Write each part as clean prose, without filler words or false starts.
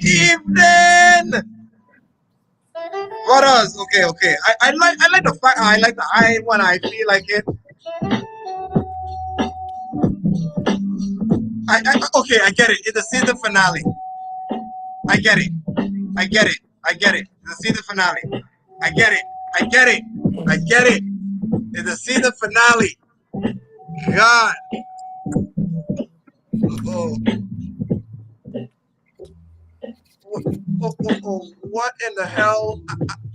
evening, brothers. Okay. I like the fact I like the I when I feel like it. Okay, I get it. It's the season finale. I get it. I get it. I get it. It's the season finale. I get it. I get it. I get it. It's the season finale. God. Oh, what in the hell?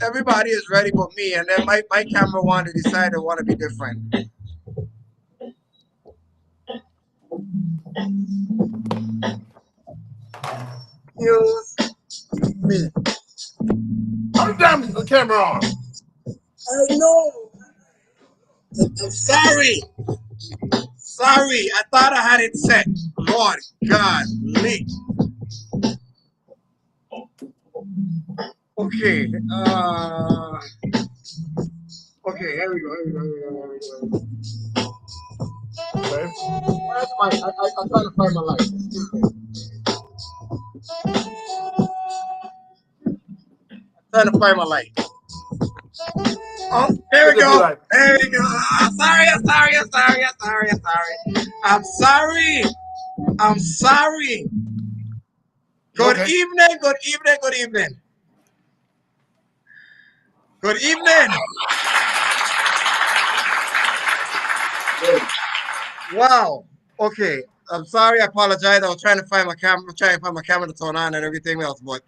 Everybody is ready but me, and then my camera wanted to decide they want to be different. Excuse me. I'm damn the camera on. I know. I'm sorry. Sorry. I thought I had it set. Lord God, Lee. Okay. Okay. Here we go. Here we go. Here we go. Okay. Where's my? I'm trying to find my light. Excuse me. I'm trying to find my light. Oh, there we Look at me go. like, There we go. I'm sorry. I'm sorry. I'm sorry. I'm sorry. I'm sorry. I'm sorry. I'm sorry. Good okay. evening. Good evening. Good evening. Good evening. Wow. Okay. I'm sorry. I apologize. I was trying to find my camera, trying to find my camera to turn on and everything else. But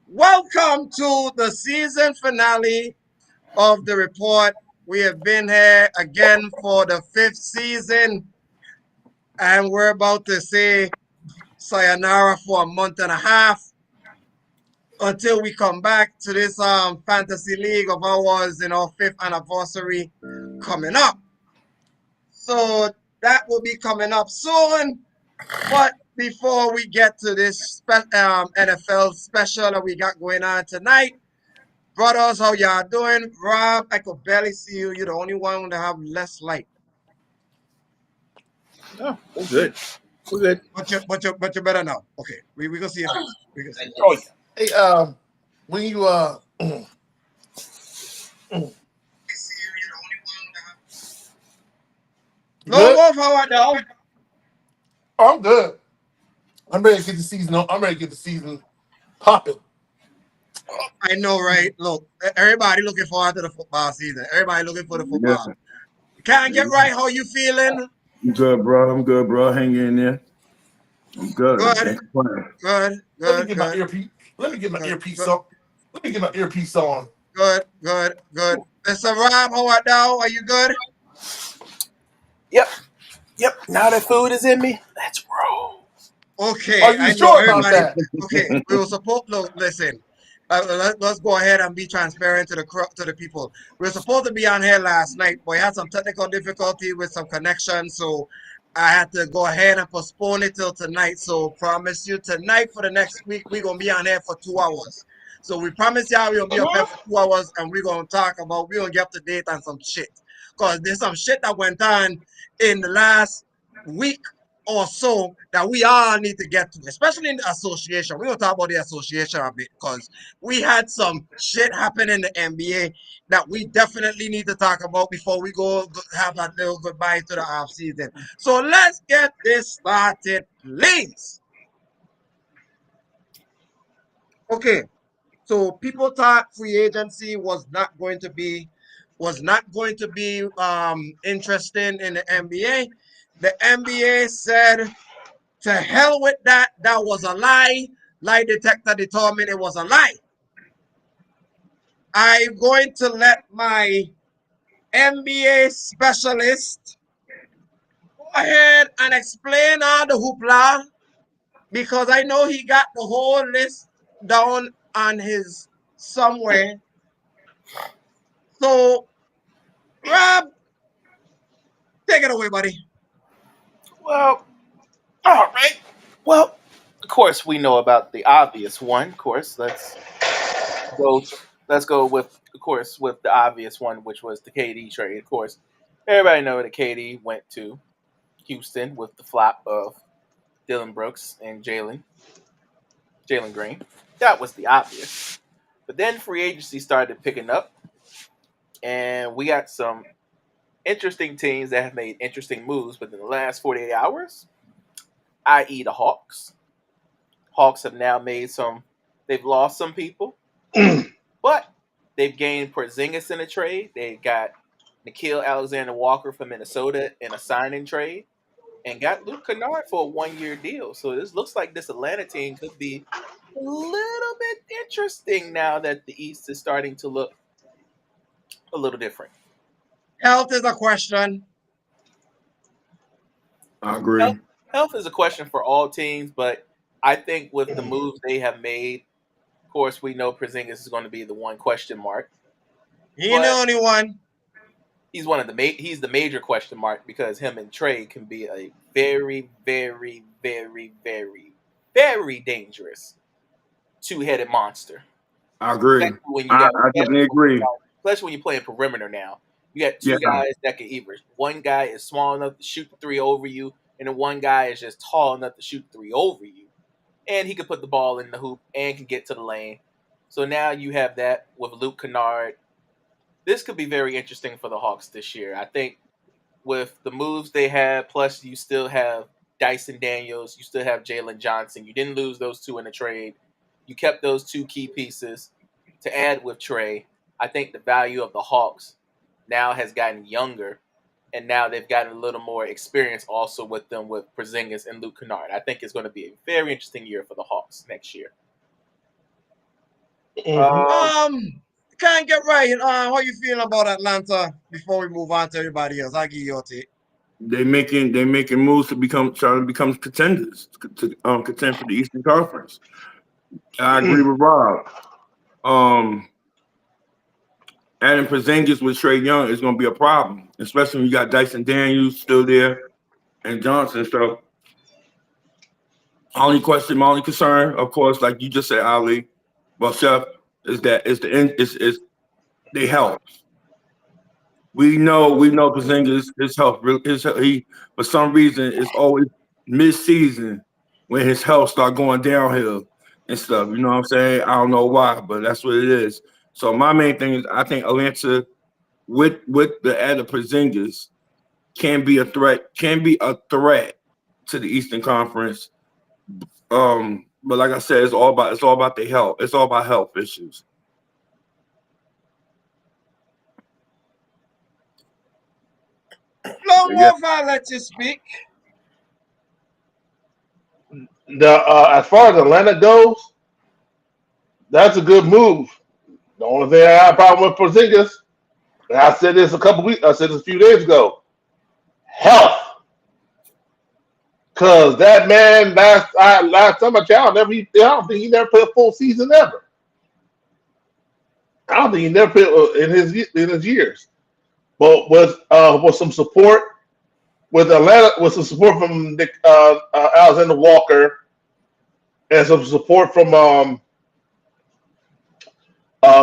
welcome to the season finale of the report. We have been here again for the 5th season, and we're about to say sayonara for a month and a half until we come back to this fantasy league of ours in our 5th anniversary coming up. So that will be coming up soon. But before we get to this NFL special that we got going on tonight, brothers, how y'all doing? Rob, I could barely see you. You're the only one that have less light. Oh, we're good. We're good. But you're better now. Okay, we can see your face. We can see. Oh yeah. Hey, when you you Lone good? Wolf, how are you? Oh, I'm good. I'm ready to get the season. I'm ready to get the season popping. I know, right? Look, everybody looking forward to the football season. Everybody looking for the Yeah, football. Can't get right. How you feeling? I'm good, bro. I'm good, bro. Hang in there. I'm good. Good, Can't complain. good, Let me good, get my good, earpiece. Let me get my good, earpiece good, on. Let me get my earpiece on. good, good, good. Mr. Rob, how are you? Are you good? Yep. Yep. Now that food is in me, let's roll. Okay, Are you I know sure about everybody. that? Okay, we were supposed. Look, listen. Let's go ahead and be transparent to the people. We were supposed to be on here last night, but we had some technical difficulty with some connection, so I had to go ahead and postpone it till tonight. So promise you tonight for the next week we're gonna be on here for 2 hours. So we promise y'all we're gonna be up here for 2 hours and we're gonna get up to date on some shit. Cause there's some shit that went on in the last week or so that we all need to get to, especially in the association. We're gonna talk about the association a bit because we had some shit happen in the NBA that we definitely need to talk about before we go have that little goodbye to the off season. So let's get this started, please. Okay, so people thought free agency was not going to be interesting in the NBA. The NBA said to hell with that. That was a lie. Lie detector determined it was a lie. I'm going to let my NBA specialist go ahead and explain all the hoopla because I know he got the whole list down on his somewhere. So, Rob, take it away, buddy. Well, all right. Well, of course we know about the obvious one. Of course, go. Let's go with, of course, with the obvious one, which was the KD trade. Of course, everybody know that KD went to Houston with the flop of Dylan Brooks and Jalen. Jalen Green. That was the obvious. But then free agency started picking up, and we got some interesting teams that have made interesting moves within the last 48 hours, i.e., the Hawks. Hawks have now made they've lost some people, but they've gained Porzingis in a trade. They got Nickeil Alexander-Walker from Minnesota in a signing trade and got Luke Kennard for a 1-year deal. So this looks like this Atlanta team could be a little bit interesting now that the East is starting to look a little different. Health is a question. I agree. Health is a question for all teams, but I think with the moves they have made, of course, we know Porzingis is going to be the one question mark. He ain't the But only one. he's he's the major question mark because him and Trey can be a very, very, very, very, very dangerous two-headed monster. I agree. Especially when you I got, definitely agree. especially when you're playing perimeter now. You got two Yeah. guys that can either one guy is small enough to shoot the three over you, and then one guy is just tall enough to shoot the three over you. And he could put the ball in the hoop and can get to the lane. So now you have that with Luke Kennard. This could be very interesting for the Hawks this year. I think with the moves they had, plus you still have Dyson Daniels, you still have Jalen Johnson. You didn't lose those two in the trade. You kept those two key pieces to add with Trey. I think the value of the Hawks now has gotten younger, and now they've gotten a little more experience also with them with Porzingis and Luke Kennard. I think it's going to be a very interesting year for the Hawks next year. Can't get right. How you feeling about Atlanta before we move on to everybody else? I'll give you your take. They making moves to trying to become contenders to contend for the Eastern Conference. I agree with Rob. Adding Porzingis with Trae Young is going to be a problem, especially when you got Dyson Daniels still there and Johnson. So, my only concern, of course, like you just said, Ali, well, Chef, is that is they health. We know Porzingis, his health, he for some reason it's always mid-season when his health start going downhill and stuff. You know what I'm saying? I don't know why, but that's what it is. So my main thing is I think Atlanta with the added Porzingis can be a threat to the Eastern Conference. But like I said, it's all about the health. It's all about health issues. Long Wolf, I'll let you speak. As far as Atlanta goes, that's a good move. The only thing I have a problem with Porzingis, and I said this I said this a few days ago, health. Cause that man last time I checked, I don't think he never played a full season ever. I don't think he never played in his years. But with some support with Atlanta, with some support from Alexander Walker and some support from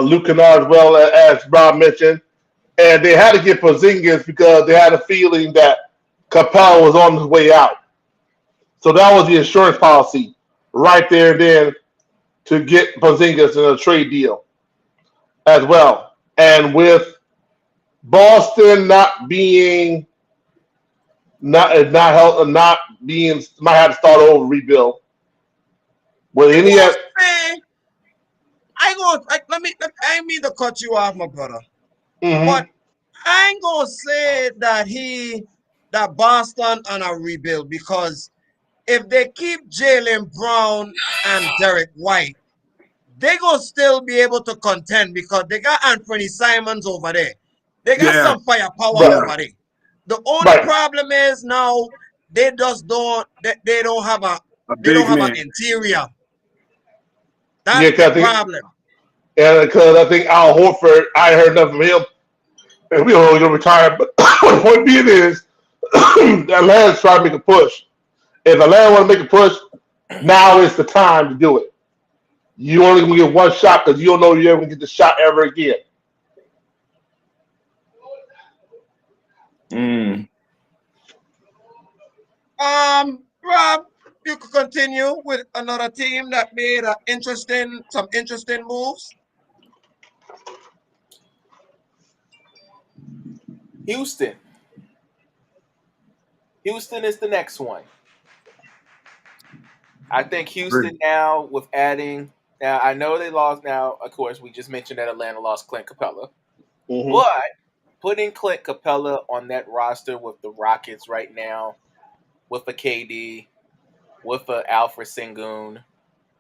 Luke Kennard, as well as Rob mentioned, and they had to get Porzingis because they had a feeling that Capella was on his way out. So that was the insurance policy right there and then to get Porzingis in a trade deal as well. And with Boston not being might have to start over rebuild. With any I ain't mean to cut you off, my brother. mm-hmm. But I ain't gonna say that Boston on a rebuild because if they keep Jaylen Brown and Derek White, they gonna still be able to contend because they got Anthony Simons over there. They got some firepower over there. The only problem is now they just don't have an interior. That's the problem. And because I think Al Horford, I heard enough from him, and we don't know he's gonna retire. But the point being is, Atlanta's trying to make a push. If Atlanta want to make a push, now is the time to do it. You only gonna get one shot because you don't know you're ever gonna get the shot ever again. Rob, you could continue with another team that made some interesting moves. Houston. Houston is the next one. I think Houston now with adding. Now I know they lost. Now of course we just mentioned that Atlanta lost Clint Capella, but putting Clint Capella on that roster with the Rockets right now, with a KD, with a Alfred Sengun,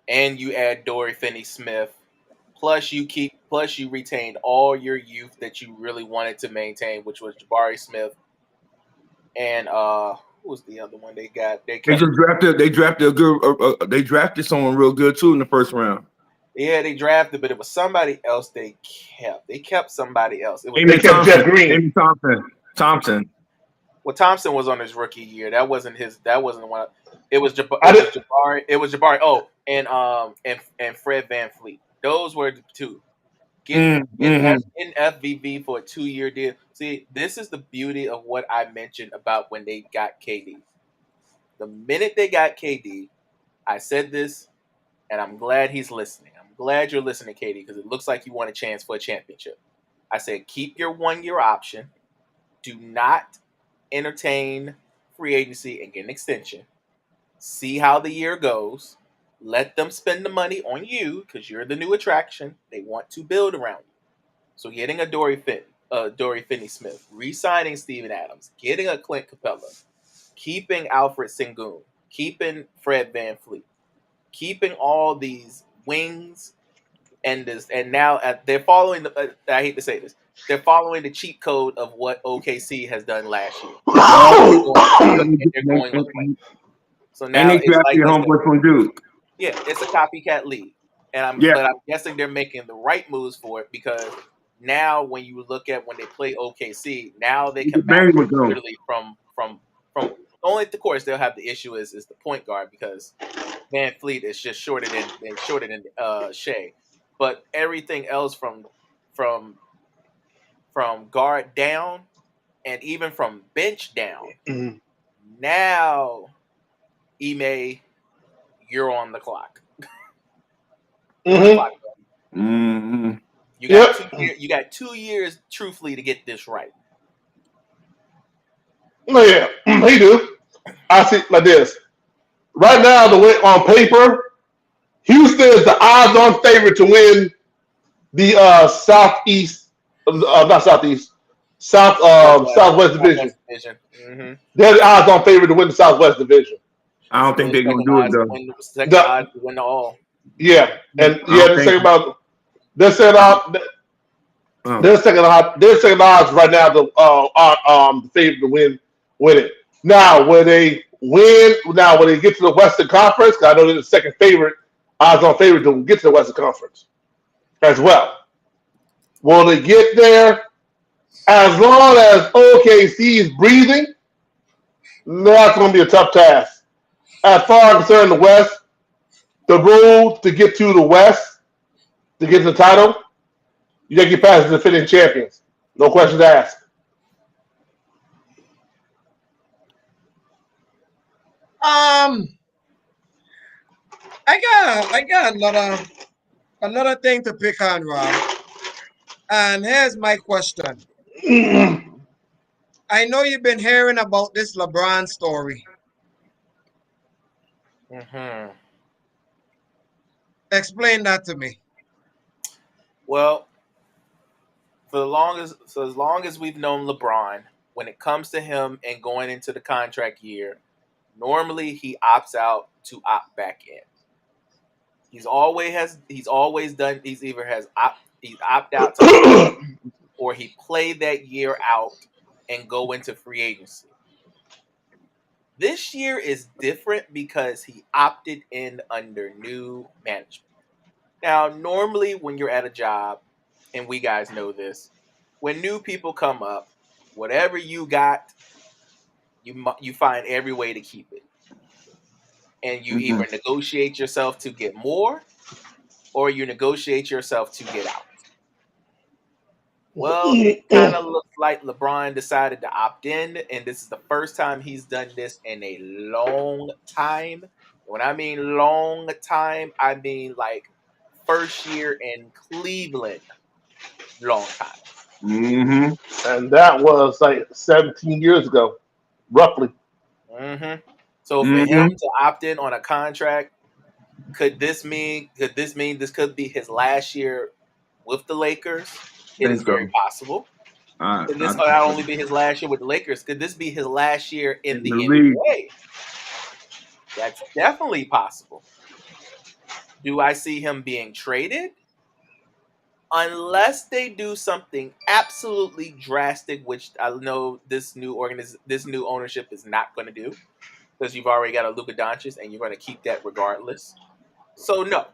and you add Dory Finney-Smith, plus you retained all your youth that you really wanted to maintain, which was Jabari Smith and who was the other one they got? They drafted someone real good too in the first round. Yeah, they drafted, but it was somebody else they kept. They kept somebody else. It was they kept Jeff Green. Thompson. Well, Thompson was on his rookie year. That wasn't his. That wasn't one. It was Jabari. It was Jabari. Oh, and Fred VanVleet. Those were the two. In FVV for a 2-year deal. See, this is the beauty of what I mentioned about when they got KD. The minute they got KD, I said this, and I'm glad he's listening. I'm glad you're listening, KD, because it looks like you want a chance for a championship. I said, keep your 1-year option. Do not entertain free agency and get an extension. See how the year goes. Let them spend the money on you because you're the new attraction. They want to build around you. So getting a Dory Finney-Smith, re-signing Steven Adams, getting a Clint Capella, keeping Alfred Sengun, keeping Fred VanVleet, keeping all these wings and now they're following the. I hate to say this, they're following the cheat code of what OKC has done last year. They're going with Clint. So now it's like your homeboy from Duke. Yeah, it's a copycat league, but I'm guessing they're making the right moves for it because now when you look at when they play OKC, now they can match literally from. Only, of course, they'll have the issue is the point guard because VanVleet is just shorter than Shea, but everything else from guard down and even from bench down. Now, Ime, you're on the clock. You got 2 years, truthfully, to get this right. No, yeah, he do. I see it like this. Right now, the way on paper, Houston is the odds-on favorite to win the Southwest Division. Mm-hmm. They're the odds-on favorite to win the Southwest Division. I don't think they're gonna do it though. Second odds to win the all. Yeah, and they're saying about they're second odds right now the favorite to win it. Now when they get to the Western Conference, because I know they're the second favorite, odds-on favorite to get to the Western Conference as well. Will they get there? As long as OKC is breathing, that's going to be a tough task. As far as concerned the West, the road to get to the West, to get to the title, you got to get past the defending champions. No questions asked. I got another thing to pick on, Rob. And here's my question. I know you've been hearing about this LeBron story. Mm-hmm. Explain that to me. Well, as long as we've known LeBron, when it comes to him and going into the contract year, normally he opts out to opt back in. He's opt out to or he played that year out and go into free agency. This year is different because he opted in under new management. Now, normally when you're at a job, and we guys know this, when new people come up, whatever you got, you find every way to keep it. And you either negotiate yourself to get more or you negotiate yourself to get out. Well, it kind of looks like LeBron decided to opt in, and this is the first time he's done this in a long time. When I mean long time, I mean like first year in Cleveland, long time. Mm-hmm. And that was like 17 years ago, roughly. So for him Mm-hmm. to opt in on a contract, could this mean this could be his last year with the Lakers? It is Think very so. possible. Could I this think not so. only be his last year with the Lakers? Could this be his last year in In the the league. NBA? That's definitely possible. Do I see him being traded? Unless they do something absolutely drastic, which I know this new ownership is not going to do, because you've already got a Luka Doncic and you're going to keep that regardless. So no,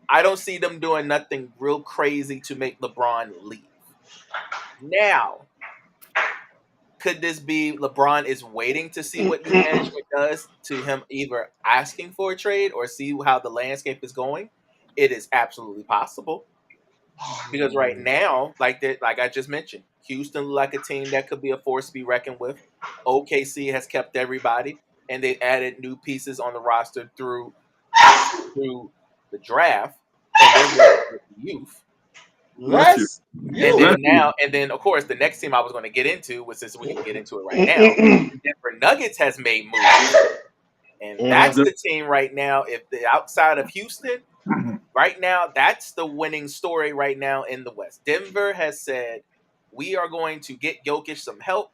I don't see them doing nothing real crazy to make LeBron leave. Now, could this be LeBron is waiting to see what new management does to him, either asking for a trade or see how the landscape is going? It is absolutely possible. Because right now, like I just mentioned, Houston look like a team that could be a force to be reckoned with. OKC has kept everybody, and they added new pieces on the roster through the draft, and they're working with the youth. Bless you. Less you. Bless you. And then of course, the next team I was going to get into, was since we can get into it right now, the Denver Nuggets has made moves, and that's the team right now. If the outside of Houston, right now, that's the winning story right now in the West. Denver has said, we are going to get Jokic some help,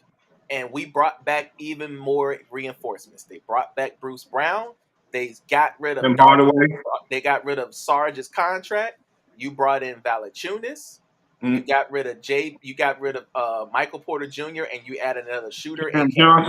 and we brought back even more reinforcements. They brought back Bruce Brown. They got rid of And Hardaway. They got rid of Sarge's contract. You brought in Valanciunas. You Mm. got rid of You got rid of Michael Porter Jr. and you added another shooter in Cam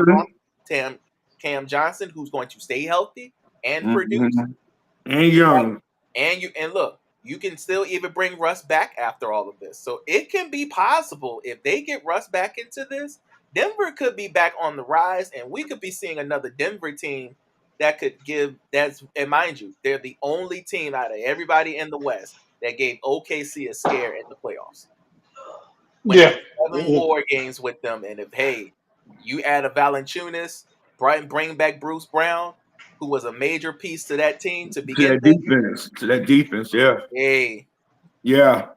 Johnson. Cam Johnson, who's going to stay healthy and produce. Mm-hmm. And Young. And look, you can still even bring Russ back after all of this. So it can be possible if they get Russ back into this, Denver could be back on the rise, and we could be seeing another Denver team that could give that's and mind you, they're the only team out of everybody in the West that gave OKC a scare in the playoffs. Went to Yeah. 7 more games with them, and if you add a Valanciunas, bring back Bruce Brown, who was a major piece to that team to To begin that with. defense. To that defense, yeah. Hey, Yeah.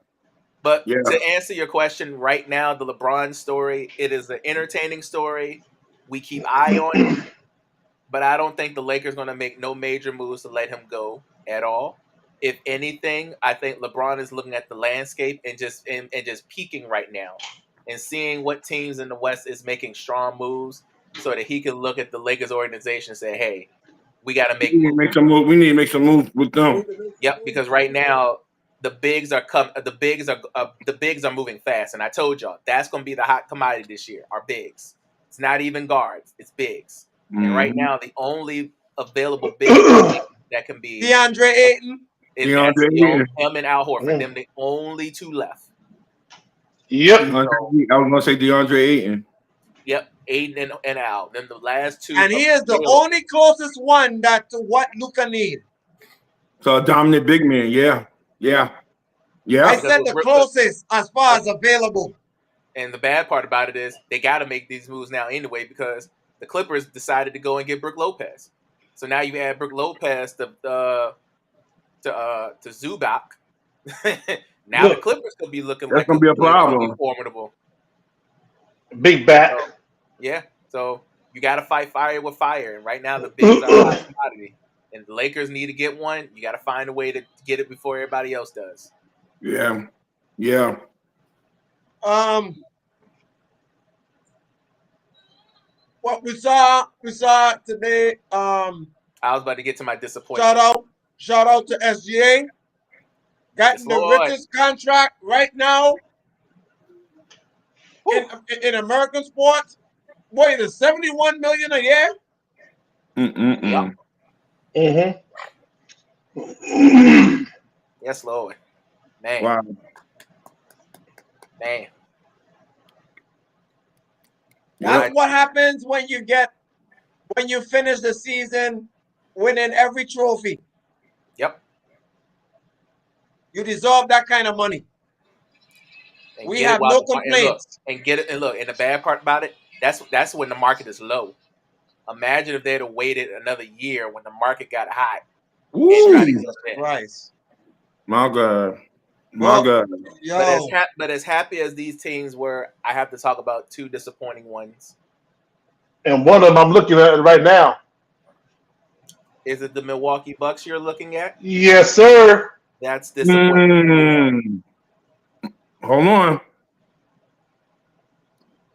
but Yeah. to answer your question, right now, the LeBron story, it is an entertaining story. We keep eye on it, but I don't think the Lakers going to make no major moves to let him go at all. If anything, I think LeBron is looking at the landscape and just peeking right now and seeing what teams in the West is making strong moves so that he can look at the Lakers organization and say, hey, we got to We make need to moves. make some move. We need to make some moves with them. Yep, because right now the bigs are the bigs are moving fast, and I told y'all that's going to be the hot commodity this year. Are bigs? It's not even guards; it's bigs. And right Mm-hmm. now, the only available big that can be DeAndre Ayton. is that's DeAndre Ayton. him and Al Horford. Them the only two left. Yep. I So, was gonna say DeAndre Ayton. yep, Aiden and Al. Then the last two And he is the available. only closest one that to what Luca need. So a dominant big man. Yeah. Yeah. I Yeah. said the closest as far as available. And the bad part about it is they got to make these moves now anyway, because the Clippers decided to go and get Brook Lopez. So now you add Brook Lopez to Zubac. Now the Clippers could be looking That's like gonna be a could be problem. formidable. Big back. So, yeah, so you got to fight fire with fire, and right now the bigs are a hot commodity, and the Lakers need to get one. You got to find a way to get it before everybody else does. Yeah. Yeah. What we saw today. I was about to get to my disappointment. Shout out to SGA. Gotten the richest contract right now in American sports. Boy, it is $71 million a year. Yep. Mm-hmm. Yes, Lord. Man. Wow. Man. That's what happens when you finish the season winning every trophy. Yep. You deserve that kind of money. We have no complaints. And look, and the bad part about it, that's when the market is low. Imagine if they'd have waited another year when the market got hot and tried to Ooh, get in. Christ. my God. My Well, God. yo, But as happy as these teams were, I have to talk about two disappointing ones. And one of them I'm looking at right now. Is it the Milwaukee Bucks you're looking at? Yes, sir. That's disappointing. Hold on.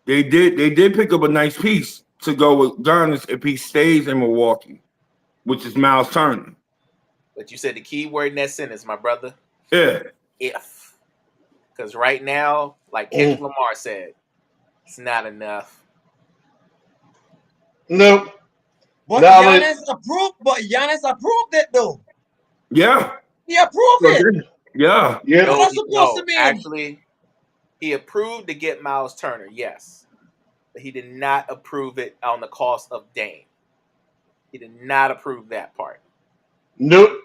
They did pick up a nice piece to go with Giannis if he stays in Milwaukee, which is Miles Turner. But you said the key word in that sentence, my brother. Yeah. If. Because right now, like Kendrick Lamar said, it's not enough. Nope. but Now, Giannis approved it though. Yeah. He approved it. Yeah. yeah. What that's supposed to mean? Actually, he approved to get Miles Turner, yes. But he did not approve it on the cost of Dame. He did not approve that part. Nope.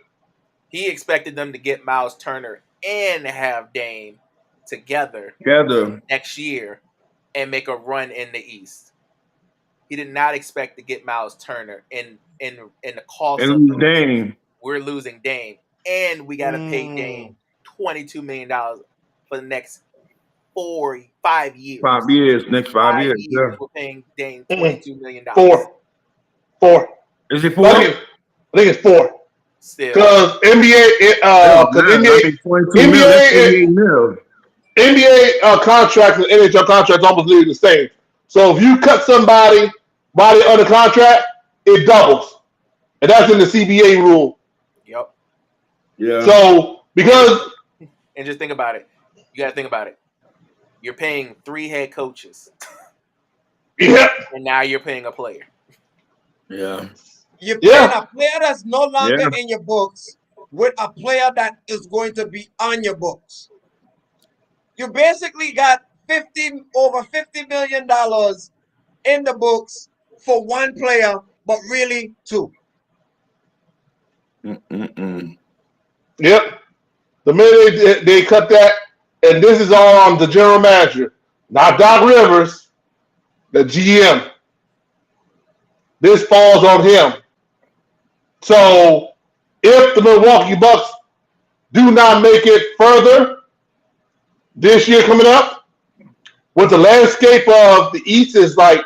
He expected them to get Miles Turner and have Dame together next year and make a run in the East. He did not expect to get Miles Turner in the cost of Dame. We're losing Dame, and we got to pay Dame $22 million for the next 5 years. 5 years. Next 5 years. Yeah. We're paying Dame $22 million. Four. Is it 4? I think it's 4. Still, Because NBA, NBA contracts and NHL contracts almost nearly the same. So if you cut somebody while they're under contract, it doubles, and that's in the CBA rule. Yep. Yeah. So because and just think about it, you got to think about it. You're paying 3 head coaches. Yeah. And now you're paying a player. Yeah. You're paying a player that's no longer in your books with a player that is going to be on your books. You basically got over $50 million in the books for one player, but really 2. Yep. The minute they cut that, and this is all on the general manager, not Doc Rivers, the GM. This falls on him. So if the Milwaukee Bucks do not make it further this year coming up, with the landscape of the East is like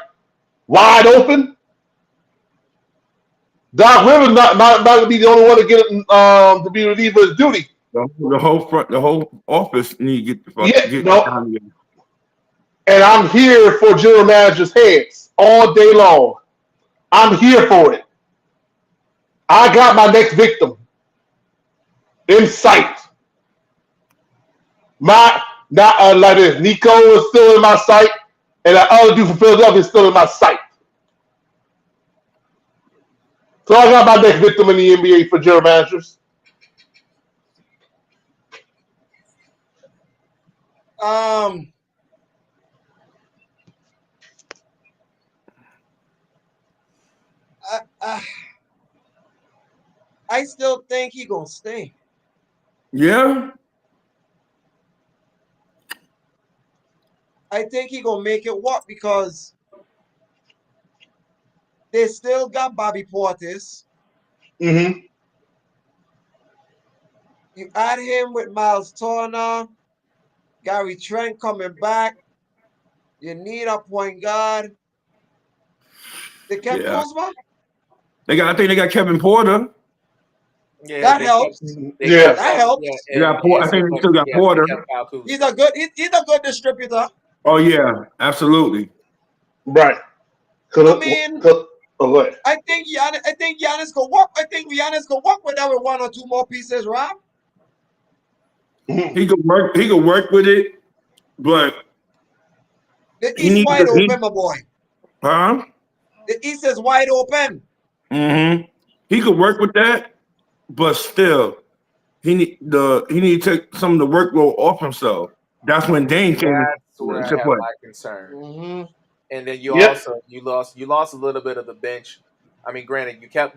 wide open, Doc Rivers not going to be the only one to get to be relieved of his duty. The whole office need to get the fuck get down here. And I'm here for general manager's heads all day long. I'm here for it. I got my next victim in sight. Like this, Nico is still in my sight, and that other dude from Philadelphia is still in my sight. So I got my next victim in the NBA for general managers. I still think he gonna stay. Yeah. I think he gonna make it work because they still got Bobby Portis. Mm-hmm. You add him with Miles Turner, Gary Trent coming back. You need a point guard. They kept Kuzma? I think they got Kevin Porter. Yeah, that helps. That helps. I think they still got Porter. He's a good distributor. Oh yeah, absolutely. Right. I mean, I think Giannis could work. I think Giannis could work with that with 1 or 2 more pieces, Rob. He could work with it, but the East wide open, my boy. Huh? The East is wide open. Mm-hmm. He could work with that, but still, he need to take some of the workload off himself. That's when Dame came. That's where I have my concern. Mm-hmm. And then you also lost a little bit of the bench. I mean, granted, you kept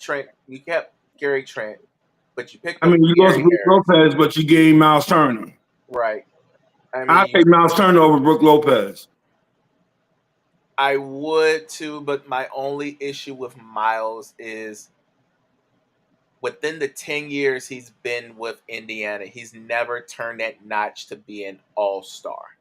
Trent, you kept Gary Trent, but you picked. You lost Brook Lopez, but you gave Miles Turner. Right. I take Miles Turner over Brook Lopez. I would too, but my only issue with Miles is within the 10 years he's been with Indiana, he's never turned that notch to be an all-star.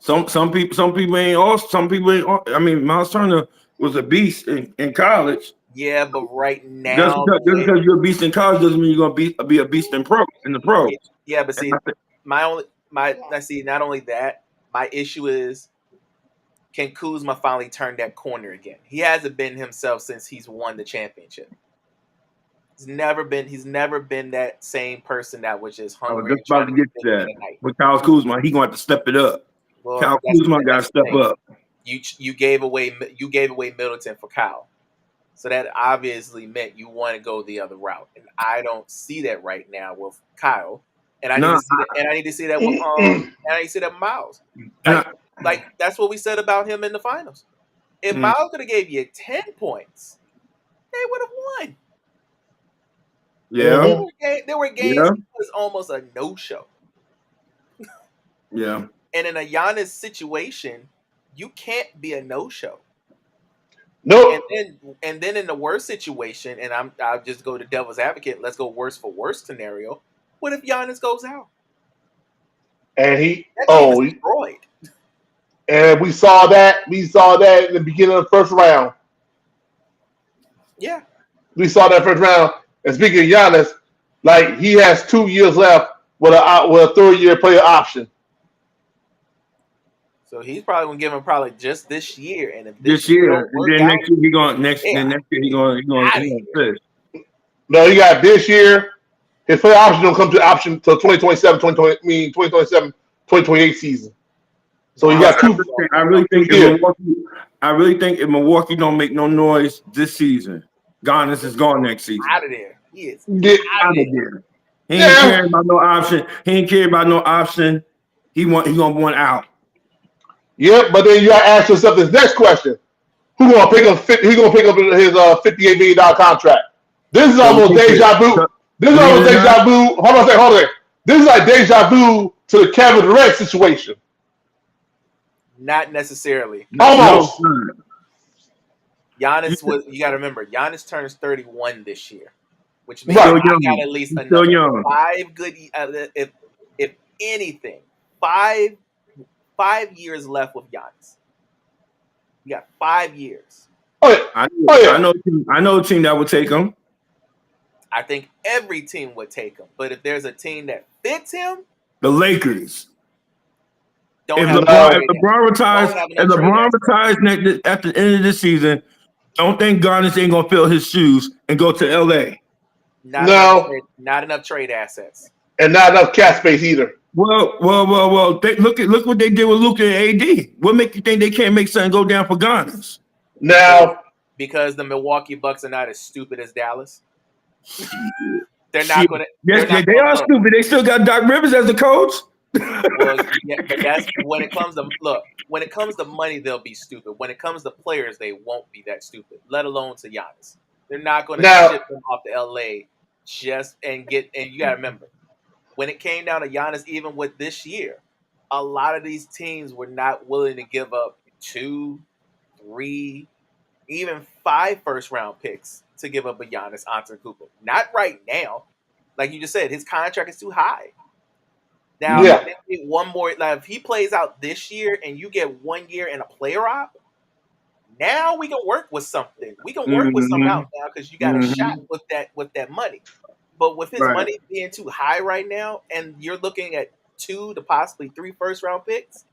Some people ain't all. Some people ain't. All, I mean, Miles Turner was a beast in college. Yeah, but right Just now, because you're a beast in college doesn't mean you're gonna be a beast in the pros. yeah, but see, not only that, my issue is, can Kuzma finally turn that corner again? He hasn't been himself since he's won the championship. He's never been that same person that was just I was hungry just and about trying to to get get to it that. tonight. With Kyle Kuzma, he going to have to step it up. Well, Kyle Kuzma got to step up. You gave away Middleton for Kyle, so that obviously meant you want to go the other route, and I don't see that right now with Kyle, and I need to see that with Miles. Like that's what we said about him in the finals. If Miles could have gave you 10 points, they would have won. Yeah. There were games it was almost a no-show. Yeah. And in a Giannis situation, you can't be a no-show. Nope. And then in the worst situation, and I'll just go to devil's advocate. Let's go worst for worst scenario. What if Giannis goes out? And he destroyed. And we saw that in the beginning of the first round. Yeah. We saw that first round. And speaking of Giannis, like he has 2 years left with a third-year player option. So he's probably gonna give him probably just this year, and if this year, and then next year he going next year he going fish. No, he got this year. His player option don't come to option until 2027, 2028 season. So you got 2. I really think if Milwaukee don't make no noise this season, Giannis is gone next season. Out of there. He is out of there. He ain't caring about no option. He ain't care about no option. He gonna want out. Yep, but then you gotta ask yourself this next question: Who gonna pick up? Who gonna pick up his $58 million contract? This is almost deja vu. This is almost deja vu. Hold on a second. This is like deja vu to the Kevin Durant situation. Not necessarily. Almost. Giannis was. You got to remember, Giannis turns 31 this year, which means I got at least another 5 good. If anything, 5 years left with Giannis. You got 5 years. I know a team that would take him. I think every team would take him, but if there's a team that fits him, the Lakers. If LeBron retires at the end of the season, don't think Giannis ain't gonna fill his shoes and go to LA. Not enough trade assets, and not enough cap space either. Well. Look what they did with Luka and AD. What make you think they can't make something go down for Giannis? Now, because the Milwaukee Bucks are not as stupid as Dallas. They're not going to. Yes, they are stupid. They still got Doc Rivers as the coach. Well, yeah, but that's when it comes to when it comes to money, they'll be stupid. When it comes to players, they won't be that stupid. Let alone to Giannis, they're not going to ship them off to LA and you got to remember, when it came down to Giannis, even with this year, a lot of these teams were not willing to give up 2, 3, even 5 first-round picks to give up a Giannis Antetokounmpo. Not right now. Like you just said, his contract is too high. Now, if they get one more, like if he plays out this year and you get 1 year and a player op, now we can work with something. We can work with something out now because you got a shot with that money. But with his money being too high right now, and you're looking at 2 to possibly 3 first-round picks,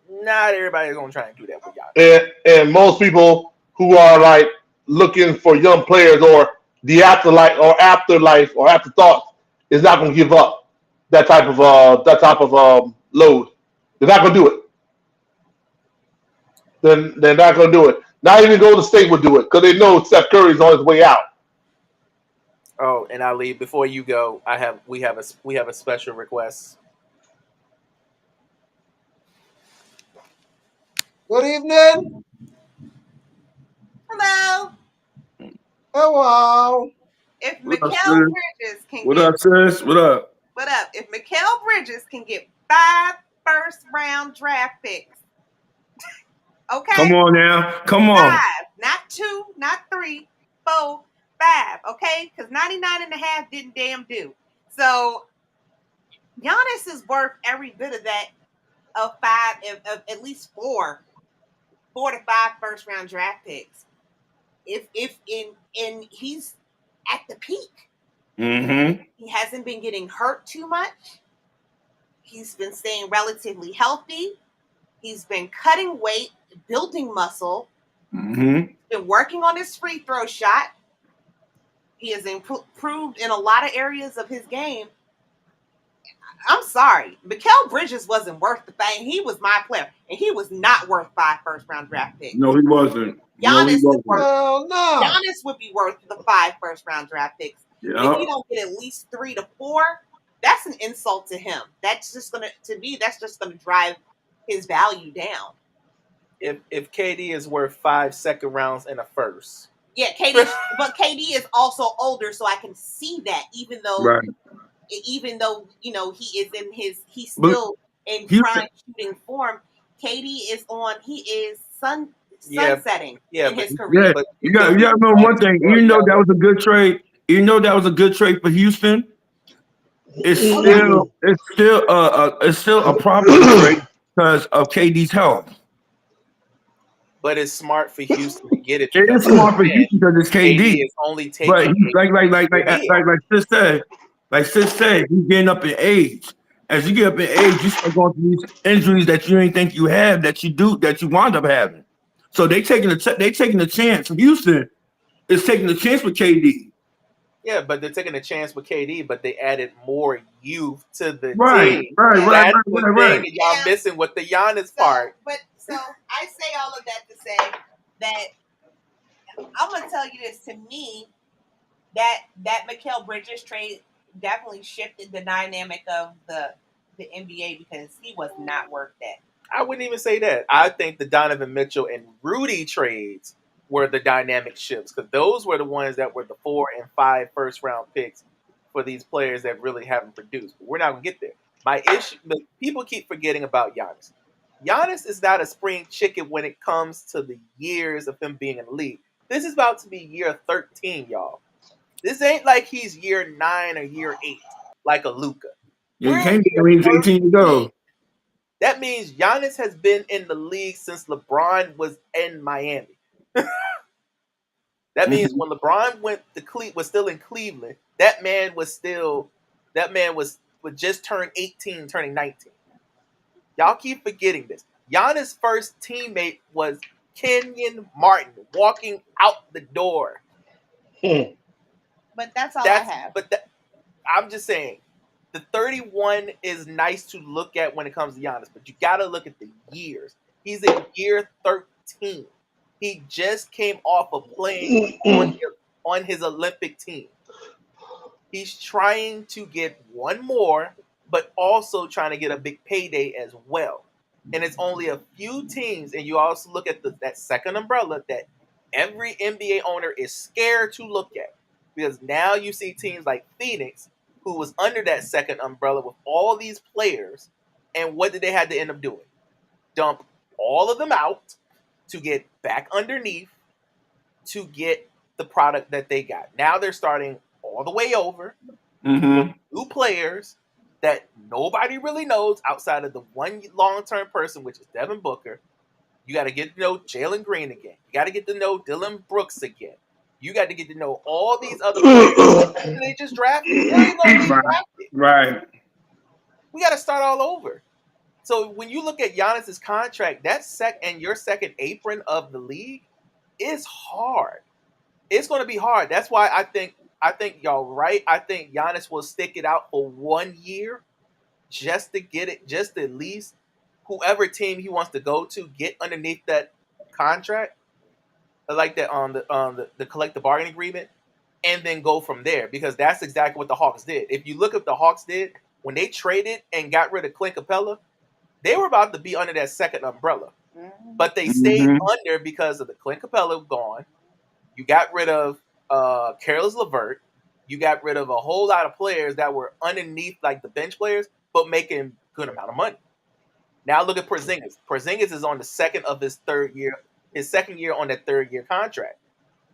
not everybody's gonna try and do that with Giannis. And most people who are like looking for young players or the afterlife or afterthoughts is not gonna give up that type of load. They're not gonna do it. Then they're not gonna do it. Not even Golden State would do it because they know Steph Curry's on his way out. Oh, and Ali, before you go, we have a special request. Good evening. Hello. Hello. If Mikal Bridges can What up, sis? What up? What up? If Mikal Bridges can get 5 first-round draft picks, Okay. Come on now. Come on. 5, not 2, not 3, 4, 5. Okay, because 99.5 didn't damn do. So Giannis is worth every bit of that of 5, of at least 4 to 5 first round draft picks. If in he's at the peak. Mm-hmm. He hasn't been getting hurt too much. He's been staying relatively healthy. He's been cutting weight, building muscle. Mm-hmm. Been working on his free throw shot. He has improved in a lot of areas of his game. I'm sorry, Mikal Bridges wasn't worth the thing. He was my player, and he was not worth 5 first round draft picks. No, he wasn't. No, he Giannis is wasn't. worth. Well, no. Giannis would be worth the 5 first round draft picks. And if you don't get at least 3 to 4, that's an insult to him. That's just gonna drive his value down. If KD is worth 5 second rounds and a first. Yeah, KD, but KD is also older, so I can see that. Even though Right. you know he's still in prime shooting form. KD is sunsetting in his career. Yeah, But you got to know one thing. Even though that was a good trade, for Houston, it's still a problem trade because of KD's health. But it's smart for Houston to get it. It is smart for Houston because it's KD. is only taking. But Sis said, he's getting up in age. As you get up in age, you start going through these injuries that you didn't think you have that you wind up having. So they taking a chance. Houston is taking a chance with KD. Yeah, but they're taking a chance with KD, but they added more youth to the Right. team. That's the thing that y'all missing with the Giannis part. So I say all of that to say that I'm gonna tell you this. To me, that Mikal Bridges trade definitely shifted the dynamic of the NBA because he was not worth that. I wouldn't even say that. I think the Donovan Mitchell and Rudy trades were the dynamic shifts because those were the ones that were the 4 and 5 first round picks for these players that really haven't produced. But we're not gonna get there. My issue, people keep forgetting about Giannis. Giannis is not a spring chicken when it comes to the years of him being in the league. This is about to be year 13, y'all. This ain't like he's year 9 or year 8, like a Luka. You can't get when he's 18 years old. That means Giannis has been in the league since LeBron was in Miami. That means when LeBron was still in Cleveland, that man was just turned 18, turning 19. Y'all keep forgetting this. Giannis' first teammate was Kenyon Martin walking out the door. But that's all I have. I'm just saying, the 31 is nice to look at when it comes to Giannis, but you got to look at the years. He's in year 13. He just came off of playing on his Olympic team. He's trying to get one more, but also trying to get a big payday as well. And it's only a few teams, and you also look at that second umbrella that every NBA owner is scared to look at. Because now you see teams like Phoenix, who was under that second umbrella with all these players, and what did they have to end up doing? Dump all of them out to get back underneath to get the product that they got. Now they're starting all the way over with new players that nobody really knows outside of the one long-term person, which is Devin Booker. You got to get to know Jalen Green again. You got to get to know Dylan Brooks again. You got to get to know all these other players that they just drafted. They ain't gonna be drafted. Right. We got to start all over. So when you look at Giannis's contract, your second apron of the league is hard. It's going to be hard. That's why I think y'all right. I think Giannis will stick it out for 1 year just to get it, just to at least whoever team he wants to go to get underneath that contract, like that on the collective bargaining agreement, and then go from there. Because that's exactly what the Hawks did. If you look at what the Hawks did when they traded and got rid of Clint Capella, they were about to be under that second umbrella, but they stayed under because of the Clint Capella gone. You got rid of Caris LeVert. You got rid of a whole lot of players that were underneath, like the bench players, but making good amount of money. Now look at Porzingis. Porzingis is on the second year on that 3rd-year contract.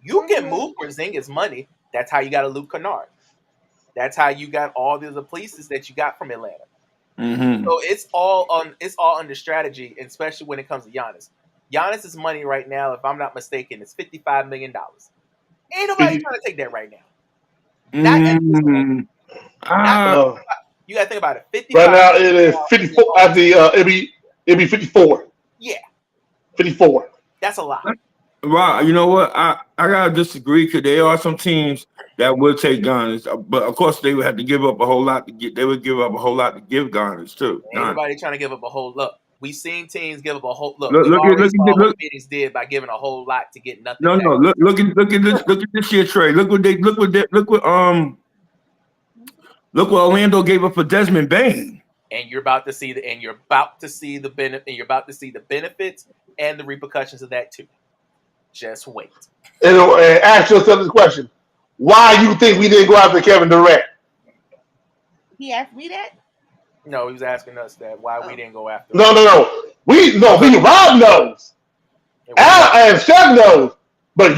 You can move Porzingis money. That's how you got a Luke Kennard. That's how you got all the other pieces that you got from Atlanta. Mm-hmm. So it's all under strategy, especially when it comes to Giannis. Giannis's money right now, if I'm not mistaken, is $55 million. Ain't nobody trying to take that right now. Not at this moment. You got to think about it. 55 Right now it is 54. At the it'd be 54. Yeah, 54. that's a lot. Wow, you know what? I gotta disagree because there are some teams that would take Giannis, but of course they would have to give up a whole lot to get. They would give up a whole lot to give Giannis too. Ain't nobody trying to give up a whole look. We seen teams give up a whole look. Look, We look at already saw look, what look. Phoenix did by giving a whole lot to get nothing No, back. no. Look at this year trade. Look what Orlando gave up for Desmond Bain. And you're about to see the benefits and the repercussions of that too. Just wait. And ask yourself this question: why you think we didn't go after Kevin Durant? He asked me that. No, he was asking us that why we didn't go after him. No. Rob knows. Al and Chef knows. But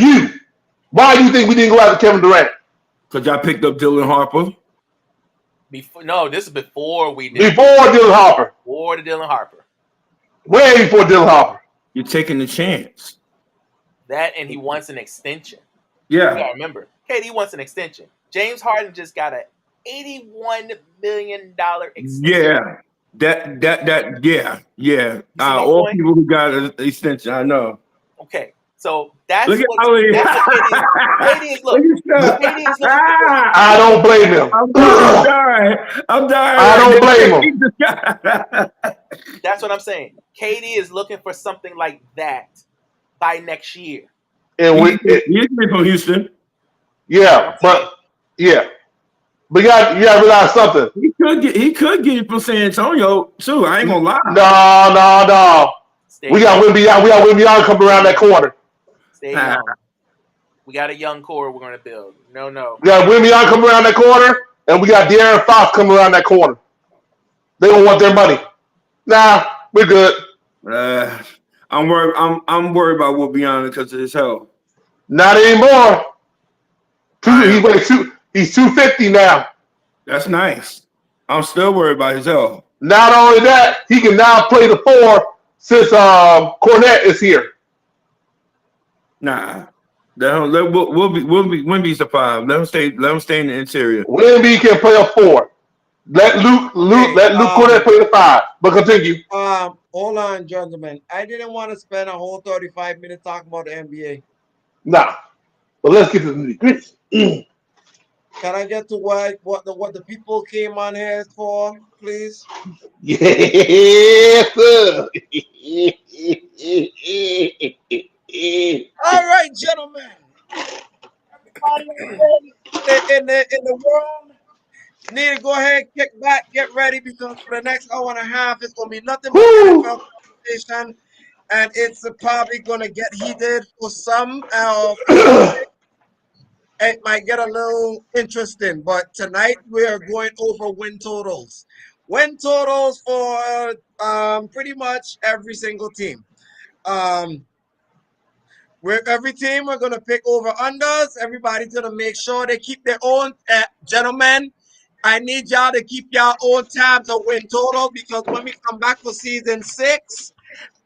why do you think we didn't go after Kevin Durant? Because I picked up Dylan Harper. This is before we did. Before Dylan Harper. Before the Dylan Harper. Way before Dylan Harper. You're taking the chance. That and he wants an extension. Yeah. You gotta remember, KD wants an extension. James Harden just got a $81 million extension. Yeah. All point? people who got an extension, I know. Okay, so that's Look what KD is looking. I don't blame him. I'm dying. I don't blame him. That's what I'm saying. KD is looking for something like that by next year. And he's from Houston. Yeah, but you got to realize something. He could get it from San Antonio too. I ain't gonna lie. No. We got Wimby coming around that corner. Stay young. We got a young core we're gonna build. No. We got Wimby coming around that corner, and we got De'Aaron Fox coming around that corner. They don't want their money. Nah, we're good. I'm worried. I'm worried about Wimby because of his health. Not anymore. He's 250 now. That's nice. I'm still worried about his health. Not only that, he can now play the 4 since Cornette is here. Nah. Wimby's the 5. Let him stay in the interior. Wimby can play a 4. Let Luke Cornette play the 5. But continue. Hold on, gentlemen. I didn't want to spend a whole 35 minutes talking about the NBA. Nah. But let's get to the nitty-gritty. Can I get to what the people came on here for, please? Yes, sir. All right, gentlemen. Everybody in the world need to go ahead, kick back, get ready, because for the next hour and a half, it's going to be nothing but NFL conversation, and it's probably going to get heated for some. It might get a little interesting, but tonight we are going over win totals. Win totals for pretty much every single team. With every team, we're going to pick over unders. Everybody's going to make sure they keep their own. Gentlemen, I need y'all to keep your own tabs of win total, because when we come back for season 6,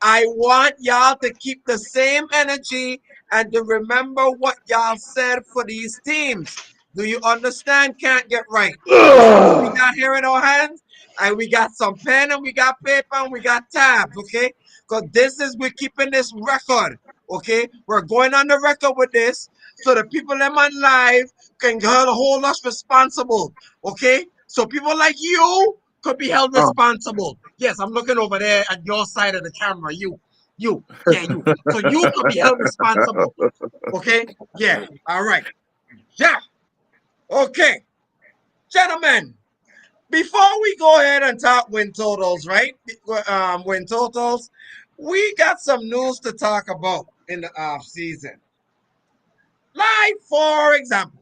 I want y'all to keep the same energy and to remember what y'all said for these teams. Do you understand? Can't get right. We got here in our hands, and we got some pen, and we got paper, and we got tabs, okay? Because we're keeping this record, okay? We're going on the record with this, so the people in my live can hold us responsible, okay? So people like you could be held responsible. Yes, I'm looking over there at your side of the camera. You. So you could be held responsible. Okay? Yeah. All right. Yeah. Okay. Gentlemen, before we go ahead and talk win totals, right? Win totals, we got some news to talk about in the off season. Like, for example,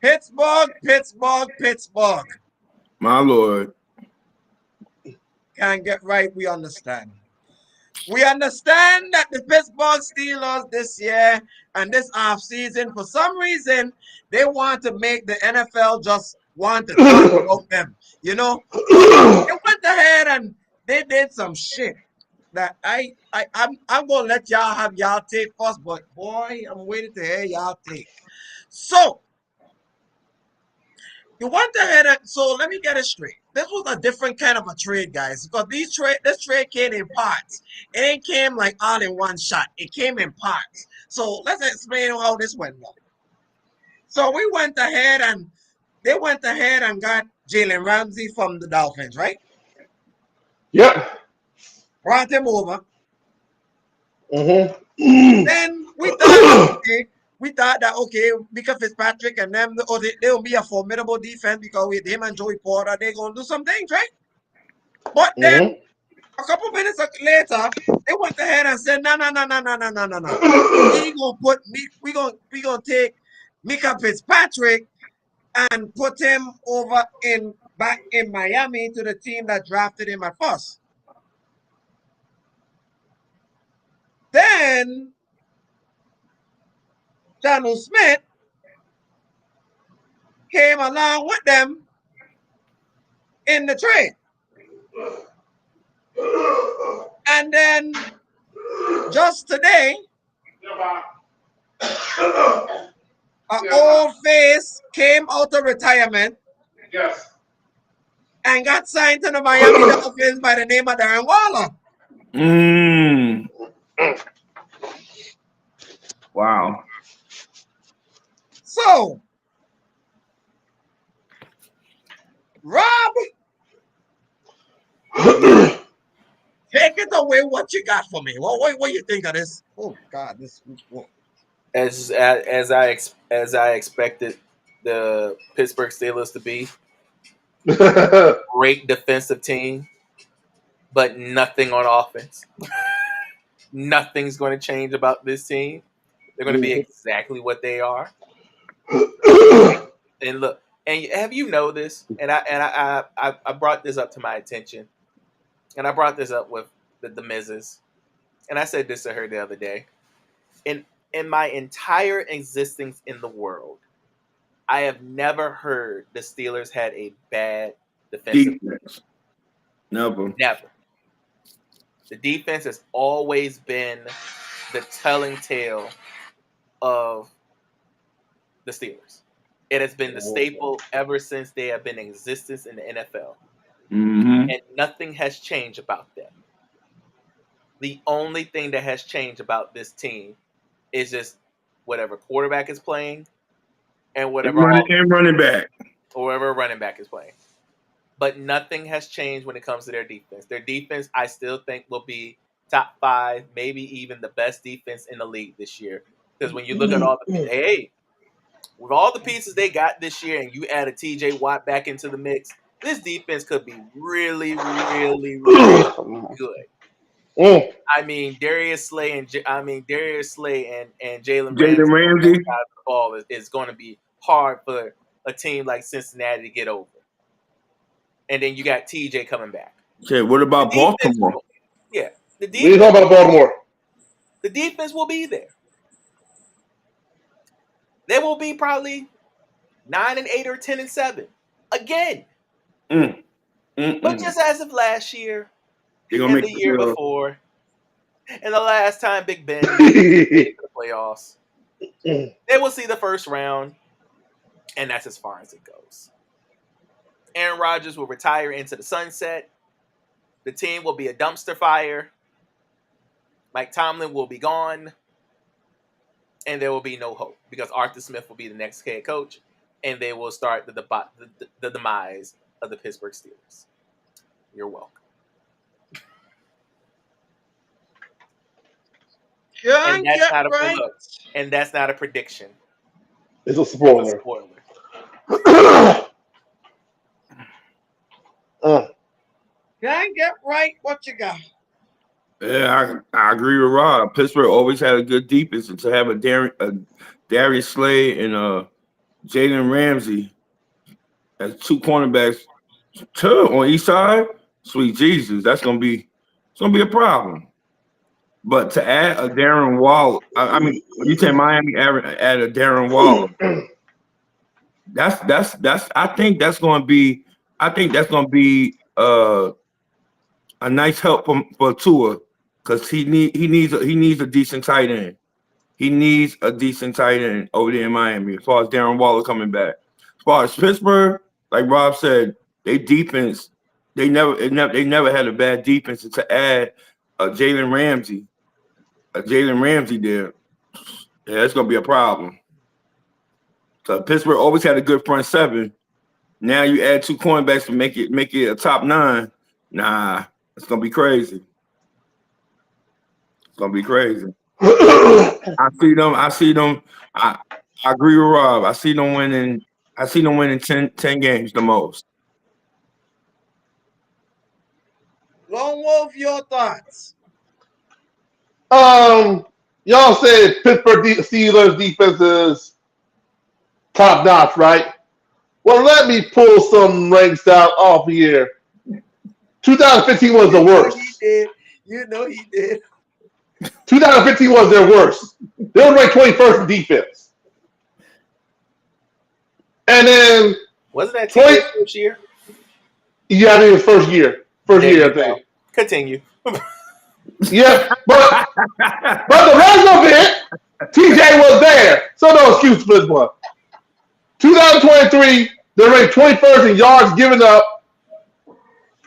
Pittsburgh, Pittsburgh, Pittsburgh. My Lord. Can't get right, we understand. We understand that the Pittsburgh Steelers this year and this offseason, for some reason, they want to make the NFL just want to talk about them, you know? But they went ahead and they did some shit that I'm gonna let y'all have y'all take first, but boy, I'm waiting to hear y'all take. So you went ahead and so let me get it straight. This was a different kind of a trade, guys, because this trade came in parts. It ain't came like all in one shot. It came in parts. So let's explain how this went now. So we went ahead and they went ahead and got Jalen Ramsey from the Dolphins, right? Yep. Brought him over. Mm-hmm. Then we thought that okay, because Fitzpatrick and them, they'll be a formidable defense because with him and Joey Porter, they're gonna do some things, right? But then Mm-hmm. a couple minutes later, they went ahead and said, no. We gonna put me, we gonna take Mika Fitzpatrick and put him over back in Miami to the team that drafted him at first. Then Jonnu Smith came along with them in the trade. And then just today, an old face came out of retirement Yes. and got signed to the Miami Dolphins by the name of Darren Waller. Wow. So, Rob, take it away. What you got for me? What do you think of this? Oh God, this. Whoa. As I expected the Pittsburgh Steelers to be great defensive team, but nothing on offense. Nothing's going to change about this team. They're going to be exactly what they are. And look, and have you know this? And I brought this up to my attention, and I brought this up with the Mrs. And I said this to her the other day. In my entire existence in the world, I have never heard the Steelers had a bad defensive Defense. Never. Never. The defense has always been the telling tale of the Steelers. It has been the staple ever since they have been in existence in the NFL. Mm-hmm. And nothing has changed about them. The only thing that has changed about this team is just whatever quarterback is playing and whatever running back. or whatever running back is playing. But nothing has changed when it comes to their defense. Their defense, I still think, will be top 5, maybe even the best defense in the league this year. Because when you look at with all the pieces they got this year, and you add a TJ Watt back into the mix, this defense could be really, really, really good. I mean, Darius Slay and Jalen Ramsey on both sides of the ball is going to be hard for a team like Cincinnati to get over. And then you got TJ coming back. Okay, what about Baltimore? Yeah, the We ain't talking about Baltimore. The defense will be there. They will be probably 9-8 or 10-7 again. But just as of last year, and the year before, and the last time Big Ben made the playoffs, they will see the first round, and that's as far as it goes. Aaron Rodgers will retire into the sunset. The team will be a dumpster fire. Mike Tomlin will be gone. And there will be no hope because Arthur Smith will be the next head coach, and they will start the demise of the Pittsburgh Steelers. You're welcome. And that's not and that's not a prediction. It's a spoiler. Can't get right. What you got? Yeah, I agree with Rob. Pittsburgh always had a good defense, and to have a Darius Slay and Jalen Ramsey as two cornerbacks, two on each side. Sweet Jesus, it's gonna be a problem. But to add a Darren Waller, I mean, when you say Miami add a Darren Waller, that's. I think that's gonna be a nice help for Tua because he needs a decent tight end. He needs a decent tight end over there in Miami. As far as Darren Waller coming back, as far as Pittsburgh, like Rob said, they defense they never had a bad defense. And to add Jalen Ramsey there, yeah, it's gonna be a problem. So Pittsburgh always had a good front seven. Now you add two cornerbacks to make it a top 9. Nah, it's gonna be crazy. It's gonna be crazy. I see them. I agree with Rob. I see them winning 10 games the most. Lone Wolf, your thoughts? Y'all said Pittsburgh Steelers defense is top notch, right? Well, let me pull some ranks out off here. 2015 was the worst. You know he did. 2015 was their worst. They were ranked 21st in defense. And then wasn't that TJ's first year? Yeah, I think it was first year. First year, I think. Continue. Yeah, but the rest of it, TJ was there. So no excuse for this one. 2023, they're ranked 21st in yards given up.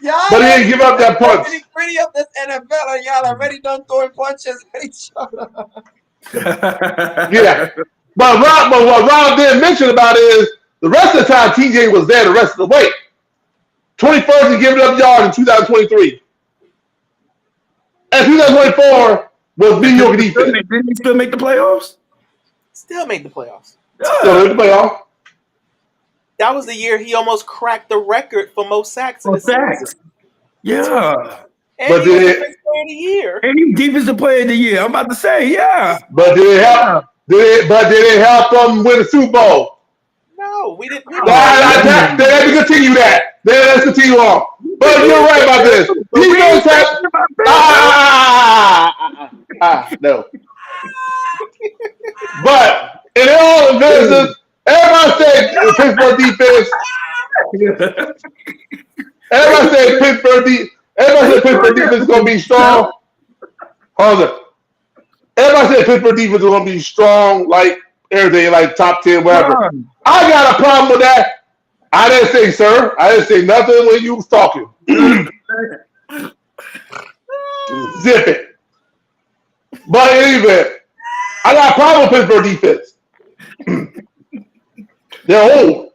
Y'all but he didn't give up that punch. Pretty up this NFL, and y'all already done throwing punches at each other. Yeah, but what Rob didn't mention about is the rest of the time TJ was there the rest of the way. 21st in giving up yards in 2023. And 2024 was mediocre defense. Didn't he still make the playoffs? Still made the playoffs. Still made the playoffs. That was the year he almost cracked the record for most sacks in the season. Yeah. And but he was defensive player of the year. And he defensive player of the year. I'm about to say, yeah. But did it help? Did it help them win the Super Bowl? No, we didn't. Let me continue that. Let's continue on. But you're right about this. He knows that. No. But in all fairness, everybody said Pittsburgh defense. Everybody said Pittsburgh defense is going to be strong. Hold on. Everybody said Pittsburgh defense is going to be strong, like everything, like top 10, whatever. I got a problem with that. I didn't say, sir. I didn't say nothing when you was talking. Zip it. But anyway, I got a problem with Pittsburgh defense. They're old.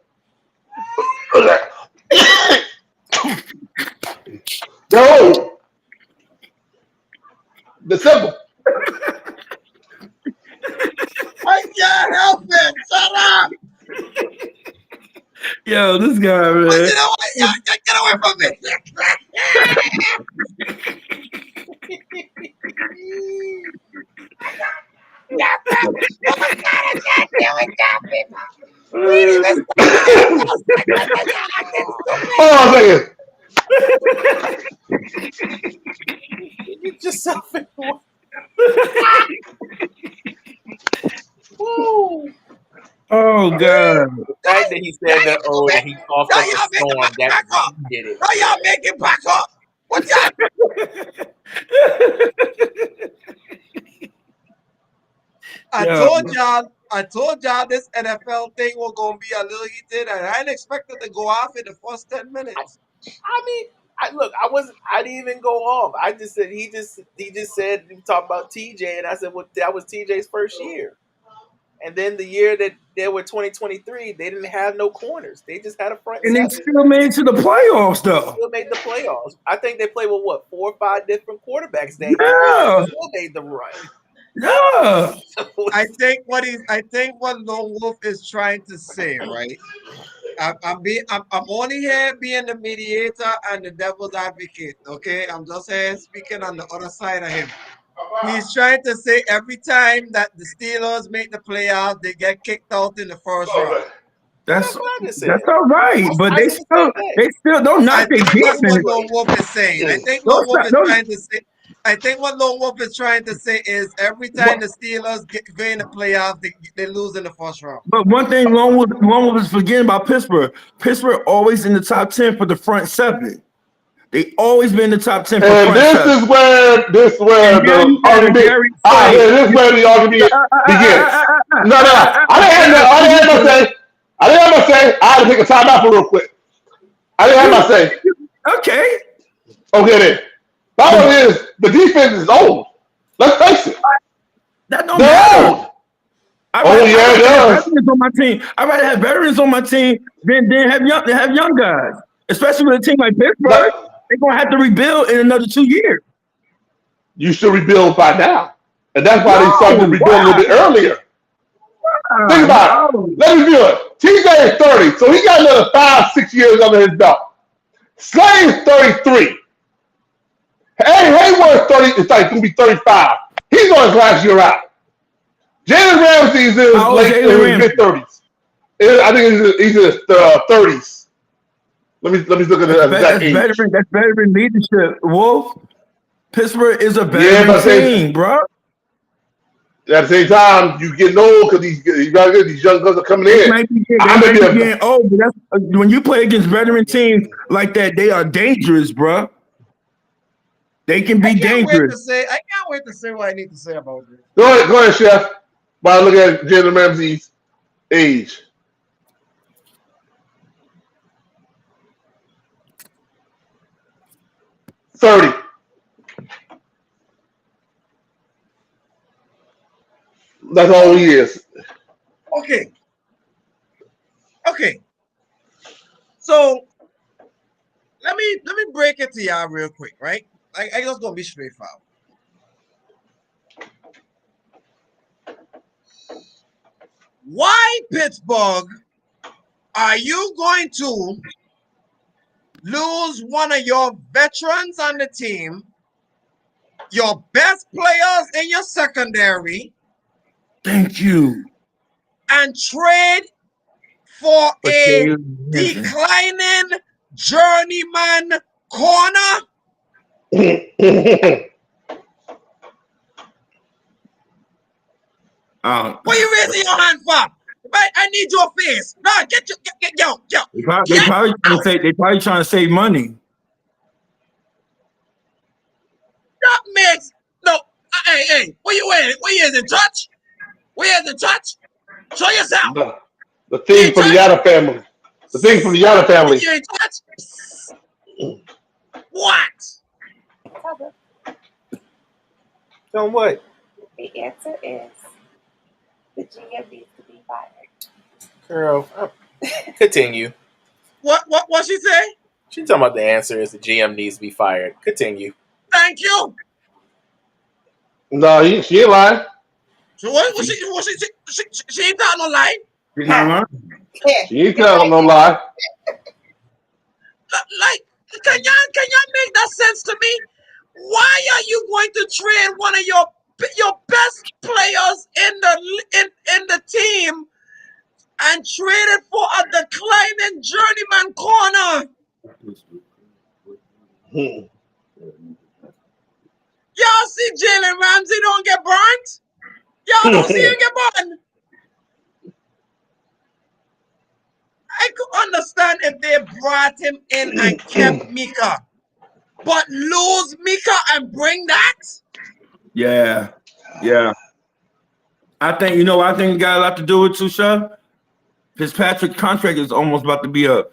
They're old. They're simple. I can't help it. Shut up. Yo, this guy, man. But you know what? Get away from me. Hold on a second. Get yourself in one. Oh God! The fact that he said that, that he coughed up a storm, that did it. Why y'all making back up? What's that? I told y'all this NFL thing was gonna be a little heated, and I didn't expect it to go off in the first 10 minutes. I mean, I didn't even go off. I just said he just said he talked about TJ, and I said, well, that was TJ's first year. And then the year that they were 2023, they didn't have no corners. They just had a front and seven. They still made it to the playoffs, though. They still made the playoffs. I think they played with 4 or 5 different quarterbacks. They still made the run. Yeah. I think what Lone Wolf is trying to say, right? I'm only here being the mediator and the devil's advocate. Okay, I'm just here speaking on the other side of him. He's trying to say every time that the Steelers make the playoffs, they get kicked out in the first round. That's what I just that's said. all right, but I they said the same still don't I knock their think that's what defense. Lone Wolf is saying. I think Those, Lone Wolf is those, trying to say. I think what Lone Wolf is trying to say is every time the Steelers go in the playoffs, they lose in the first round. but one thing Lone Wolf is forgetting about Pittsburgh. Pittsburgh always in the top 10 for the front seven. They always been in the top 10 for And front this seven. is where And now the you add a argument. Gary Ah, Slade. here, this is where the argument begins. No, no, I didn't have my say. I didn't have my say. I had to take a timeout for real quick. I didn't have my say. Okay. Okay then. Problem is the defense is old. Let's face it. That don't They're matter. old. Oh yeah, I'd it rather have does. veterans on my team. I'd rather have veterans on my team than have young guys. Especially with a team like Pittsburgh, But they're gonna have to rebuild in another 2 years. you should rebuild by now. And that's why they started to No, rebuild a little why? bit earlier. Think about it. No. Let me review it. TJ is 30, so he got another 5, 6 years under his belt. Slade is 33. Hey, Hayward is 30. It's like going to be 35. He's on his last year out. Jalen Ramsey is in his How old is late Jalen in his Ramsey? mid 30s. I think he's in his 30s. Let me look at the exact age. That's veteran leadership. Wolf, Pittsburgh is a Yeah, veteran but team, bro. at the same time, you getting old because these young guys are coming They in. might be I may be getting old, but that's, when you play against veteran teams like that, they are dangerous, bro. They can be dangerous. I can't wait to say what I need to say about this. Go ahead, Chef. While I look at Jalen Ramsey's age. 30. That's all he is. Okay. So let me break it to y'all real quick, right? I just gonna be straightforward. Why, Pittsburgh, are you going to lose one of your veterans on the team, your best players in your secondary, Thank you. and trade for a declining journeyman corner? What are you raising your hand for? I need your face. No, get yo. They probably trying to save money. That makes no. Hey, what you in? What you in touch? Where is in touch? Show yourself. The thing from the Yatta family. The thing from the Yatta family. You in touch? What? On what? The answer is the GM needs to be fired. Girl, continue. What she say? She's talking about the answer is the GM needs to be fired. Continue. Thank you. No, she ain't lying. So she ain't telling no lie. She's not lying. She ain't telling no lie. Like, can y'all make that sense to me? Why are you going to trade one of your best players in the team and trade it for a declining journeyman corner? Y'all see Jalen Ramsey don't get burnt? Y'all don't see him get burned? I could understand if they brought him in and kept Mika. But lose Mika and bring that? Yeah. I think it got a lot to do with too, Chef. Fitzpatrick's contract is almost about to be up.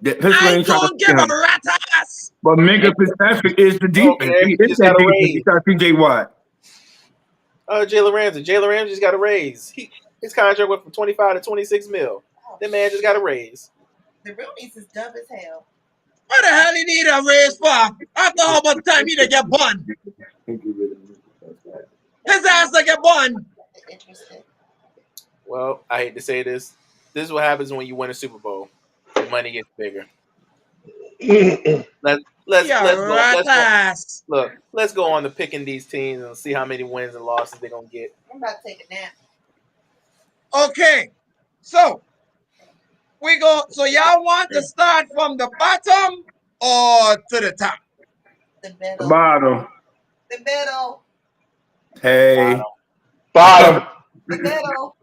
I don't give a rat ass. But Minka Fitzpatrick is the defense. Okay, He is that defense. He got PJ Watt. Jalen Ramsey. Jalen Ramsey just got a raise. His contract went from 25 to 26 mil. That man just got a raise. The real niece is dumb as hell. What the hell he need a raise for? After how much time he to get bun? His ass to get bun. Interesting. Well, I hate to say this. This is what happens when you win a Super Bowl. The money gets bigger. Let's go on to picking these teams and see how many wins and losses they're gonna get. I'm about to take a nap. Okay, so We go. So y'all want to start from the bottom or to the top? The middle. Bottom. The middle. Hey. Bottom. The middle.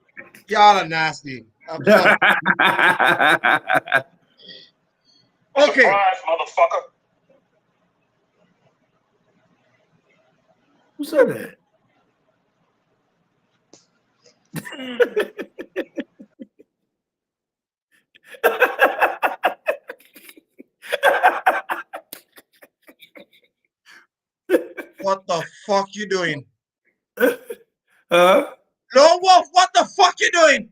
Y'all are nasty. I'm sorry. Okay. Surprise, motherfucker. Who said that? What the fuck you doing? Huh? Lone Wolf, what the fuck you doing?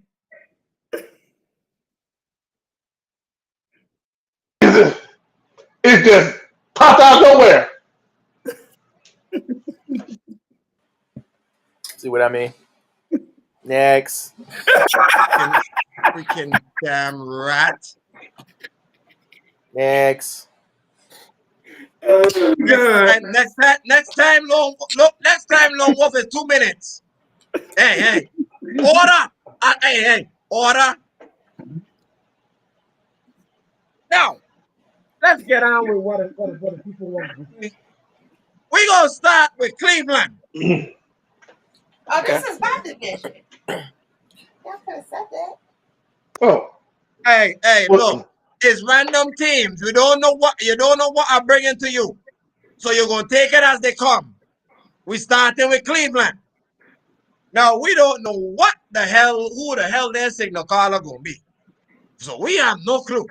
It just popped out of nowhere. See what I mean? Next. Freaking damn rat. Next. Oh, God. Next time, Lone Wolf is 2 minutes. Hey, order. Hey, order. Now, let's get on with what the people want to see. We're going to start with Cleveland. Oh, this is my division. Y'all could have said that. Oh. Hey, What? look. It's random teams. You don't know what I'm bringing to you. So you're going to take it as they come. We starting with Cleveland. Now, we don't know who the hell their signal caller going to be. So we have no clue.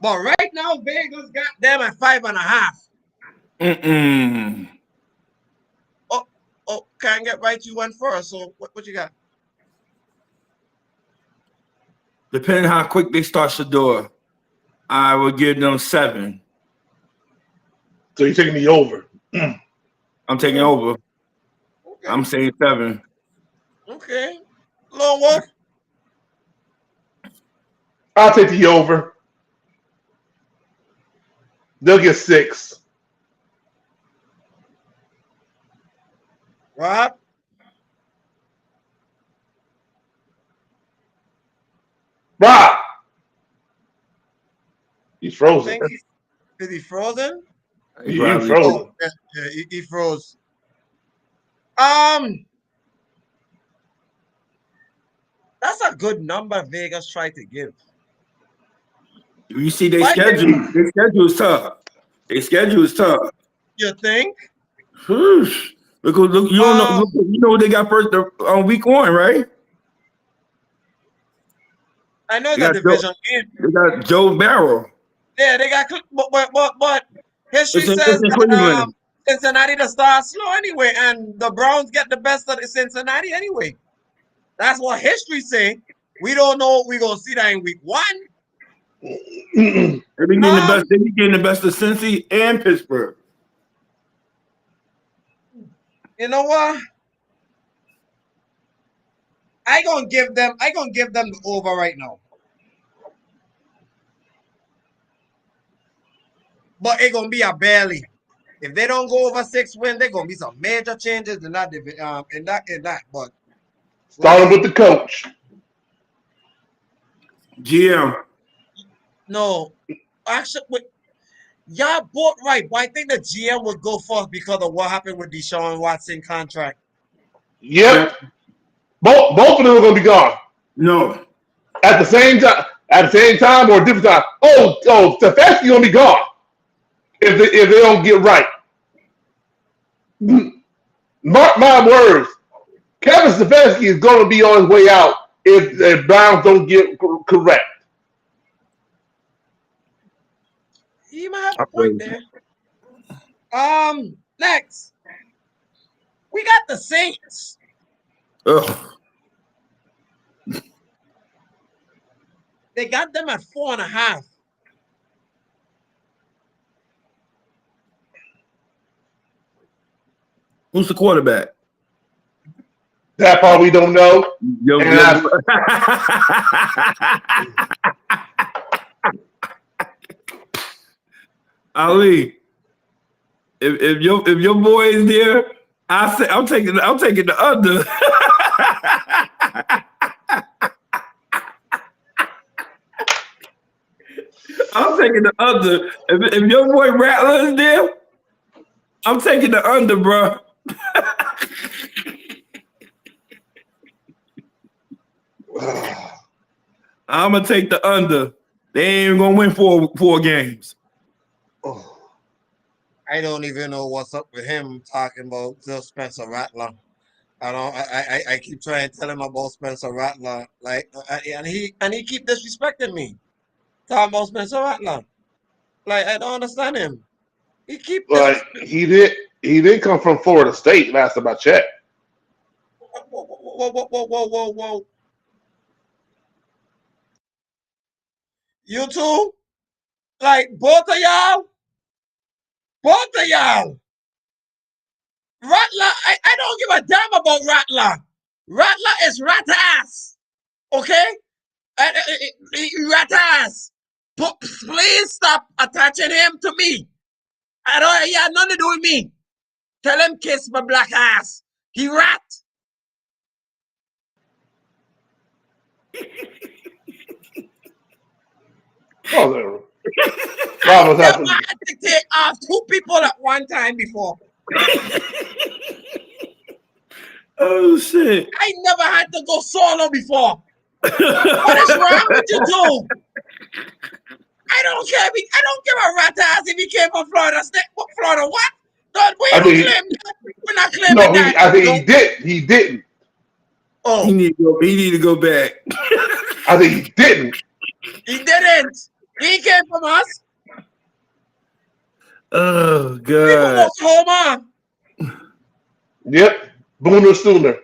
But right now, Vegas got them at 5.5. Oh, can't get right. You went first. So what you got? Depending how quick they start Shador, I would give them 7. So you're taking the over. I'm taking over. Okay. I'm saying 7. Okay. Lone Wolf? I'll take the over. They'll get 6. Rob? Rob! He's frozen. Is he frozen? He frozen. Oh, yeah, he froze. That's a good number Vegas tried to give. You see their schedule. Their schedule is tough. Their schedule is tough. You think? Whoosh. Look, you don't know. Look, you know what they got first on week 1, right? I know it's a division game. They got Joe Barrow. Yeah, they got, but history It's says in that Cleveland. Cincinnati to start slow anyway, and the Browns get the best of the Cincinnati anyway. That's what history say. We don't know what we're gonna see that in week 1. They be getting the best. They be getting the best of Cincy and Pittsburgh. You know what? I gonna give them the over right now. But it gonna be a barely. If they don't go over 6 wins, there gonna be some major changes in that in that. But starting with the coach. GM. No, actually, y'all both right. But I think the GM would go first because of what happened with Deshaun Watson contract. Yep. Both of them are gonna be gone. No. At the same time. At the same time or a different time. Oh, Stefanski's gonna be gone if they don't get right. Mark my words. Kevin Stefanski is going to be on his way out if the Browns don't get correct. You might have a point there. Next, we got the Saints. Ugh. They got them at 4.5. Who's the quarterback? That part we don't know. Ali, if your boy is there, I'm taking the under. I'm taking the under. If your boy Rattler is there, I'm taking the under, bro. I'm gonna take the under. They ain't gonna win four games. I don't even know what's up with him talking about Spencer Rattler. I keep trying to tell him about Spencer Rattler, and he keep disrespecting me. Talking about Spencer Rattler. Like, I don't understand him. He keep Like he did come from Florida State. Last time I checked. Whoa. You two? Like, both of y'all? Rattler, I don't give a damn about Rattler. Rattler is rat ass. Okay? Rat ass. Please stop attaching him to me. He had nothing to do with me. Tell him kiss my black ass. He rat. Oh, I never had to take off 2 people at one time before. Oh shit! I never had to go solo before. What is wrong with you two? I don't care. I don't give a rat ass if he came from Florida State. Florida what? We don't claim that. We're not claiming that. I think he did. He didn't. Oh, He need to go back. I think he didn't. He didn't. He came from us. Oh We from god. Oklahoma. Yep. Booner Sooner.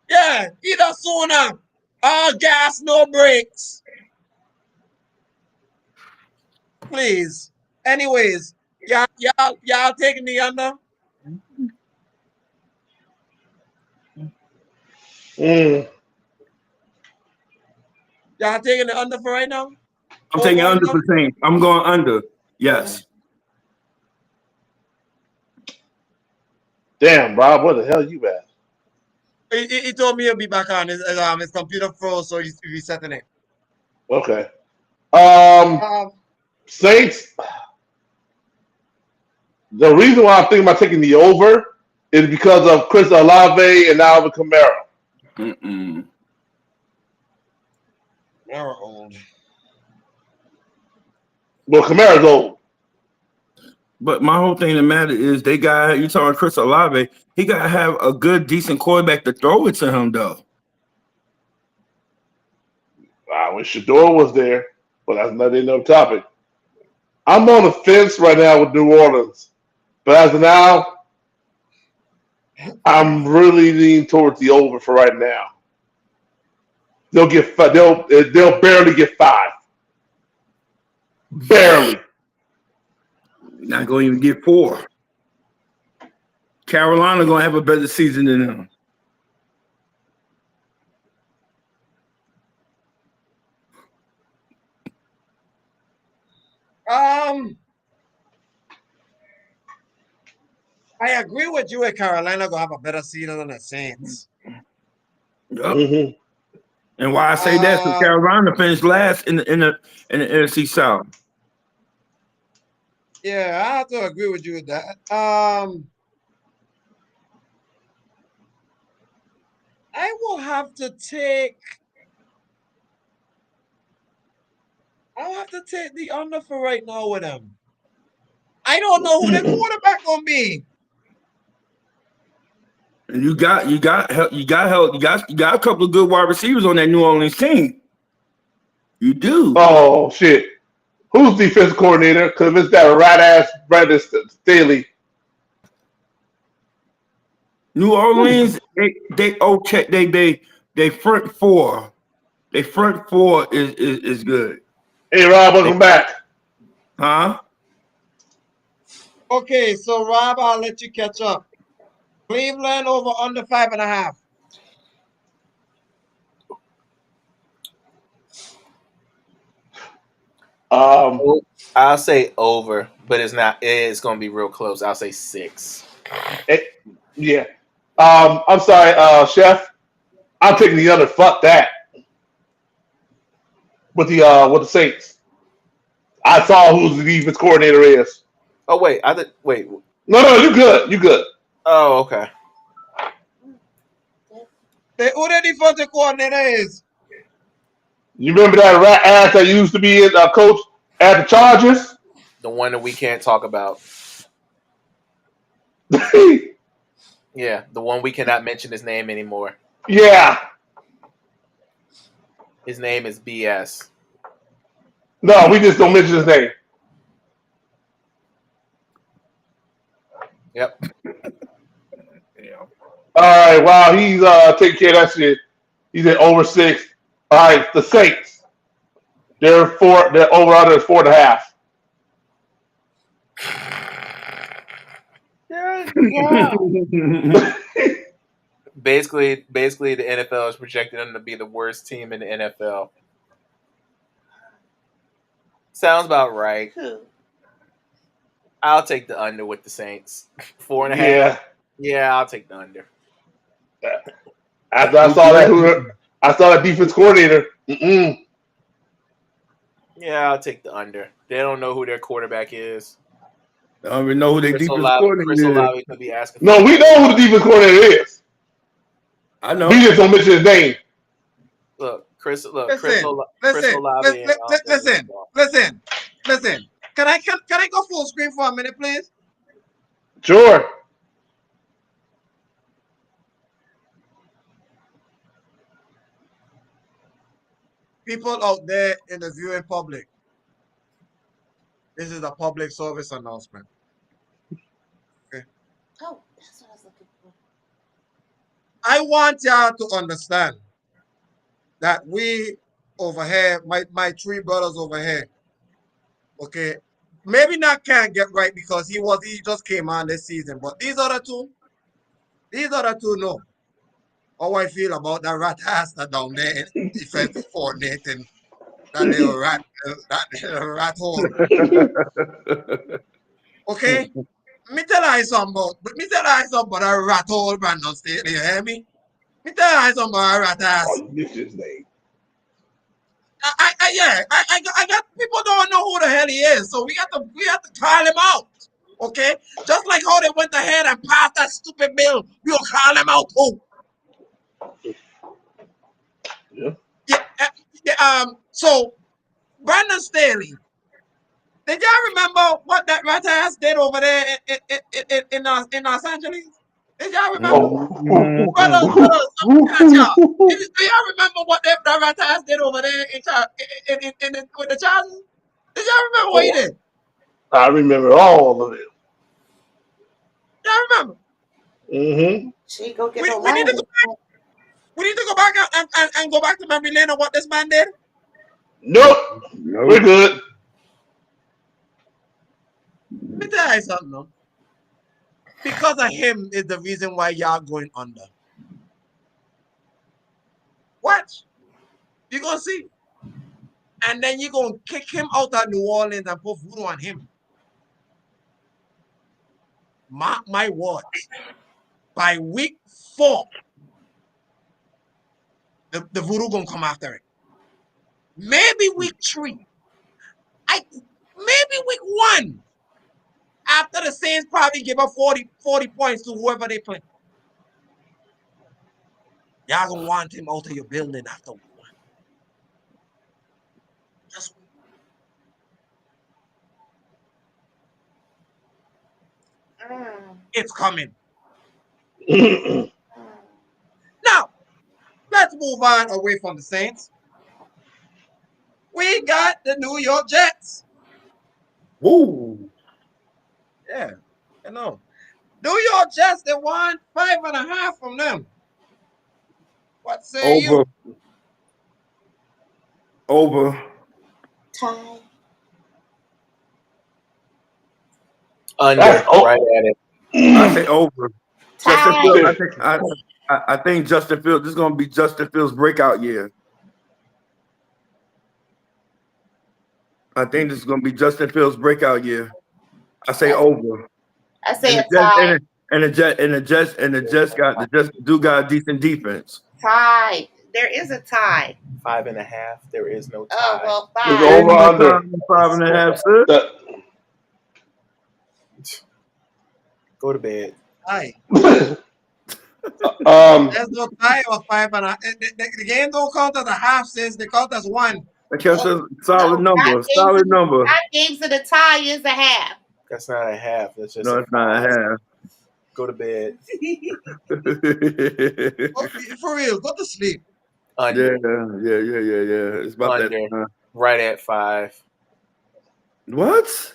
Yeah, either sooner. All gas, no brakes. Please. Anyways, y'all taking the under? Y'all taking the under for right now? I'm taking under for Saints. I'm going under. Yes. Damn, Rob, where the hell you at? He told me he'll be back on. His computer froze, so he's resetting it. Okay. Saints. The reason why I'm thinking about taking the over is because of Chris Olave and Alvin Kamara. They're old. Well, Kamara's old. But my whole thing that matter is you talking Chris Olave, he gotta have a good, decent quarterback to throw it to him though. I wish Shador was there, but that's another topic. I'm on the fence right now with New Orleans, but as of now, I'm really leaning towards the over for right now. They'll barely get 5. Barely. Not going to even get 4. Carolina going to have a better season than them. I agree with you. Carolina gonna have a better season than the Saints. Yep. Mm-hmm. And why I say that? Because Carolina finished last in the NFC South. Yeah, I have to agree with you with that. I will have to take. I'll have to take the under for right now with them. I don't know who their quarterback gonna be. And you got help. You got a couple of good wide receivers on that New Orleans team. You do. Oh shit! Who's defense coordinator? Because it's that rat ass Brandon Staley. New Orleans, they front four. They front four is good. Hey Rob, welcome back. Huh? Okay, so Rob, I'll let you catch up. Cleveland over under 5.5. I'll say over, but it's not. It's going to be real close. I'll say 6. Yeah. I'm sorry, Chef. I'm taking the under. Fuck that. With the Saints. I saw who the defense coordinator is. Oh wait, wait. No, you good. You good. Oh, okay. Who the defensive coordinator is? You remember that rat ass that used to be a coach at the Chargers? The one that we can't talk about. Yeah, the one we cannot mention his name anymore. Yeah. His name is BS. No, we just don't mention his name. Yep. All right, wow, he's taking care of that shit. He's at over 6. All right, the Saints. They're over under is 4.5. Yeah. Basically, the NFL is projecting them to be the worst team in the NFL. Sounds about right. I'll take the under with the Saints. 4.5. Yeah. Yeah, I'll take the under. After I saw that defense coordinator. Yeah, I'll take the under. They don't know who their quarterback is. I don't even know who their defense coordinator Chris is. Olave could be asking. No, we know who the defense coordinator is. I know. We just don't mention his name. Look, Chris Olave. Listen. Can I go full screen for a minute, please? Sure. People out there in the viewing public, this is a public service announcement. Okay. Oh, that's what I was looking for. I want y'all to understand that we over here, my 3 brothers over here, okay, maybe not can't get right because he just came on this season, but these other two know how I feel about that rat ass that down there defensive coordinating that little rat hole. Okay? Me tell you something about a rat hole, Brandon Staley, you hear me? Me tell you something about a rat ass. Oh, you missed his name. I got people don't know who the hell he is, so we have to call him out. Okay? Just like how they went ahead and passed that stupid bill, we'll call him out too. Yeah. So Brandon Staley, did y'all remember what that rat ass did over there in Los Angeles? Did y'all remember? Brothers, do y'all remember what that rat ass did over there with the Chargers? Did y'all remember what he did? I remember all of it. Y'all remember? Mm-hmm. She go get We need to go back and go back to memory lane of what this man did. Nope. We're good. Let me tell you something, though. Because of him is the reason why y'all going under. Watch. You're going to see. And then you're going to kick him out of New Orleans and put voodoo on him. Mark my words. By week 4, the voodoo going to come after it. Maybe week 3. Maybe week 1. After the Saints probably give up 40 points to whoever they play. Y'all going to want him out of your building after week 1. Just it's coming. Now, let's move on away from the Saints. We got the New York Jets. Woo. Yeah, I know. New York Jets, they won 5.5 from them. What say you? Over. Tie. Under. Right at it. I say over. Tie. Justin Fields, I think Justin Fields, this is going to be Justin Fields' breakout year. I think this is going to be Justin Fields' breakout year. I say over. I say a tie. And the Jets got a decent defense. Tie. There is a tie. 5.5. There is no tie. Oh well, It's 5. over under. 5.5, sir. Go to bed. Tie. That, There's no tie or 5.5. The game don't count as a half, sis. They count as one. That counts as a solid No, number. Solid number. 5 games of the tie is a half. That's not a half. That's just No, it's not a half. Go to bed. For real, go to sleep. Under. Yeah. It's about Under. that. Right at 5. What?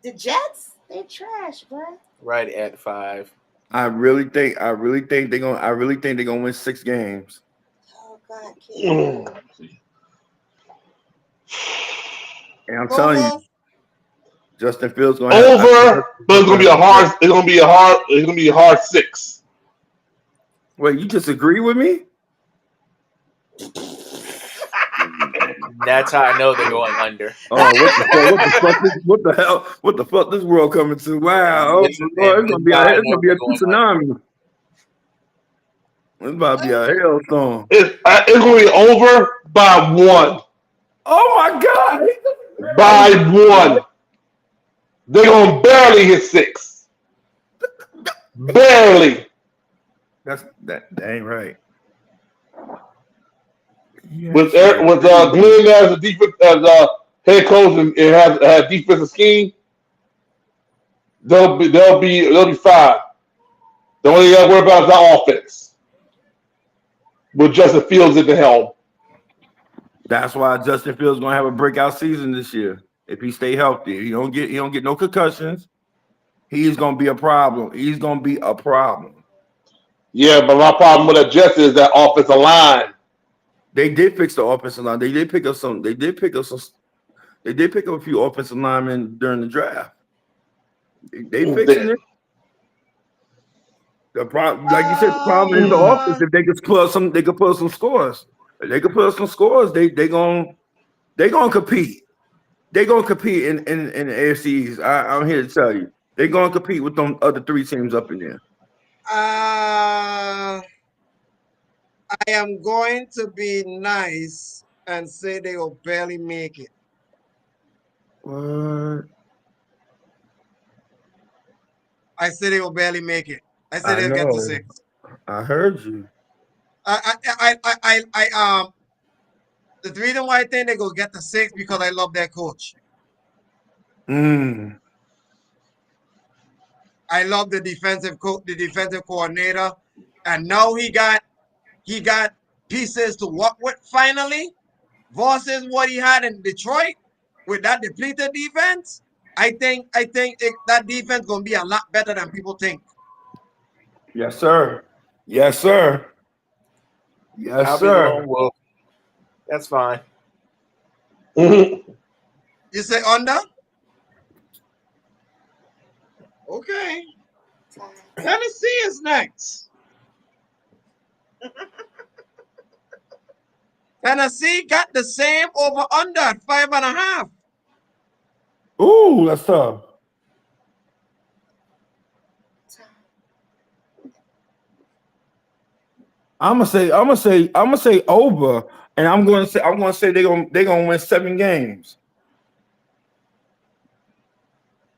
The Jets, they're trash, bro. Right at 5. I really think they're gonna win 6 games. Oh God, kid. And I'm telling you, Justin Fields gonna over, but it's gonna be a hard 6. Wait, you disagree with me? That's how I know they're going under. Oh, what the hell? What the fuck? This world coming to? Wow! It's It's gonna be a tsunami. It's about to be a hailstorm. It's gonna be over by 1. Oh my God! By 1. They're gonna barely hit 6. Barely. That ain't right. Yes, With Glenn as a defense as head coach and has defensive scheme, they'll be 5. The only thing you got to worry about is the offense with Justin Fields at the helm. That's why Justin Fields gonna have a breakout season this year if he stay healthy. He don't get no concussions. He's gonna be a problem. He's gonna be a problem. Yeah, but my problem with the Jets is that offensive line. They did fix the offensive line. They did pick up a few offensive linemen during the draft. They fixing it. The problem, like you said, the problem is the offense. If they could put up some, they could put up some scores. If they could put up some scores, they gonna compete. They gonna compete in the AFCs. I'm here to tell you, they gonna compete with them other 3 teams up in there. I am going to be nice and say they will barely make it. What? I say they will barely make it. I say I they'll get to know. 6. I heard you. The reason why I think they go get to 6 because I love their coach. Mm. I love the defensive coordinator, and now he got pieces to work with finally, versus what he had in Detroit with that depleted defense. I think that defense gonna be a lot better than people think. Yes, sir. Yes, sir. Yes, I'll be sir. the lone wolf. That's fine. Mm-hmm. You say under? Okay. Tennessee is next. Tennessee got the same over under at 5.5. Ooh, that's tough. I'm gonna say over, and I'm gonna say they're gonna win 7 games.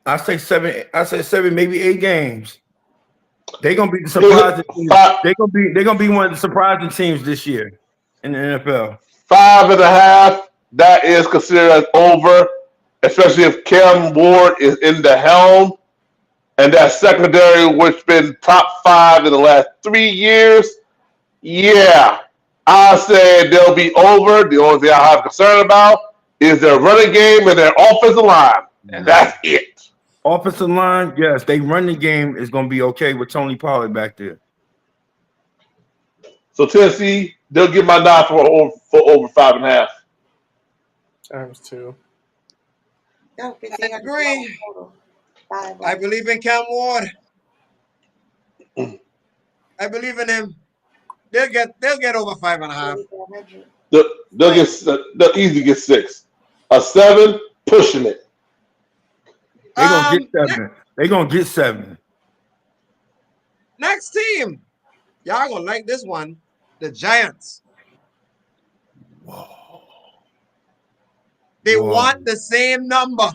I say 7, maybe 8 games. They're gonna be the surprising team. They're gonna be one of the surprising teams this year in the NFL. 5.5. That is considered as over, especially if Cam Ward is in the helm, and that secondary, which been top 5 in the last 3 years. Yeah, I said they'll be over. The only thing I have concern about is their running game and their offensive line, and that's it. Offensive line, yes, they run the game is gonna be okay with Tony Pollard back there. So Tennessee, they'll get my nod for over 5.5. Times 2. No, I agree. I believe in Cam Ward. I believe in him. They'll get over 5.5. They'll easily get 6. A 7, pushing it. They're gonna get 7. They're gonna get 7. Next team. Y'all gonna like this one. the Giants. Whoa. They Whoa. want the same number.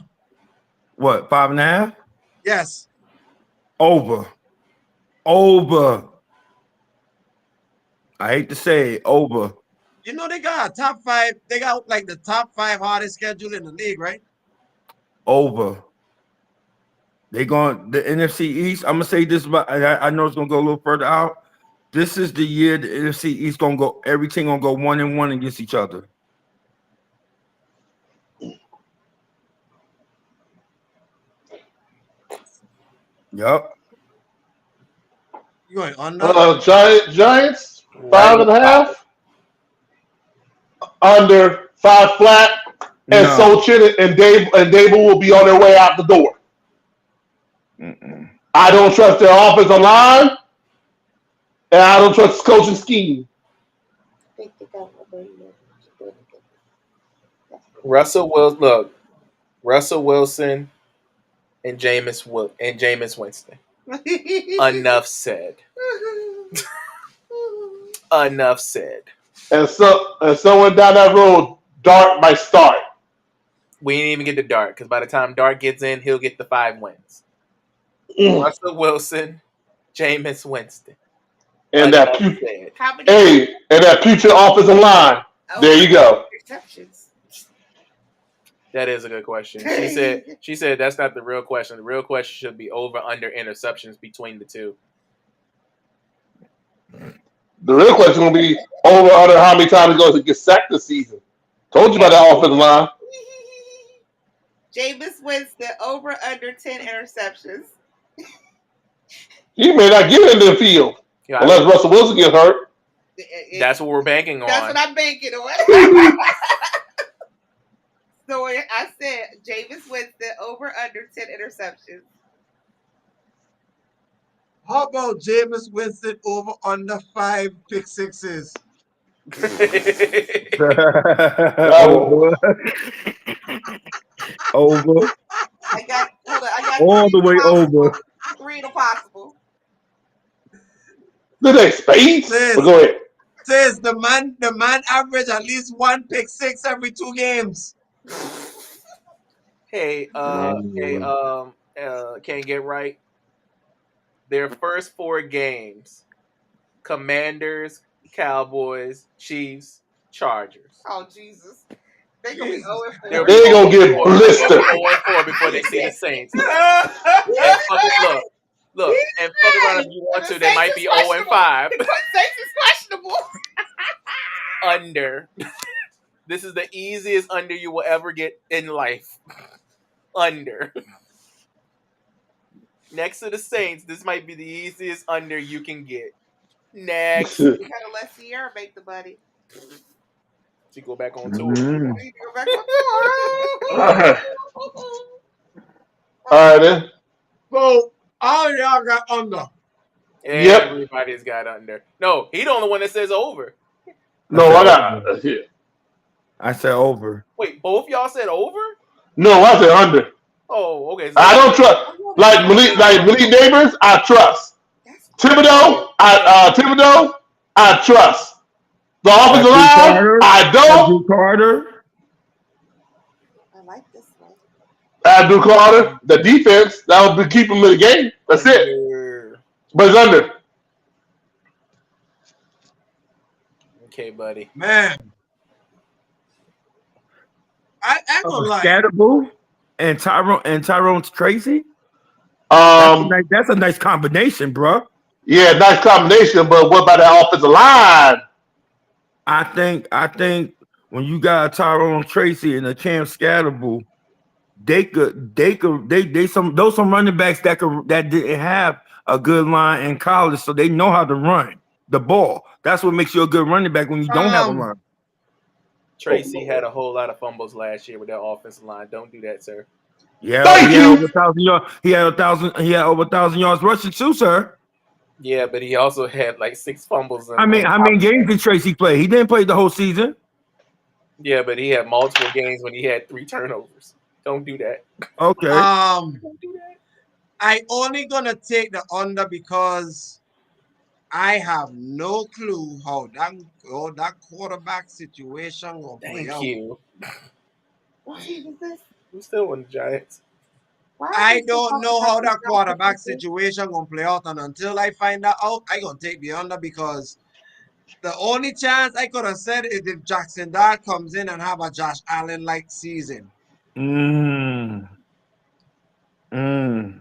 What, 5.5? Yes. Over. I hate to say it, over. You know they got a top 5. They got like the top 5 hardest schedule in the league, right? Over. They going the NFC East. I'm gonna say this, but I know it's gonna go a little further out. This is the year the NFC East gonna go. Every team gonna go 1-1 against each other. Yep. You going under? Giants Right. 5.5, under 5 flat, and No. Solchin and Dable will be on their way out the door. Mm-mm. I don't trust their offensive line, and I don't trust the coaching scheme. Russell Wilson and Jameis Winston. Enough said. Enough said. And someone down that road, Dart might start. We didn't even get to Dart because by the time Dart gets in, he'll get the 5 wins. Russell Wilson, Jameis Winston. And that future offensive line. There you go. Exceptions. That is a good question. She said that's not the real question. The real question should be over under interceptions between the two. The real question is going to be over under how many times he's going to get sacked this season. Told you about that offensive line. Jameis Winston over under 10 interceptions. He may not get into the field unless Russell Wilson gets hurt. That's what we're banking on. That's what I'm banking on. So I said Jameis Winston over under 10 interceptions. How about Jameis Winston over under 5 pick sixes? Over. I got all the way over. 3 possible. The next Spades? Go ahead. Says the man average at least 1 pick 6 every 2 games. Can't get right. Their first 4 games: Commanders, Cowboys, Chiefs, Chargers. Oh Jesus! They gonna be 0-4. They're gonna get blistered. 0-4 before they see the Saints. And look, and fuck around if you want to. They might be 0-5. The Saints is questionable. Under. This is the easiest under you will ever get in life. Under. Next to the Saints, this might be the easiest under you can get. Next. You gotta let Sierra make the money. She go back on tour. All right, then. So all y'all got under. Everybody's got under. No, he the only one that says over. No, I got here. I said over. Wait, both y'all said over? No, I said under. Oh, okay. So I don't trust like Malik Neighbors. I trust Thibodeau. I trust the offensive line. I don't. Carter. I like this one. Abdul Carter. The defense that will keep him in the game. That's it. But it's under. Okay, buddy. Man. I ain't gonna lie. Scatterboo and Tyrone Tracy. That's a nice combination, bro. Yeah, nice combination. But what about that offensive line? I think when you got Tyrone Tracy and a Cam Scatterboo, some running backs that didn't have a good line in college, so they know how to run the ball. That's what makes you a good running back when you don't have a line. Tracy had a whole lot of fumbles last year with that offensive line. Don't do that, sir. Yeah, he had over 1,000 yards. He had over 1,000 yards rushing too, sir. Yeah, but he also had like 6 fumbles. How many games did Tracy play? He didn't play the whole season. Yeah, but he had multiple games when he had 3 turnovers. Don't do that. Okay. Don't do that. I only gonna take the under because I have no clue how that quarterback situation will play Thank out. you. What team is this? Who's still on the Giants? Why I is this don't know how that quarterback situation? situation gonna play out, and until I find that out, I gonna take the under because the only chance I could have said is if Jackson Dart comes in and have a Josh Allen like season, Mm. Mm.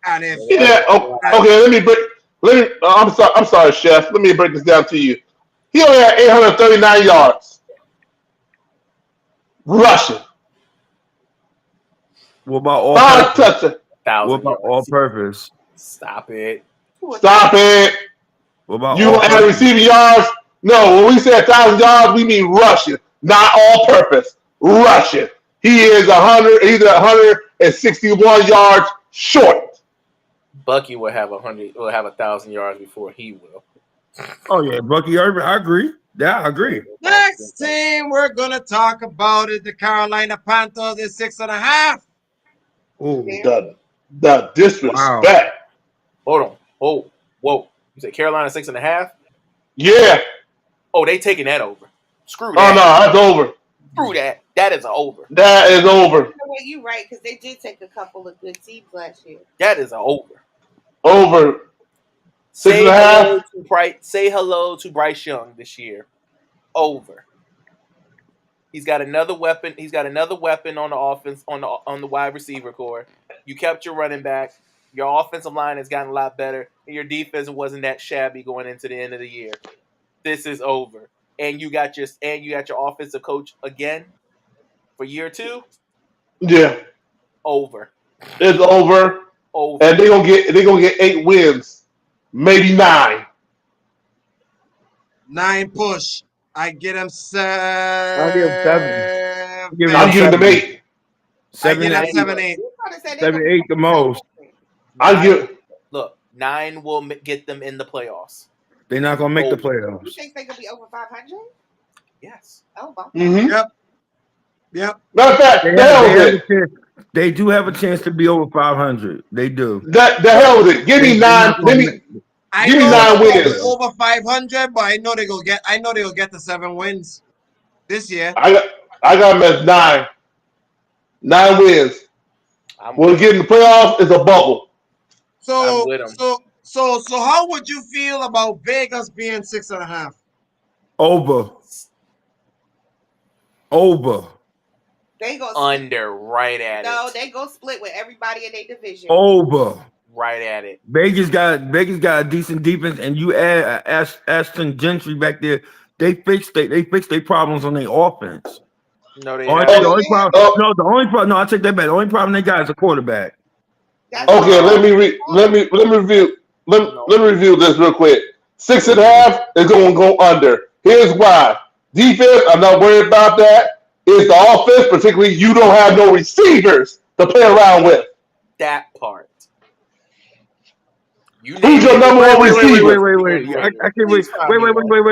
and if Yeah. Okay. I'm sorry, Chef. Let me break this down to you. He only had 839 yards rushing. What about all 5 purpose? touchdowns. What 1,000 about all yards. purpose? Stop it. Stop it. What about You all add purpose? receiving yards? No, when we say 1,000 yards, we mean rushing, not all purpose. Rushing. He is 100. He's 161 yards short. Bucky will have 100. Will have 1,000 yards before he will. Oh yeah, Bucky Irvin. I agree. Yeah, I agree. next team we're gonna talk about is the Carolina Panthers is 6.5. Oh The wow. disrespect. Hold on. Oh, whoa. You said Carolina 6.5? Yeah. Oh, they taking that over. Screw Oh that. no, that's over. Screw that. That is an over. That is over. Well, you're right, because they did take a couple of good teams last year. That is an over. Over. Six Say and a hello half. to Bryce. Say hello to Bryce Young this year. Over. He's got another weapon. He's got another weapon on the offense on the wide receiver core. You kept your running back. Your offensive line has gotten a lot better, and your defense wasn't that shabby going into the end of the year. This is over, and you got your offensive coach again for year 2. Yeah. Over. It's over. Over. And they're gonna get 8 wins. Maybe 9. 9 push. I get him I'll give him 7. 7. Give I'm him giving them 7. 8. I 7 get and him 8. 7-8. You probably said they 7 gonna 8 the most. I give. Look, 9 will get them in the playoffs. They're not gonna make the Over. You playoffs. think they gonna be over 500? Yes. Oh, wow. Mm-hmm. Yep. Matter of fact, the hell with it. They do have a chance to be over 500. They do. The hell with it. Give me They're 9. not gonna make. I Give me don't 9 know about the wins. over 500, but I know they'll get the 7 wins this year. I got them as 9. 9 wins. We'll get in the playoffs. It's a bubble. So I'm with 'em. so how would you feel about Vegas being 6.5? Over. They go Under, right at No, it. they go split with everybody in their division. Over. Right at it. Vegas got a decent defense, and you add Ashton Gentry back there. They fixed their problems on their offense. No, they The haven't. only problem. No, I take that back. The only problem they got is a quarterback. That's Okay, No. let me review. Let me review this real quick. 6.5 is going to go under. Here's why. Defense, I'm not worried about that. It's the offense, particularly you don't have no receivers to play around with. That part. You Who's name your it. number one receiver? Wait. I can't wait.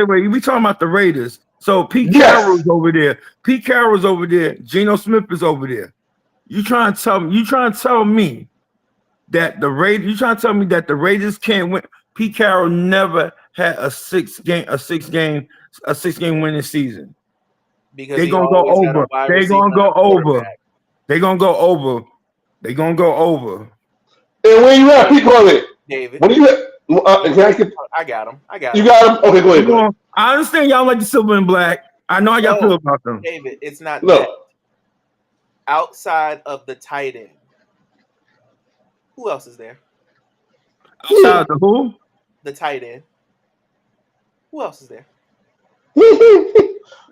Wait. We talking about the Raiders. So Pete Yes. Carroll's over there. Geno Smith is over there. You trying to tell me that the Raiders? You trying to tell me that the Raiders can't win? Pete Carroll never had a six game winning season. Because They he gonna go always got a over. wide They receiver gonna and a go over. quarterback. They gonna go over. They gonna go over. And when you have people on it, David. when you have, I got him. you got them? Okay, go Come ahead. on. I understand y'all like the silver and black. I know how y'all feel about them. David, it's not that. No. Outside of the tight end, who else is there? Outside the who? The tight end. Who else is there?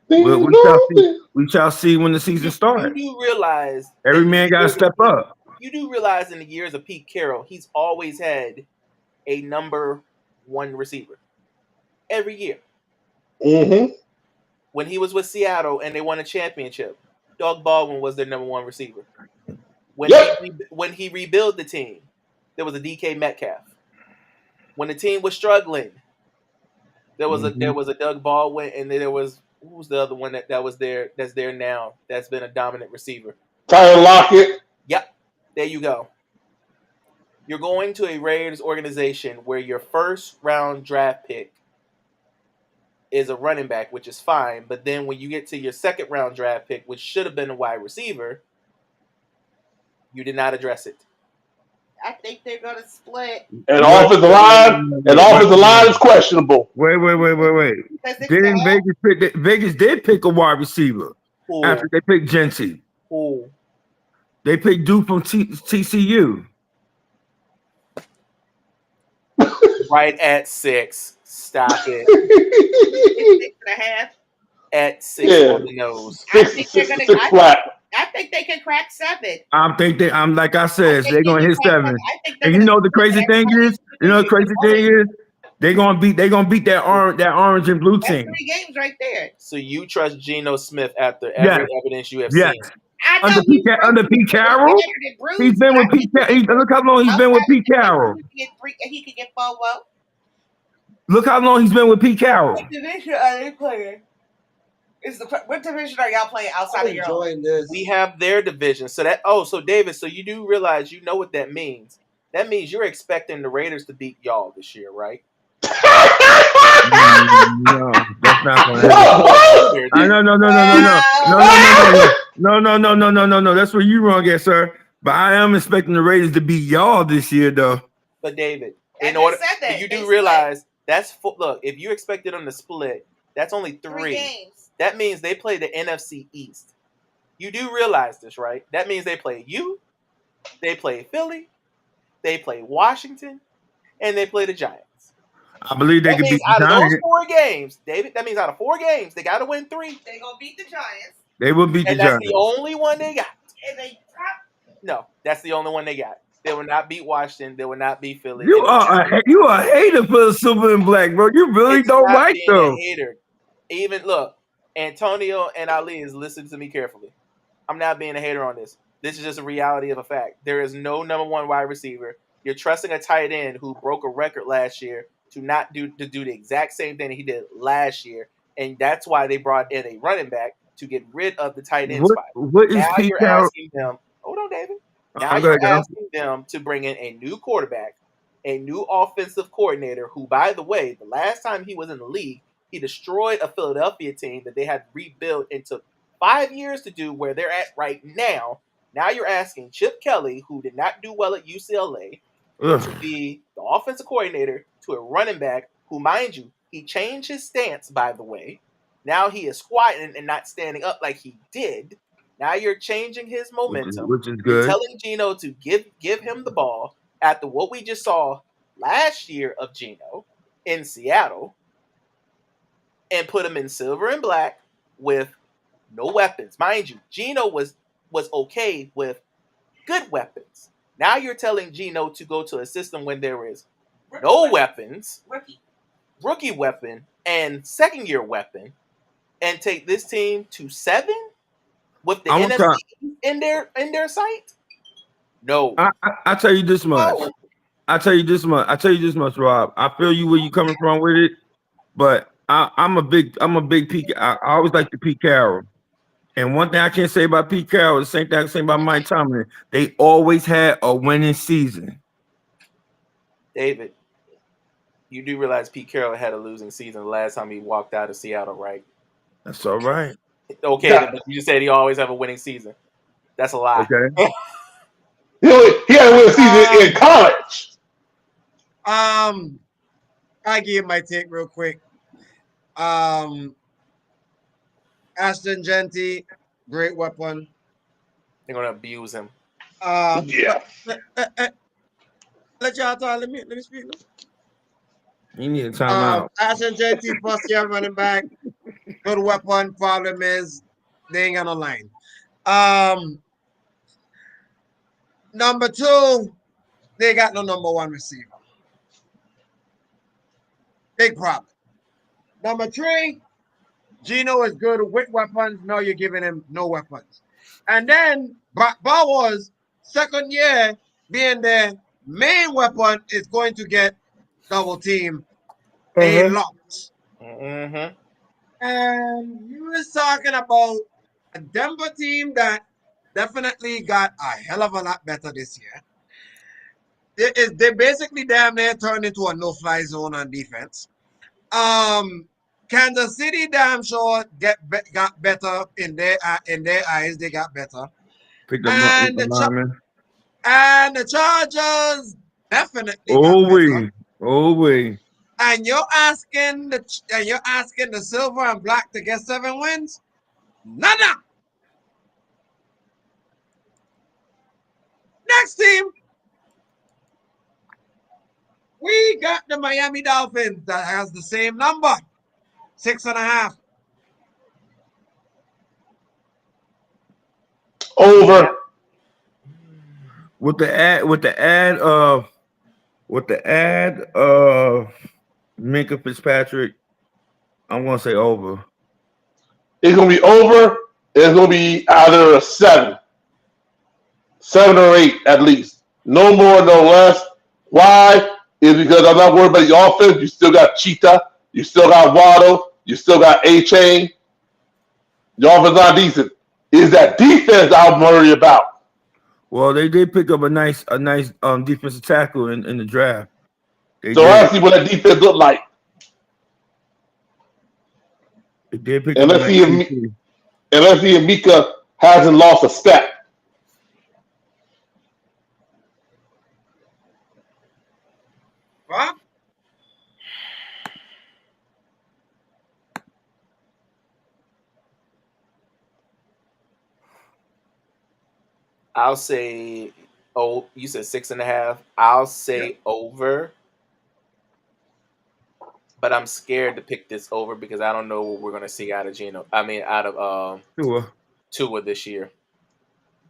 We shall see when the season starts. You do realize Every man got to step up. You do realize in the years of Pete Carroll, he's always had a number 1 receiver every year. Mm-hmm. When he was with Seattle and they won a championship, Doug Baldwin was their number 1 receiver. When he rebuilt the team, there was a DK Metcalf. When the team was struggling, there was a Doug Baldwin, and then there was who's the other one that was there that's there now that's been a dominant receiver. Tyler Lockett. Yep, there you go. You're going to a Raiders organization where your first round draft pick is a running back, which is fine. But then when you get to your second round draft pick, which should have been a wide receiver, you did not address it. I think they're gonna split. And offensive line is questionable. Wait. Because Didn't Vegas did pick a wide receiver after they picked Genty. Who? They picked Duke from TCU. Right at 6. Stop it. 6.5. At 6 on the nose. I think they're gonna. Six flat. I think they can crack 7. I'm like I said, they're gonna hit 7. And And you know the crazy thing is, they're gonna beat that orange and blue That's team. 3 games right there. So you trust Geno Smith after every evidence you have seen? I Under Pete Carroll, he's been with Pete Carroll. Look how long he's been with Pete Carroll. He could get Bobo. Look how long he's been with Pete Carroll. What division are they playing? What division are y'all playing outside of your own? We have their division. So David, so you do realize you know what that means. That means you're expecting the Raiders to beat y'all this year, right? No, that's not going to happen. No. That's where you wrong at, sir. But I am expecting the Raiders to beat y'all this year, though. But David, you do They realize look, if you expected them to split, that's only 3 games. That means they play the NFC East. You do realize this, right? That means they play you, they play Philly, they play Washington, and they play the Giants. I believe they could beat the Giants. Out of those 4 games, David, that means out of 4 games, they got to win 3. They're going to beat the Giants. They will beat the Giants. That's the only one they got. And No, that's the only one they got. They will not beat Washington. They will not beat Philly. You are a hater for the silver and black, bro. You really don't like them. Hater. Even look, Antonio and Ali is listening to me carefully. I'm not being a hater on this. This is just a reality of a fact. There is no number 1 wide receiver. You're trusting a tight end who broke a record last year to do the exact same thing that he did last year, and that's why they brought in a running back to get rid of the tight end spot. What is Pete Carroll? Asking them, hold on, David. Now you're asking them to bring in a new quarterback, a new offensive coordinator who, by the way, the last time he was in the league, he destroyed a Philadelphia team that they had rebuilt and took 5 years to do where they're at right now. Now you're asking Chip Kelly, who did not do well at UCLA, to be the offensive coordinator to a running back who, mind you, he changed his stance, by the way. Now he is squatting and not standing up like he did. Now you're changing his momentum. Which is good. You're telling Geno to give him the ball after what we just saw last year of Geno in Seattle and put him in silver and black with no weapons. Mind you, Geno was okay with good weapons. Now you're telling Geno to go to a system when there is no weapons, rookie weapon, and second-year weapon, and take this team to 7 with the NFC in their sight? No. I tell you this much. No. I tell you this much, Rob. I feel you where you coming from with it, but I'm a big Pete. I always like the Pete Carroll. And one thing I can't say about Pete Carroll, the same thing I can say about Mike Tomlin, they always had a winning season. David, you do realize Pete Carroll had a losing season the last time he walked out of Seattle, right? That's all right. Okay, but you just said he always have a winning season. That's a lie. Okay. He had a winning season in college. I give my take real quick. Ashton Genty, great weapon. They're gonna abuse him. Yeah. Let y'all talk. Let me speak. You need a timeout. Ashton Genty, first year running back, good weapon. Problem is they ain't got no line. Number 2, they got no number 1 receiver. Big problem. Number 3, Geno is good with weapons. Now you're giving him no weapons. And then Bowers, second year, being the main weapon, is going to get double team a lot. Mm-hmm. And you was talking about a Denver team that definitely got a hell of a lot better this year. they basically damn near turned into a no-fly zone on defense. Kansas City damn sure got better in their eyes. They got better, Picked up and a lineman. the Chargers definitely got Oh better. we. Oh we. And you're asking the silver and black to get 7 wins? Nada. Next team, we got the Miami Dolphins that has the same number, 6.5. Over. With the ad of Minka Fitzpatrick, I'm gonna say over. It's gonna be over. It's gonna be either a 7 or 8 at least. No more, no less. Why? Is because I'm not worried about the offense. You still got Cheetah. You still got Waddle. You still got A-Chain. The offense not decent. Is that defense I'm worried about? Well, they did pick up a nice defensive tackle in the draft. So I see what that defense look like. They did pick And up a let's nice see if Mika hasn't lost a step. Rob? I'll say, oh, you said 6.5. I'll say over, but I'm scared to pick this over because I don't know what we're gonna see out of Tua this year.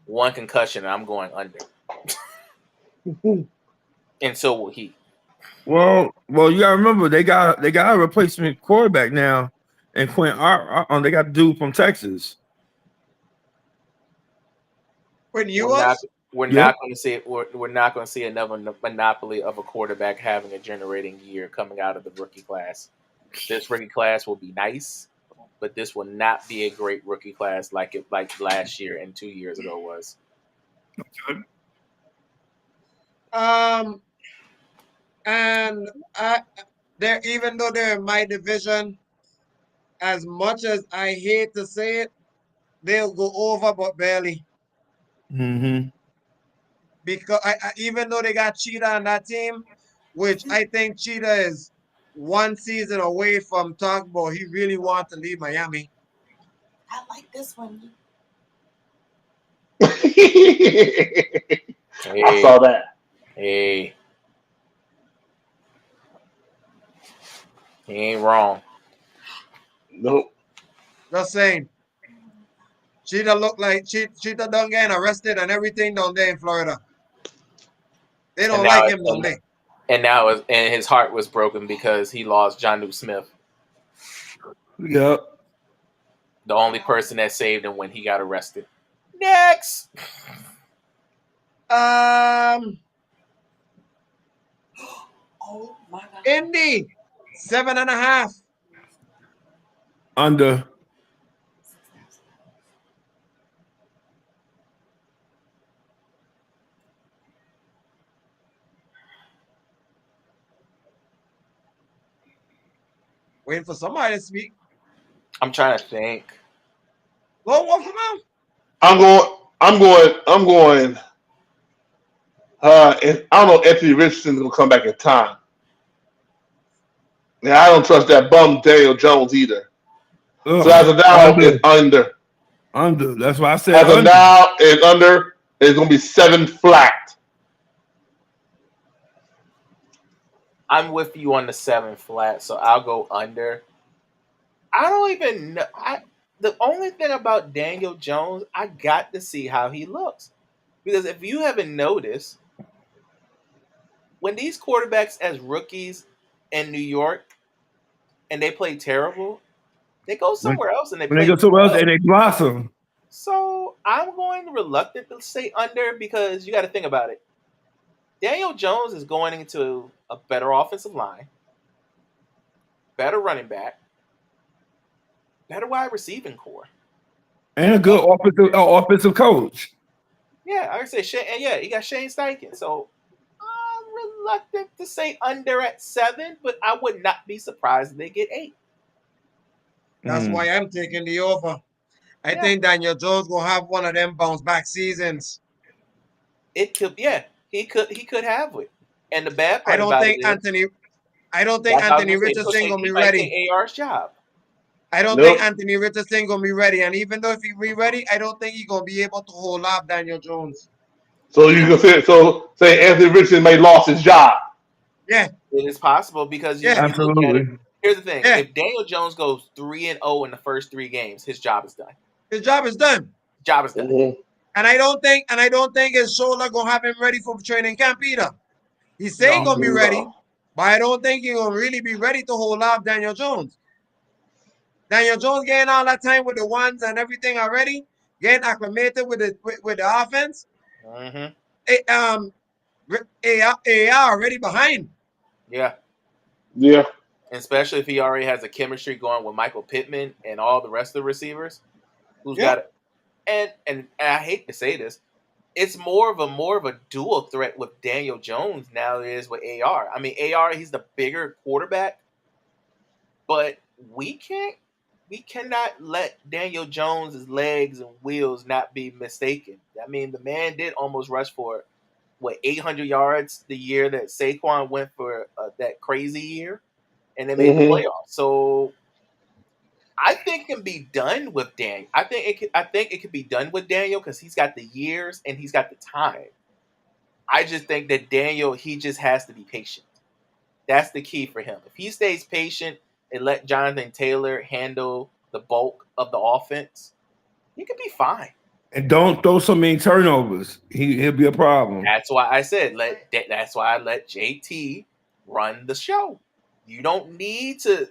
One concussion, and I'm going under, and so will he. Well, you gotta remember they got a replacement quarterback now, and Quinn. They got a dude from Texas. When you We're not was? we're Yeah. not going to see we're not going to see another monopoly of a quarterback having a generating year coming out of the rookie class. This rookie class will be nice, but this will not be a great rookie class like last year and 2 years ago was. And even though they're in my division, as much as I hate to say it, they'll go over, but barely. Mm-hmm. Because even though they got Cheetah on that team, which I think Cheetah is one season away from talk about he really wants to leave Miami. I like this one. I saw that. Hey, he ain't wrong. Nope. Just saying. Cheetah look like Cheetah done getting arrested and everything down there in Florida. They And don't now like him down there. and his heart was broken because he lost Jonnu Smith, Yep. the only person that saved him when he got arrested. Next. Um, Oh my God. Indy, 7.5. Under. Waiting for somebody to speak. I'm trying to think. Go walk him out. I'm going. And I don't know if Anthony Richardson's gonna come back in time. Yeah, I don't trust that bum Daniel Jones either. Ugh, So as of now, under. it's under. Under. That's why I said As of under. now, it's under. It's gonna be 7 flat. I'm with you on the 7 flat, so I'll go under. I don't even know. The only thing about Daniel Jones, I got to see how he looks. Because if you haven't noticed, when these quarterbacks as rookies in New York and they play terrible, they go somewhere else and they When they play go somewhere else well. and they blossom. So I'm going reluctant to say under because you got to think about it. Daniel Jones is going into a better offensive line, better running back, better wide receiving core. And a good offensive coach. Yeah, I would say Shane. And yeah, he got Shane Steichen. So reluctant to say under at 7, but I would not be surprised if they get 8. That's why I'm taking the over. I think Daniel Jones gonna have one of them bounce back seasons. It could, he could have it. And the bad I part don't about it think is, Anthony. I don't think that's how I was Anthony gonna say, Richardson gonna he be might ready. take AR's job. I don't Nope. think Anthony Richardson gonna be ready, and even though if he be ready, I don't think he's gonna be able to hold up Daniel Jones. So you can say Anthony Richardson may lost his job. Yeah, It is possible because you yeah, look at it. Absolutely. Here's the thing: yeah. if Daniel Jones goes 3-0 in the first 3 games, his job is done. His job is done, Job is done. Mhm. and I don't think his shoulder gonna have him ready for training camp either. He's saying No. gonna be ready, No. but I don't think he's gonna really be ready to hold up Daniel Jones. Daniel Jones getting all that time with the ones and everything already, getting acclimated with the offense. Mm-hmm. AI already behind. Yeah. Yeah. Especially if he already has a chemistry going with Michael Pittman and all the rest of the receivers, who's Yeah. got it. And I hate to say this, it's more of a dual threat with Daniel Jones now than it is with AR. I mean, AR, he's the bigger quarterback, but we cannot let Daniel Jones's legs and wheels not be mistaken. I mean, the man did almost rush for 800 yards the year that Saquon went for that crazy year, and they made the Mhm. playoffs. So I think it can be done with Daniel. I think it can be done with Daniel because he's got the years and he's got the time. I just think that Daniel, he just has to be patient. That's the key for him. If he stays patient and let Jonathan Taylor handle the bulk of the offense, he could be fine. And don't throw so many turnovers. He'll be a problem. That's why I said that's why I let JT run the show. You don't need to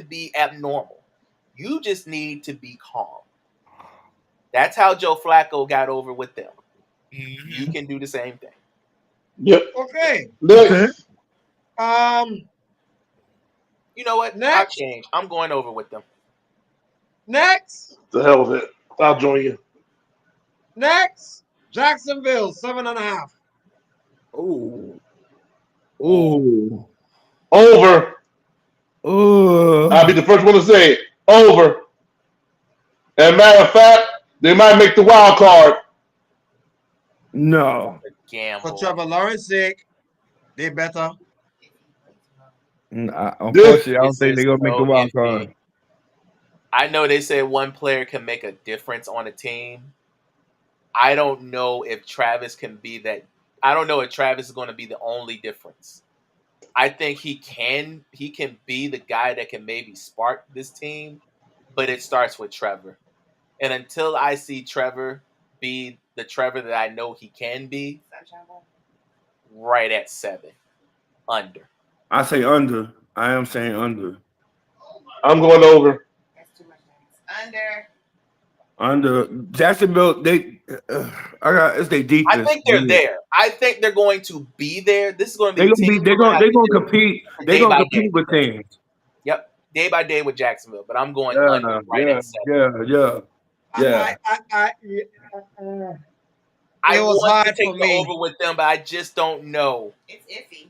be abnormal. You just need to be calm. That's how Joe Flacco got over with them. You can do the same thing. Yep. Okay. Next. You know what? I'll Next. change. I'm going over with them. Next. The hell with it. I'll join you. Next. Jacksonville 7.5. Oh. Oh. Over. I'll be Oh. the first one to say it. Over. As a matter of fact, they might make the wild card. No. The gamble. For Trevor Lawrence's sake, they better. Unfortunately, I don't think they're gonna make the wild card. I know they say one player can make a difference on a team. I don't know if Travis can be that. I don't know if Travis is going to be the only difference. I think he can be the guy that can maybe spark this team, but it starts with Trevor. And until I see Trevor be the Trevor that I know he can be, right at 7, under. I say under. I am saying under. I'm going over. That's too much. Under. Under Jacksonville, it's their defense. I think they're there. I think they're going to be there. This is going to be They're gonna compete. They're gonna compete with teams. Yep, day by day with Jacksonville, but I'm going under at 7. Yeah. I It was want hard to take for the me. over with them, but I just don't know. It's iffy.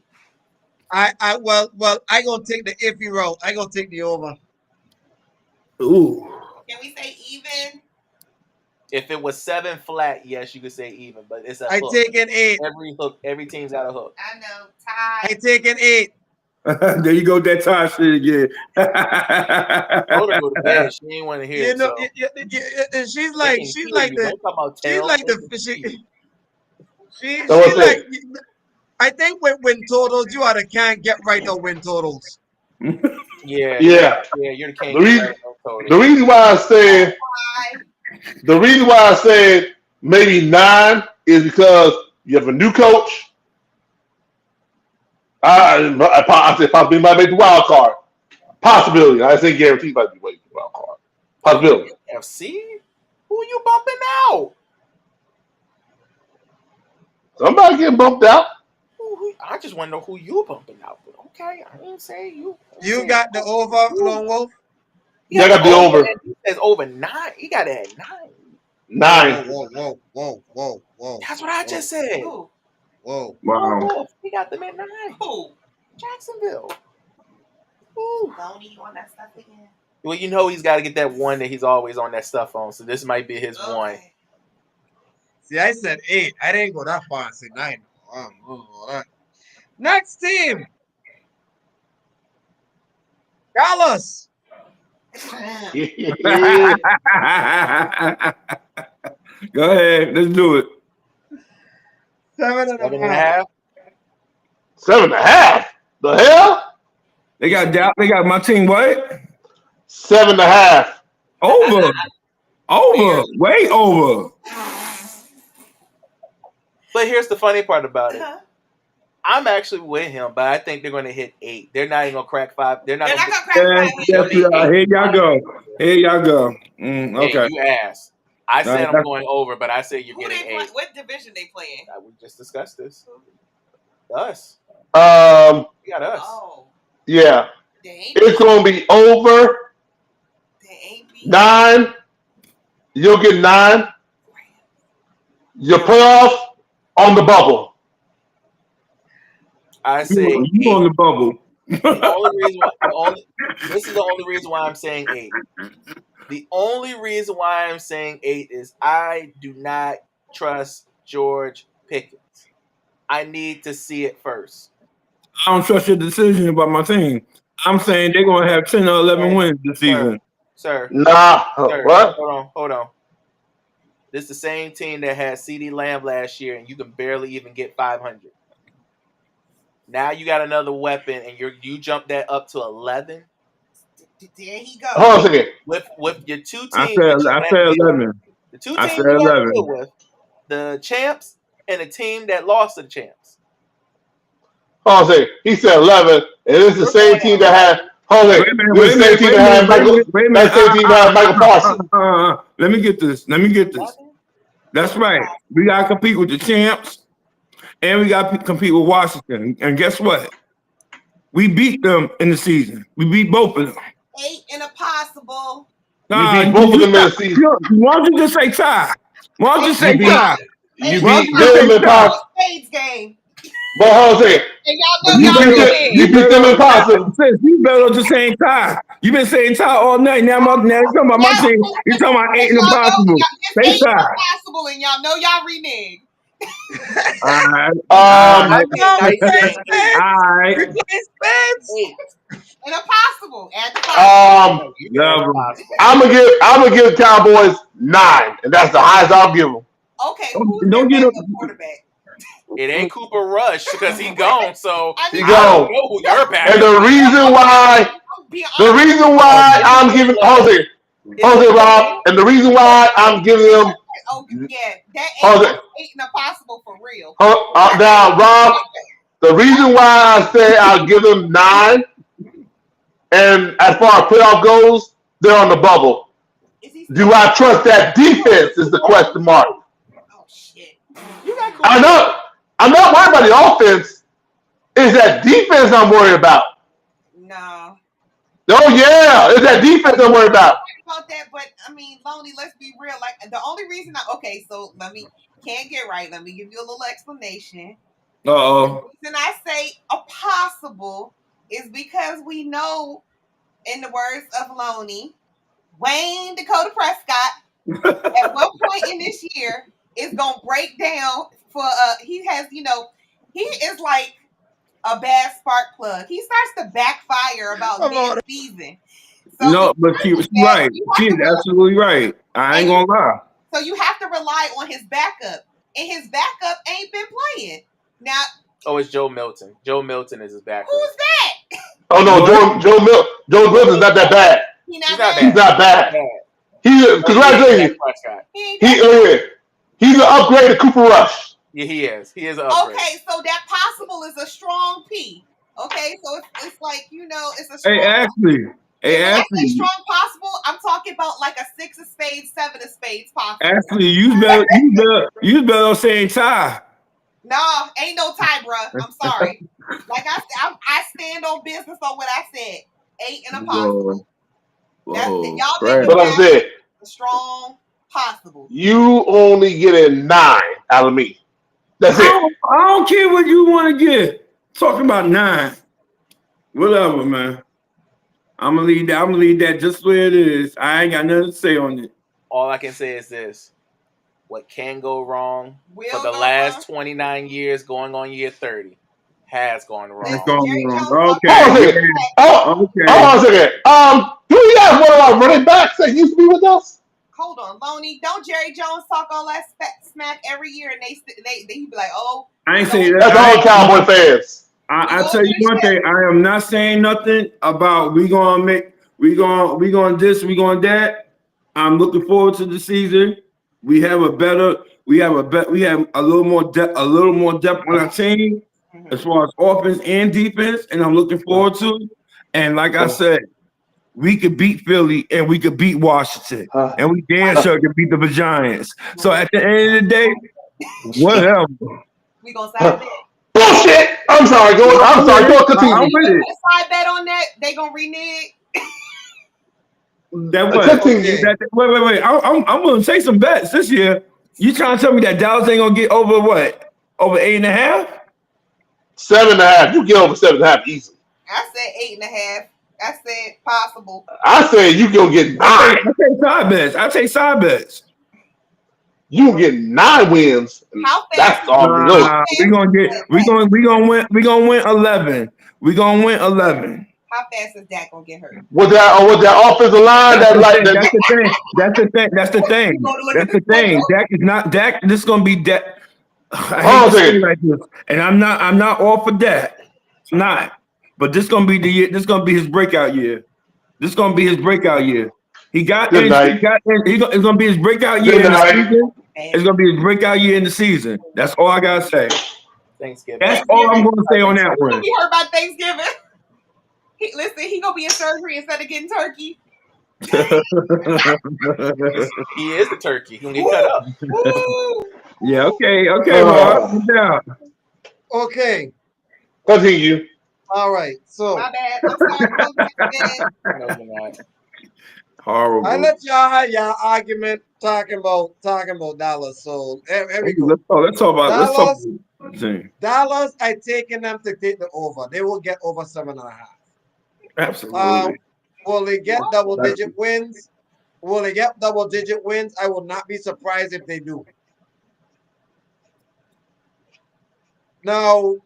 Well, I gonna take the iffy route. I gonna take the over. Ooh. Can we say even? If it was 7 flat, yes, you could say even, but it's a I hook. take an 8. Every team's got a hook. I know. Tie. I take an 8. There you go, that time shit again. Go to bed. She ain't want to hear You it. know, So. and she's like I think when totals, you are the can't get right or win totals. Yeah. Yeah. You're the king. The reason why I said maybe 9 is because you have a new coach. I said possibly might make the wild card. Possibility. I say guaranteed might be making the wild card. Possibility. FC? Who you bumping out? Somebody getting bumped out. I just want to know who you bumping out. But okay, I didn't say you. You got the over, Lone Wolf? Yeah, I got the over. He says over 9. He got it at 9. 9. Whoa. That's what I just said. Ooh. Whoa. Wow. He got them at 9. Who? Jacksonville. Ooh. Loney, you on that stuff again? Well, you know he's got to get that one that he's always on that stuff on. So this might be his one. Okay. See, I said 8. I didn't go that far. I said 9. All right. Next team. Dallas. Go ahead. Let's do it. 7.5. 7.5. The hell? They got my team what? 7.5. Over. Way over. But here's the funny part about it. I'm actually with him, but I think they're going to hit 8. They're not even going to crack 5. They're not They're going not to gonna crack 5. Here y'all go. Okay. Hey, you asked. I said Right. I'm going over, but I said you're Who getting they 8. what division they play in? We just discussed this. Us. We got us. Oh, Yeah. they ain't. It's going to be over They ain't beat. 9. You'll get 9. Your playoff on the bubble. I say You on the bubble. the only reason why, this is the only reason why I'm saying 8. The only reason why I'm saying 8 is I do not trust George Pickens. I need to see it first. I don't trust your decision about my team. I'm saying they're gonna have 10 or 11 wins this season. Sir. Nah. Sir, What? Hold on. This is the same team that had CeeDee Lamb last year, and you can barely even get 500. Now you got another weapon, and you jump that up to 11. There he go. Hold on a second. With your two teams, I said 11. the two I teams said you got to 11. deal with, the champs and a team that lost to the champs. Hold on a second. He said 11, and this is the same team that had. Hold on a second. This is the same team that had Michael. That same team that had Michael Parsons. Let me get this. That's right. We gotta compete with the champs, and we gotta compete with Washington. And guess what? We beat them in the season. We beat both of them. 8 and a possible. You beat both of them in the season. Why don't you just say tie? Why don't you say tie? You Why beat don't you them say in tie? possible. Spades game. But hold on a second. And y'all know y'all win. You beat them in possible. You better just saying tie. You've been saying tie all night. Now you're talking about my team. You're talking about 8 and impossible. Say It's 8 tie. impossible, and y'all know y'all reneged. All right. And impossible. Add the 5. I'm gonna give Cowboys 9, and that's the highest I'll give them. Okay, who's their backup quarterback? It ain't Cooper Rush because he gone. So He I gone. don't know who your back. And the reason why I'm giving Jose Rob, and the reason why I'm giving him. Oh yeah, that 8 and impossible for real. Now, Rob, the reason why I say I'll give them 9, and as far as playoff goes, they're on the bubble. Do I trust that defense? Is the question mark. Oh shit! I'm not worried about the offense. It's that defense I'm worried about. No. Oh yeah, it's that defense I'm worried about. About that, but I mean, Lonely, let's be real. Like the only reason so let me can't get right. Let me give you a little explanation. The reason I say a possible is because we know, in the words of Loney, Wayne Dakota Prescott at one point in this year is gonna break down for he has, he is like a bad spark plug. He starts to backfire about mid-season. So no, but she's right. She's absolutely right. I ain't gonna lie. So you have to rely on his backup, and his backup ain't been playing. Now, it's Joe Milton. Joe Milton is his backup. Who's that? Oh no, Joe Milton's not that bad. He's not bad. Congratulations. He's an upgrade to Cooper Rush. Yeah, he is. He is an upgrade. Okay, so that possible is a strong P. Okay, so it's like, it's a strong. Hey, Ashley. When I say strong possible, I'm talking about like a 6 of spades, 7 of spades possible. Ashley, you better saying tie. No, ain't no tie, bruh. I'm sorry. Like I said, I stand on business on what I said. 8 and a possible. Y'all make it a strong possible. You only get a 9 out of me. That's it. I don't care what you want to get. Talking about 9. Whatever, man. I'm gonna leave that just where it is. I ain't got nothing to say on it. All I can say is this: what can go wrong Will for the go last wrong. 29 years, going on year 30, has gone It's wrong. Listen, going Jerry wrong. Jones talked Hold Okay, on a about second. it. Oh, hold okay. on a second. Do we have one of our running backs that used to be with us? Hold on, Loney. Don't Jerry Jones talk all that smack every year, and they he be like, oh, I ain't we saying gonna That's that. all Cowboy fans. we I gonna tell get you a one ship. thing. I am not saying nothing about we gonna this, we gonna that. I'm looking forward to the season. We have a little more depth on our team as far as offense and defense, and I'm looking forward to it. And like I said, we could beat Philly and we could beat Washington, and we damn sure could beat the Giants. So at the end of the day, whatever. We gonna side bet. Bullshit. I'm sorry. I'm sorry. Go I'm continue. with You it. put a side bet on that, they gonna renege. That what? Continue. Wait. I'm gonna take some bets this year. You trying to tell me that Dallas ain't gonna get over what? Over 8.5? 7.5. You get over 7.5 easy. I said 8.5. I said possible. I said you gonna get I 9. take side bets. I take side bets. You gonna get 9 wins. How fast? That's all you know. Nah, we gonna win 11. We gonna win 11. How fast is Dak gonna get hurt? With that offensive line, That's that the like thing. that. That's the thing. That's the thing. That's the thing. You gonna look That's at the this photo? thing. Dak is not Dak. This is gonna be Dak. I hate Hold on to a say it second. like this, and I'm not all for that. It's not. But this gonna be the year. This gonna be his breakout year. This gonna be his breakout year. He got Good in. He night. got in. It's gonna be his breakout year Good in the night. season. It's And gonna be his breakout year in the season. That's all I gotta say. Thanksgiving. That's all I'm Thanksgiving, gonna say on that he gonna one. be hurt by Thanksgiving. Listen, he gonna be in surgery instead of getting turkey. He is the turkey. He gonna get cut up. Woo! Yeah. Okay, Mark. Uh, No doubt. Okay. continue. All right. So My bad. I'm sorry. I'm going back to bed. No, you're not. I Horrible. let y'all have your argument talking about Dallas. So here we go. Let's talk about Dallas, the team. Dallas. I taking them to take the over. They will get over 7.5. Absolutely. Will they get What? double-digit wins? Will they get double-digit wins? I will not be surprised if they do. Now,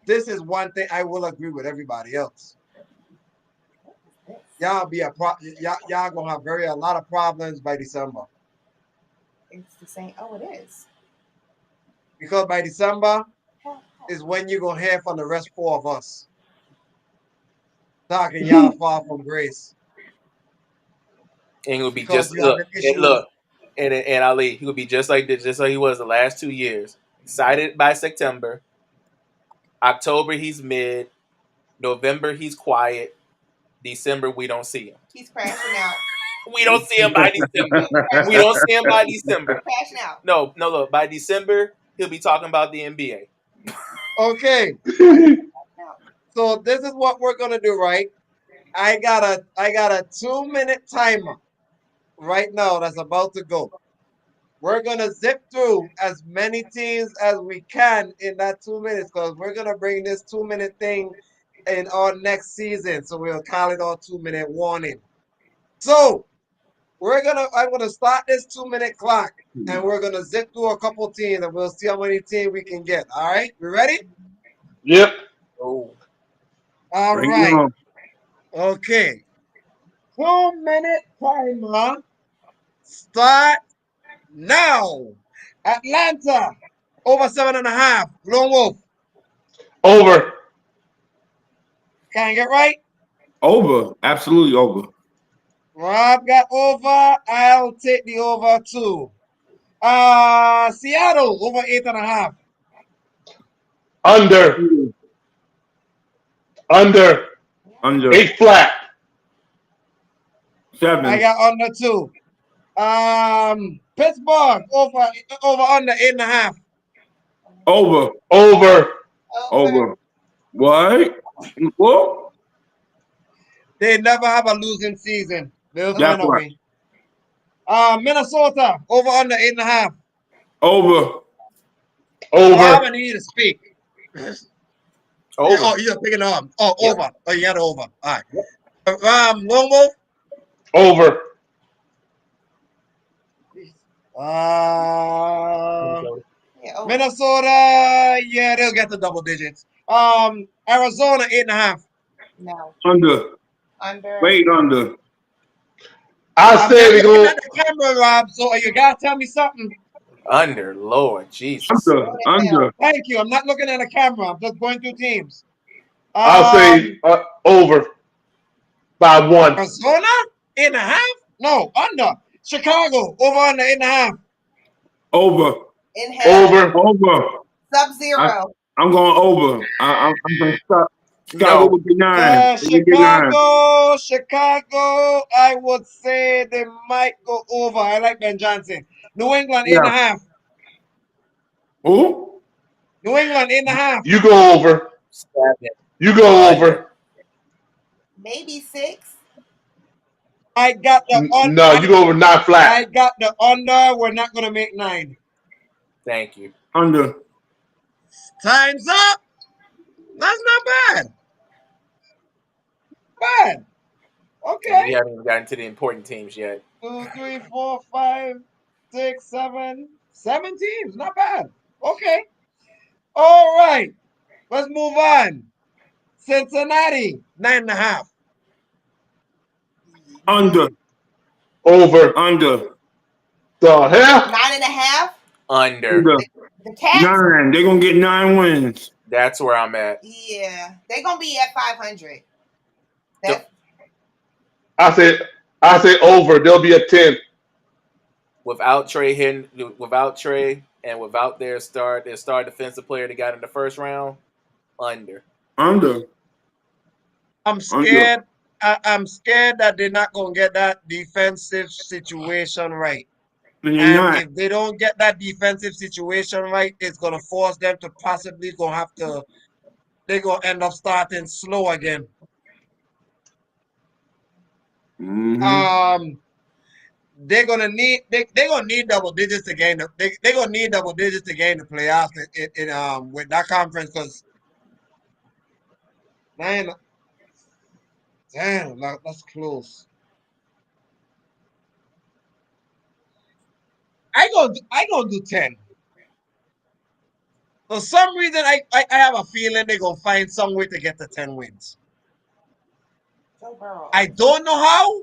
this is one thing I will agree with everybody else. Y'all y'all gonna have a lot of problems by December. It's the same. Oh, it is. Because by December is when you're gonna hear from the rest 4 of us. Talking y'all far from grace. And he would be Because just you having issues. and Ali. He would be just like this, just like he was the last 2 years. Excited by September. October he's mid. November he's quiet. December we don't see him. He's crashing out. We don't see him by December. We don't see him by December. Crashing out. No, look, by December, he'll be talking about the NBA. Okay. So this is what we're gonna do, right? I got a 2-minute timer right now that's about to go. We're gonna zip through as many teams as we can in that 2 minutes because we're gonna bring this 2-minute thing in our next season. So we'll call it our 2-minute warning. So I'm gonna start this 2-minute clock and we're gonna zip through a couple teams and we'll see how many teams we can get. All right, we ready? Yep. Oh, All Bring it right. on. Okay. 2-minute timer. Start now. Atlanta over 7.5. Lone Wolf. Over. Can I get right? Over. Absolutely over. Rob got over. I'll take the over too. Seattle over 8.5. Under. Under. Under 8 flat. 7. I got under 2. Pittsburgh over under 8.5. Over. Over. Over. What? What? They never have a losing season. They'll That find a part. way. Minnesota over under 8.5. Over. Rob, Over. I need you to speak. Over. Oh, you're picking up. Oh, Yep. over. Oh, you got over. All right. Yep. Lone Wolf. Over. Yeah, over. Minnesota. Yeah, they'll get the double digits. Arizona 8.5. No. Under. Under. Wait, under. I I'm say not they looking go at the camera, Rob. So you gotta tell me something. Under. Lord Jesus. Under. Under. Thank you. I'm not looking at the camera. I'm just going through teams. I'll say over by 1. Arizona 8.5. No, under. Chicago over under 8.5. Over. In hell. Over. Over. Sub-Zero. I'm going over. I'm going to stop. Chicago No. will get 9. They will get 9. Chicago, I would say they might go over. I like Ben Johnson. New England, Yeah. 8.5. Who? New England, 8.5. You go over. 7. You go Under. over. Maybe 6. I got the No, you go over 9 flat. I got the under. We're not gonna make 9. Thank you. Under. Time's up. That's not bad. Bad. And Okay. we haven't even gotten to the important teams yet. 2, 3, 4, 5, 6, 7. 7 teams. Not bad. Okay. All right. Let's move on. Cincinnati, 9.5. Under. Over. Under. The hell? 9.5. Under. Under. The Cats. 9. They're going to get 9 wins. That's where I'm at. Yeah. They're going to be at 500. That, I say over. There'll be a 10. Without Trey and without their star defensive player they got in the first round, under. Under. I'm scared. I'm scared that they're not gonna get that defensive situation right. And you're And not. if they don't get that defensive situation right, it's gonna force them to possibly they're gonna end up starting slow again. Mm-hmm. They're gonna need double digits to gain they're gonna need double digits to gain the playoffs in with that conference because man, damn, that's close. I gonna do 10. For some reason, I have a feeling they're gonna find some way to get to 10 wins. Joe Burrow. I don't know how.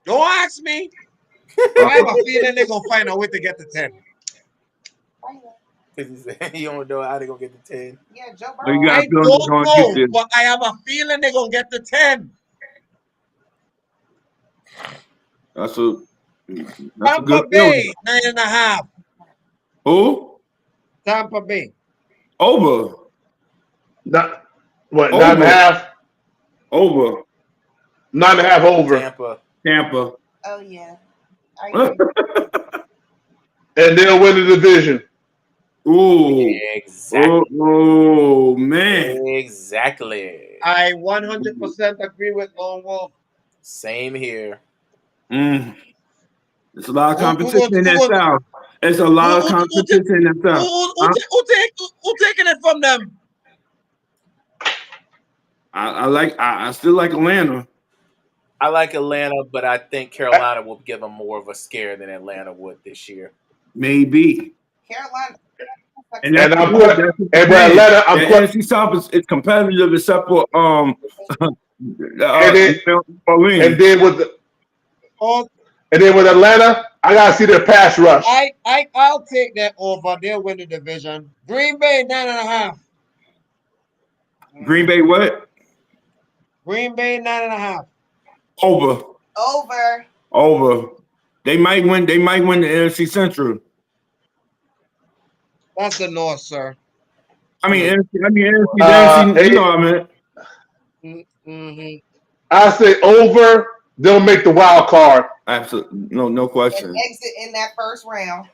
Don't ask me. I have a feeling they're gonna find a way to get to 10. Because you don't know how they're going to get to 10. Yeah, Joe So you Burrow. got I to feel they're don't going to know, get there. but I have a feeling they're gonna get to 10. That's a Tampa good Bay, feeling. 9.5. Who? Tampa Bay. Over. Not, what, Over. 9.5? Over. 9.5 over. Tampa. Oh, yeah. I agree. And they'll win the division. Ooh. Exactly. Oh, man. Exactly. I 100% agree with Lone Wolf. Same here. It's a lot of Who- who- competition in who- that who- South. It's a lot of competition in that South. Who taking it from them? I still like Atlanta. I like Atlanta, but I think Carolina will give them more of a scare than Atlanta would this year. Maybe. Carolina. And that's I'm good. put- That's the and plan. Atlanta, I'm The put- NFC South is competitive except for and Orleans. then with Oh, and then with Atlanta, I gotta see their pass rush. I'll take that over. They'll win the division. Green Bay 9.5. Green Bay what? Green Bay 9.5. Over. They might win the NFC Central. That's the North, sir. NFC, Hey, you know what I mean. Mm-hmm. I say over. They'll make the wild card. Absolutely, no question. And exit in that first round.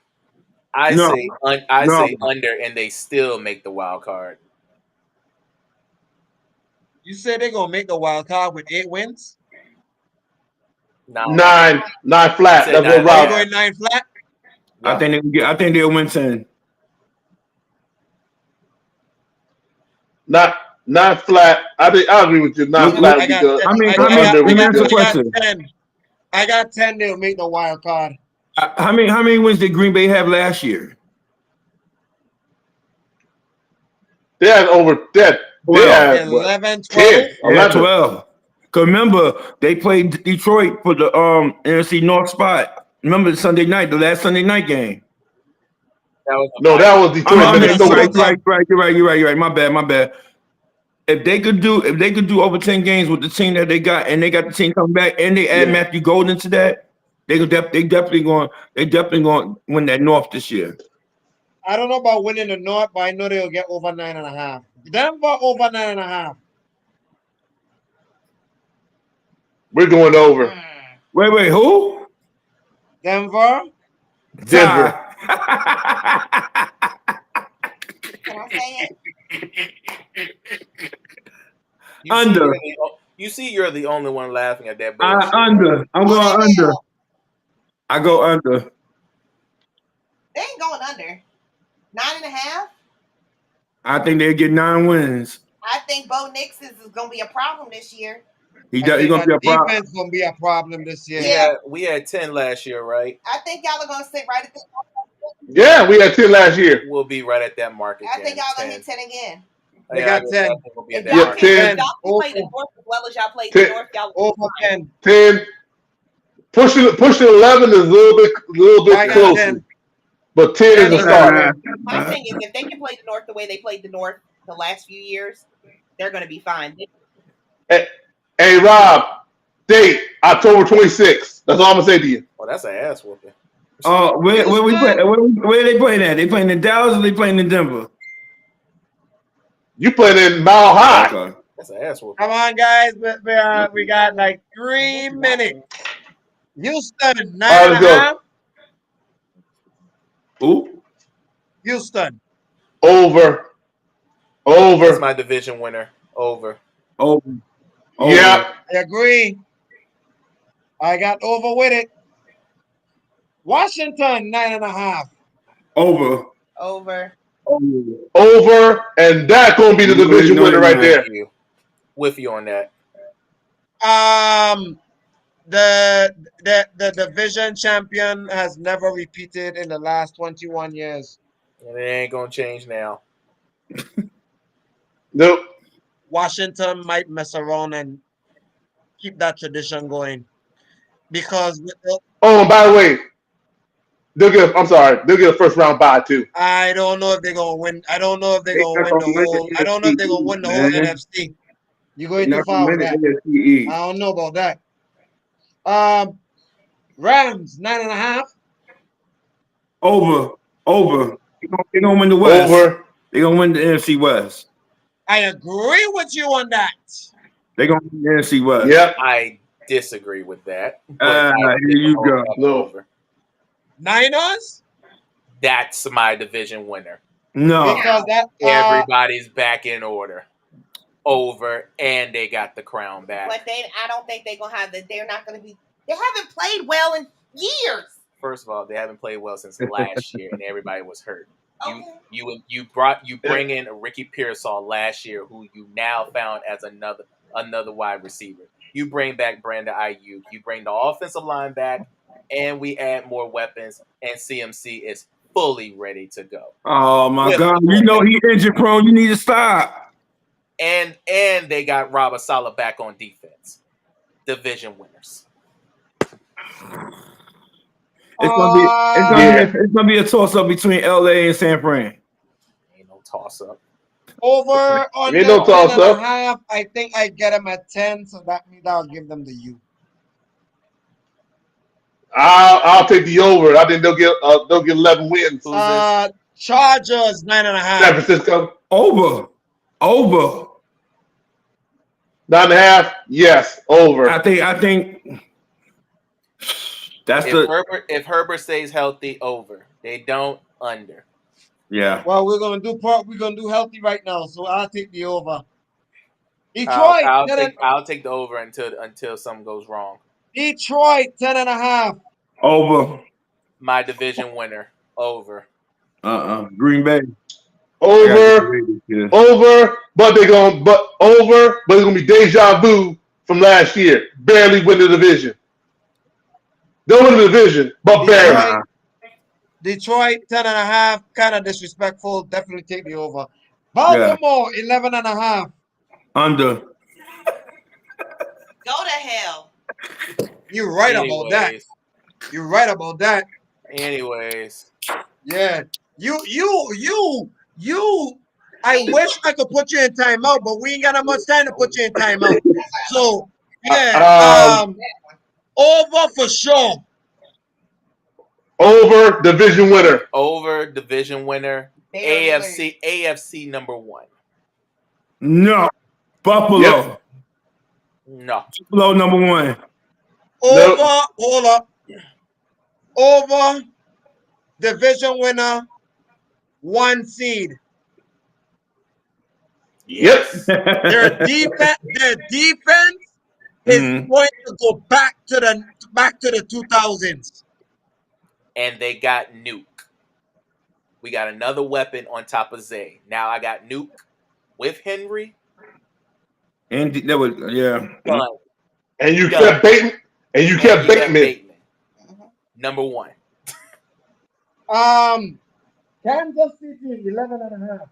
I No. say under, and they still make the wild card. You said they're gonna make the wild card with 8 wins? No. 9 flat. Say That's 9 what Are you route. going 9 flat? Yeah. I think they'll win 10. Not flat. I agree with you. Not flat would be good. But under would be good. Question. I got 10. They'll make the wild card. How many wins did Green Bay have last year? They had over that. They had 11, 12. 10, 11. 12. Cause remember they played Detroit for the NFC North spot. Remember the Sunday night, the last Sunday night game. That was Detroit, Minnesota. You're right. My bad. If they could do over 10 games with the team that they got, and they got the team coming back, and they add Matthew Golden to that, they definitely going to win that North this year. I don't know about winning the North, but I know they'll get over 9.5. Denver over 9.5. We're going over. Wait, who? Denver. Can I say it? Under. You see, you're the only one laughing at that. Under. I'm going under. I go under. They ain't going under. 9.5. I think they'll get 9 wins. I think Bo Nix is going to be a problem this year. He's going to be a problem. Defense going to be a problem this year. Yeah, we had 10 last year, right? I think y'all are going to sit right at this. Yeah, we had 10 last year. We'll be right at that mark again. I think y'all going to hit 10 again. They got 10. If y'all 10. can play the North as well as y'all played the North, y'all over 10. 10. Pushing 11 is a little bit closer. But 10 is a start. My thing is, if they can play the North the way they played the North the last few years, they're going to be fine. Hey, Rob, date October 26th. That's all I'm going to say to you. Well, that's an ass whooping. Where we play? Where they playing at? They playing in Dallas or they playing in Denver? You playing in Mile High. Okay. That's an ass whooping. Come on, guys. We got like 3 minutes. Houston, 9.5. Who? Houston. Over. That's my division winner. Over. Yeah. I agree. I got over with it. Washington, 9.5. Over. Over. And that's going to be the division winner right there. With you on that. The division champion has never repeated in the last 21 years. And it ain't going to change now. Nope. Washington might mess around and keep that tradition going. Because by the way, they'll get a first round bye too. I don't know if they're gonna win. I don't know if they're gonna win the whole NFC. You're going too far with that. I don't know about that. Rams 9.5. Over. They're gonna win the West. They're gonna win the NFC West. I agree with you on that. They're gonna win the NFC West. Yeah. I disagree with that. Here you go. No. Niners? That's my division winner. No. Because everybody's back in order. Over, and they got the crown back. But I don't think they're gonna have that. They're not gonna be. They haven't played well in years. First of all, they haven't played well since last year, and everybody was hurt. Okay. You bring in Ricky Pearsall last year, who you now found as another wide receiver. You bring back Brandon Ayuk. You bring the offensive line back, and we add more weapons. And CMC is fully ready to go. Oh my God! You know he injury prone. You need to stop. And they got Robert Saleh back on defense. Division winners. It's gonna be a toss up between LA and San Fran. Ain't no toss up. Over on Ain't no toss up. Half, I think I get them at 10, so that means I'll give them the U. I'll take the over. I think they'll get 11 wins. Chargers 9.5. San Francisco. Over. 9.5. Yes, over. I think that's if Herbert stays healthy, over. They don't, under. Yeah. Well, we're gonna do healthy right now, so I'll take the over. Detroit. I'll take the over until something goes wrong. Detroit 10.5. Over. My division winner. Over. Green Bay. I gotta get the Over, Raiders here. but it's gonna be deja vu from last year. Barely win the division. Don't win the division, but barely. Detroit, Detroit, 10.5, kind of disrespectful. Definitely take the over. Yeah. Baltimore, 11.5. Under. Go to hell. You're right about that. Anyways, You're right about that. anyways, Yeah. You. I wish I could put you in timeout, but we ain't got that much time to put you in timeout. So, yeah. Um, Over for sure. Over division winner. over division winner, AFC number one. No. Buffalo. Yep. No, Buffalo number one. Over, No. hold up. Over division winner, 1 seed. Yep. yes, Their defense is Mhm. going to go back to the 2000s. and they got Nuke. We got another weapon on top of Zay. Now I got Nuke with Henry. And that was Done. And you Done. kept Bateman. And you And kept you got Bateman. Bateman. Number one. Kansas City, 11.5.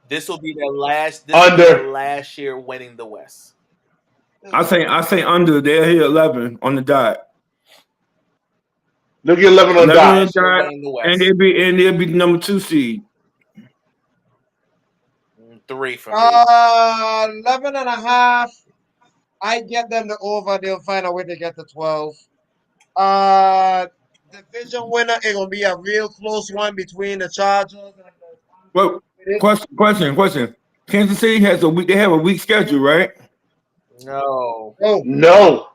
This will be their last. This will be Under. their last year winning the West. I say under. They're here 11 on the dot. They'll get 11 on 11 on the Last year dot, winning the and West. they'll be the number 2 seed. 3 for me. 11.5. I get them the over. They'll find a way to get to 12. Division winner, it's gonna be a real close one between the Chargers and the Well, question. Kansas City has a week. They have a weak schedule, right? No. Oh, No.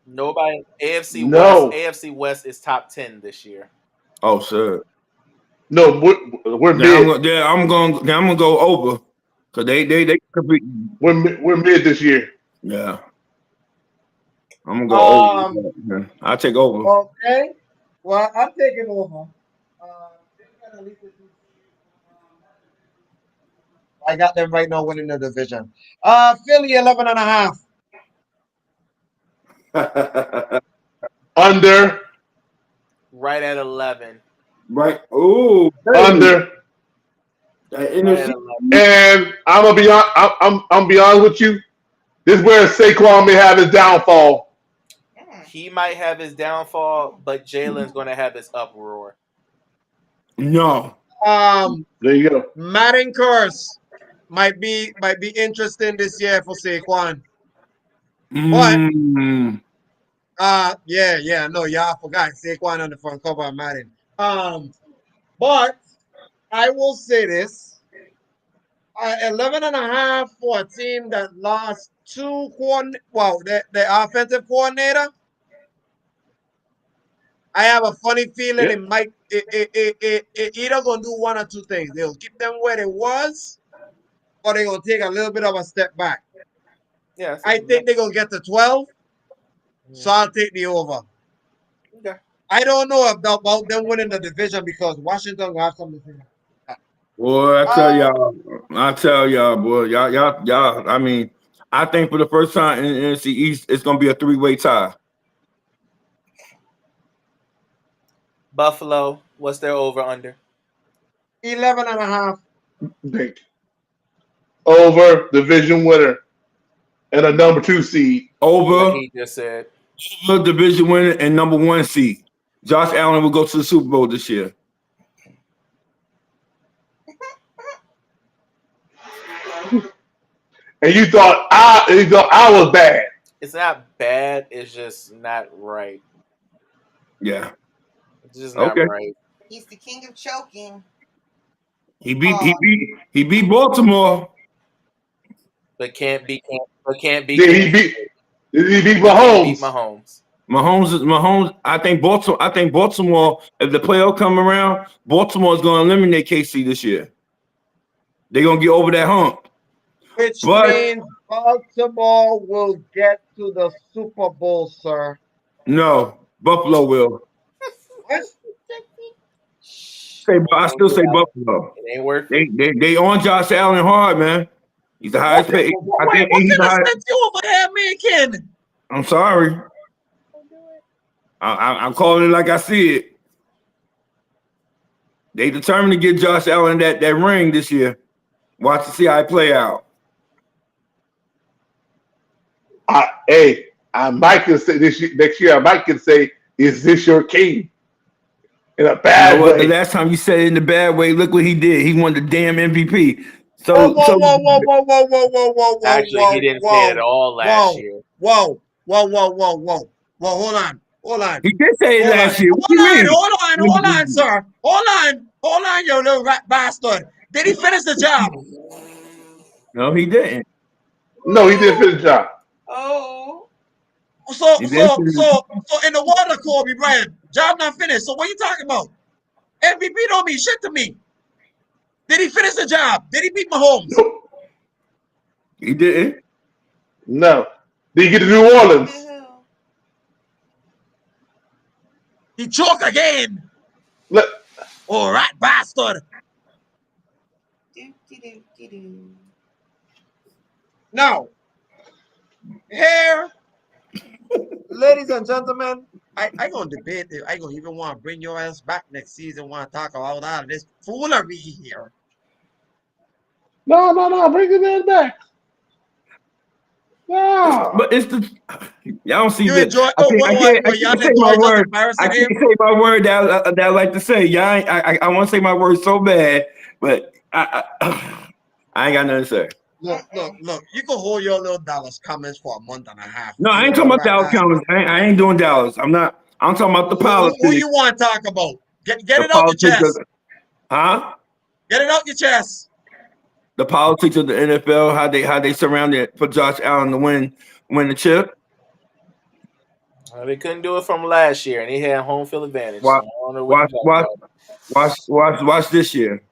Nobody. AFC West. No. AFC West is top 10 this year. Oh, sir. No. We're mid. I'm gonna go over because they compete. We're mid this year. Yeah, I'm gonna go over. Yeah, I'll take over. okay. Well, I'm taking over. I got them right now winning the division. Philly, 11.5. Under. Right at 11. Right. Oh, Under. Right at NFC. 11. And I'm gonna be I'm be honest with you. This is where Saquon may have his downfall. He might have his downfall, but Jalen's going to have his uproar. No. There you go. Madden curse might be interesting this year for Saquon. But I forgot Saquon on the front cover of Madden. But I will say this. 11.5 for a team that lost the offensive coordinator. I have a funny feeling Yep. it might it either gonna do one or two things. They'll keep them where they was, or they're gonna take a little bit of a step back. Yeah, I think they're gonna get to 12, so I'll take the over. Okay. I don't know about them winning the division because Washington will have something to say. Boy, I tell y'all, boy, y'all. I mean, I think for the first time in the NFC East, it's gonna be a 3-way tie. Buffalo, what's their over under? 11.5. Think. Over division winner and a number 2 seed. Over Like he just said. division winner and number 1 seed. Josh Allen will go to the Super Bowl this year. And you thought I was bad. It's not bad. It's just not right. Yeah. It's just not right. He's the king of choking. He beat Baltimore. But can't beat. Did he beat Mahomes. Mahomes? Mahomes. I think Baltimore. If the playoff come around, Baltimore is going to eliminate KC this year. They're going to get over that hump. Which means Baltimore will get to the Super Bowl, sir. No, Buffalo will. I still say Buffalo. It ain't worth it. They on Josh Allen hard, man. He's the highest paid. What kind of sense you over here making? I'm sorry. I'm calling it like I see it. They determined to get Josh Allen that ring this year. Watch to see how it play out. I might can say next year. I might can say, "Is this your king?" In a bad way. The last time you said it in the bad way, look what he did. He won the damn MVP. Whoa. Actually, he didn't say it at all last year. Whoa. Hold on. He did say it last year. What do you mean? Hold on, sir. Hold on, you little rat bastard. Did he finish the job? No, he didn't. No, he didn't finish the job. Oh. So in the water, Kobe Bryant, job not finished. So what you talking about? MVP don't mean shit to me. Did he finish the job? Did he beat Mahomes? Nope. He didn't. No. Did he get to New Orleans? He choked again. Look. Oh, rat bastard. Now, here, ladies and gentlemen, I gonna debate if I gonna even want to bring your ass back next season. Want to talk about all of this foolery here? No, bring his ass back. No. But it's the y'all don't see you that. Enjoy. I can't say my word. I can't say my word that I like to say. Y'all, I want to say my word so bad, but I ain't got nothing to say. Look. You can hold your little Dallas comments for a month and a half. No, I ain't talking about Dallas comments. I ain't doing Dallas. I'm talking about the politics. Who you want to talk about? Get it out your chest. Get it out your chest. The politics of the NFL, how they surrounded for Josh Allen to win the chip. They couldn't do it from last year, and he had home field advantage. Watch this year.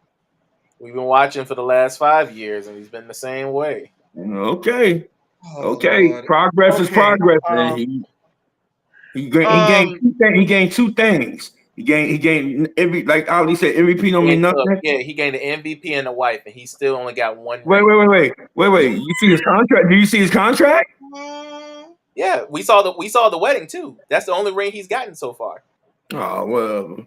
We've been watching for the last 5 years, and he's been the same way. Okay. Progress is progress, man. He gained two things. He gained like Ali said, MVP don't mean nothing. Yeah, he gained the MVP and the wife, and he still only got one. Wait. You see his contract? Do you see his contract? Yeah, we saw the wedding too. That's the only ring he's gotten so far. Oh well.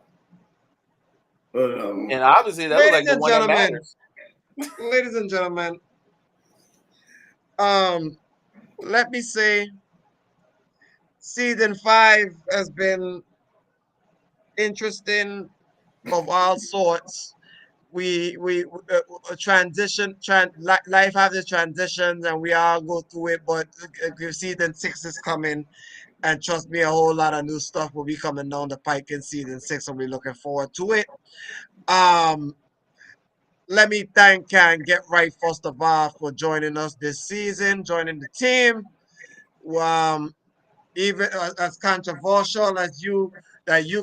And obviously that was like the one that matters. Ladies and gentlemen, let me say, season 5 has been interesting of all sorts. We life has its transitions, and we all go through it. But season 6 is coming, and trust me, a whole lot of new stuff will be coming down the pike in season 6, and we're looking forward to it. Let me thank and get right first of all for joining us this season, joining the team. Even as controversial as you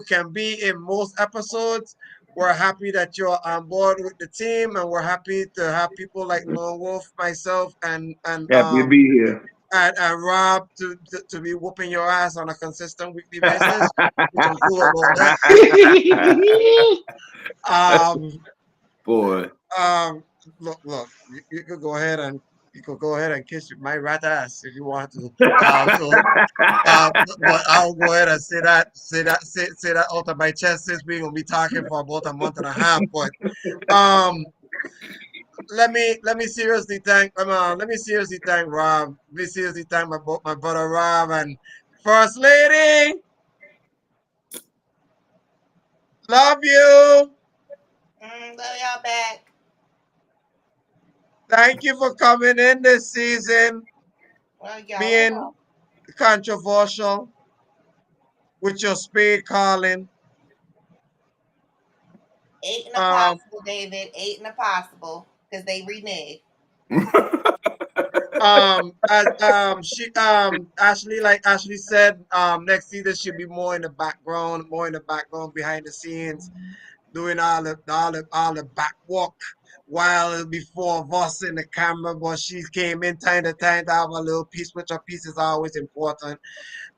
can be in most episodes, we're happy that you're on board with the team, and we're happy to have people like Lone Wolf, myself, and happy to be here. And Rob to be whooping your ass on a consistent weekly basis, which I'm cool about that. Boy. Look. You could go ahead and kiss my rat ass if you want to. But I'll go ahead and say that out of my chest, since we're gonna be talking for about a month and a half. But let me seriously thank Rob. Let me seriously thank my brother Rob and First Lady. Love you. Love y'all back. Thank you for coming in this season, being controversial with your speed calling. 8 and a possible, David. 8 and a possible, because they reneged. Ashley said, next season she'll be more in the background, behind the scenes, doing all the back work, while it'll be 4 of us in the camera. But she came in time to have a little piece, which a piece is always important.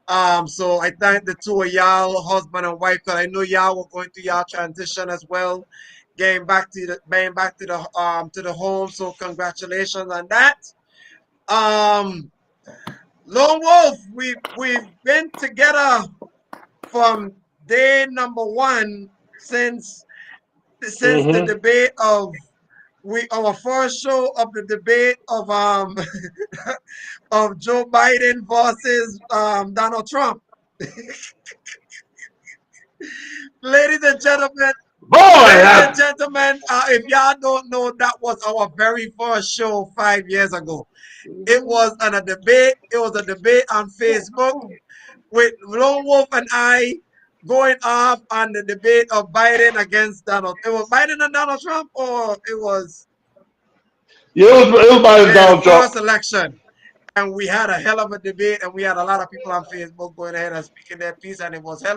So I thank the two of y'all, husband and wife, because I know y'all were going through y'all transition as well, getting back to the home. So congratulations on that. Um, Lone Wolf, we've been together from day number one since the Mm-hmm. debate of our first show of the debate of of Joe Biden versus Donald Trump. Ladies and gentlemen, Boy, if y'all don't know, that was our very first show 5 years ago. It was on a debate. It was a debate on Facebook with Lone Wolf and I going off on the debate of Biden against Donald. It was Biden and Donald Trump, or it was yeah, it was by the Donald Trump. first election. And we had a hell of a debate, and we had a lot of people on Facebook going ahead and speaking their piece, and it was it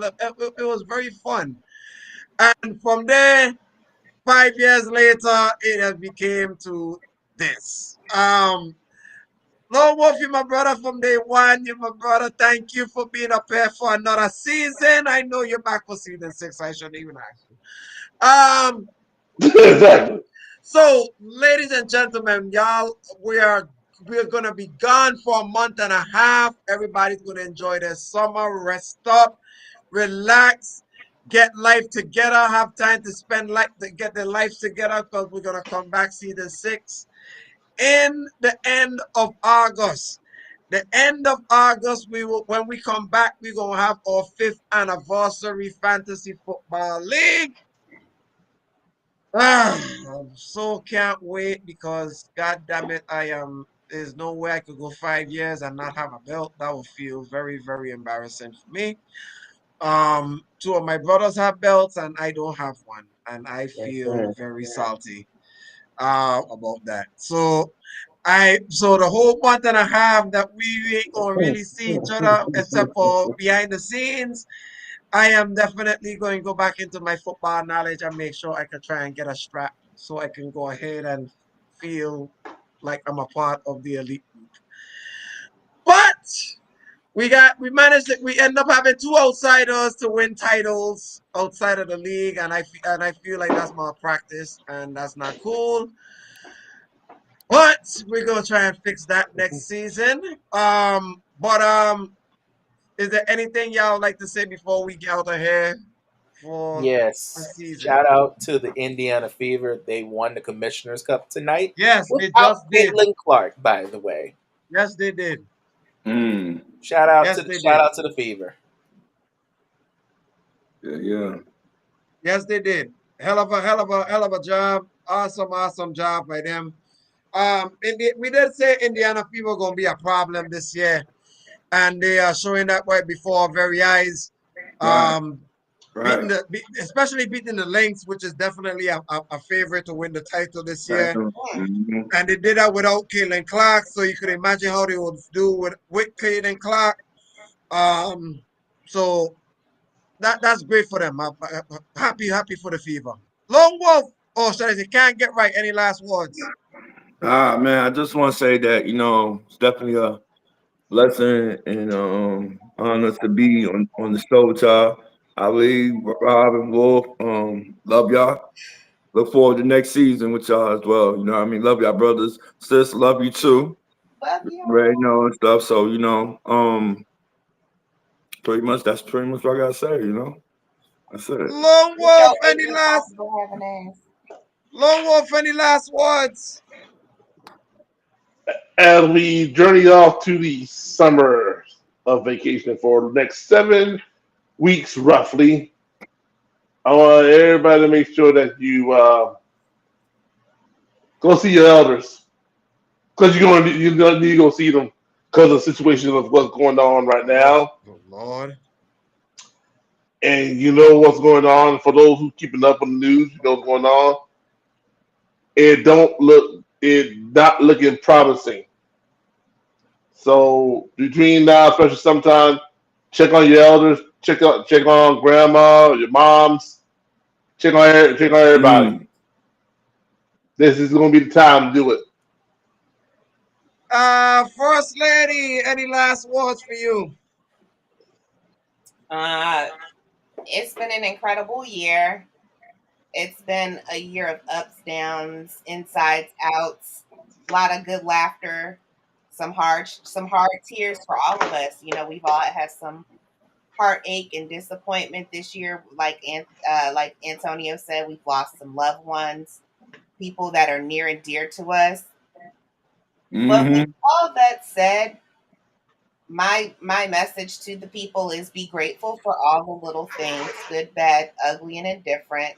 was very fun. And from there, 5 years later, it has became to this. Lord Wolf, you're my brother from day one. You're my brother. Thank you for being up here for another season. I know you're back for season 6. I shouldn't even ask you. Exactly. So, ladies and gentlemen, y'all, we're gonna be gone for a month and a half. Everybody's gonna enjoy their summer, rest up, relax, get life together, have time to spend life to get their lives together because we're gonna come back season 6 in the end of August. The end of August, when we come back, we're gonna have our 5th anniversary fantasy football league. I so can't wait because god damn it, there's no way I could go 5 years and not have a belt. That would feel very, very embarrassing for me. Two of my brothers have belts and I don't have one, and I feel very salty about that. So the whole month and a half that we ain't gonna really see each other except for behind the scenes, I am definitely going to go back into my football knowledge and make sure I can try and get a strap so I can go ahead and feel like I'm a part of the elite group. But we end up having two outsiders to win titles outside of the league, and I feel like that's malpractice and that's not cool. But we're gonna try and fix that next season. Is there anything y'all would like to say before we get out of here for the Yes. season? Shout out to the Indiana Fever. They won the Commissioner's Cup tonight Yes, they without just did. Caitlin Clark, by the way. Yes, they did. Mm. Yes, they Shout did. out to the Fever. Yeah, yeah. Yes, they did. Hell of a job. Awesome job by them. We did say Indiana Fever gonna be a problem this year, and they are showing that right before our very eyes. Right, Um, right. especially beating the Lynx, which is definitely a favorite to win the title this year. Mm-hmm. And they did that without Caitlin Clark, so you could imagine how they would do with Caitlin Clark. Um, so that's great for them. Happy for the Fever. Lone Wolf. Oh, sorry, you can't get right. Any last words? Man, I just want to say that it's definitely a blessing and honor to be on the show with y'all. Ali, Rob, and Wolf. Love y'all. Look forward to next season with y'all as well. You know what I mean? Love y'all, brothers. Sis, love you too. Love you. Right, and stuff. So, that's pretty much what I gotta say. That's it. Lone It's Wolf. your irresponsible having ass. Lone Wolf. Any last words? As we journey off to the summer of vacation for the next 7 weeks, roughly, I want everybody to make sure that you go see your elders because you're gonna need to go see them because of the situation of what's going on right now, Oh Lord. and you know what's going on. For those who keeping up on the news, you know what's going on. It not looking promising. So between now, especially sometime, check on your elders, check on grandma, your moms, check on everybody. Mm. This is gonna be the time to do it. First lady. Any last words for you? Uh, it's been an incredible year. It's been a year of ups, downs, insides, outs, a lot of good laughter, some hard tears for all of us. We've all had some heartache and disappointment this year. Like Antonio said, we've lost some loved ones, people that are near and dear to us. But with Mm-hmm. all that said, my message to the people is be grateful for all the little things, good, bad, ugly, and indifferent.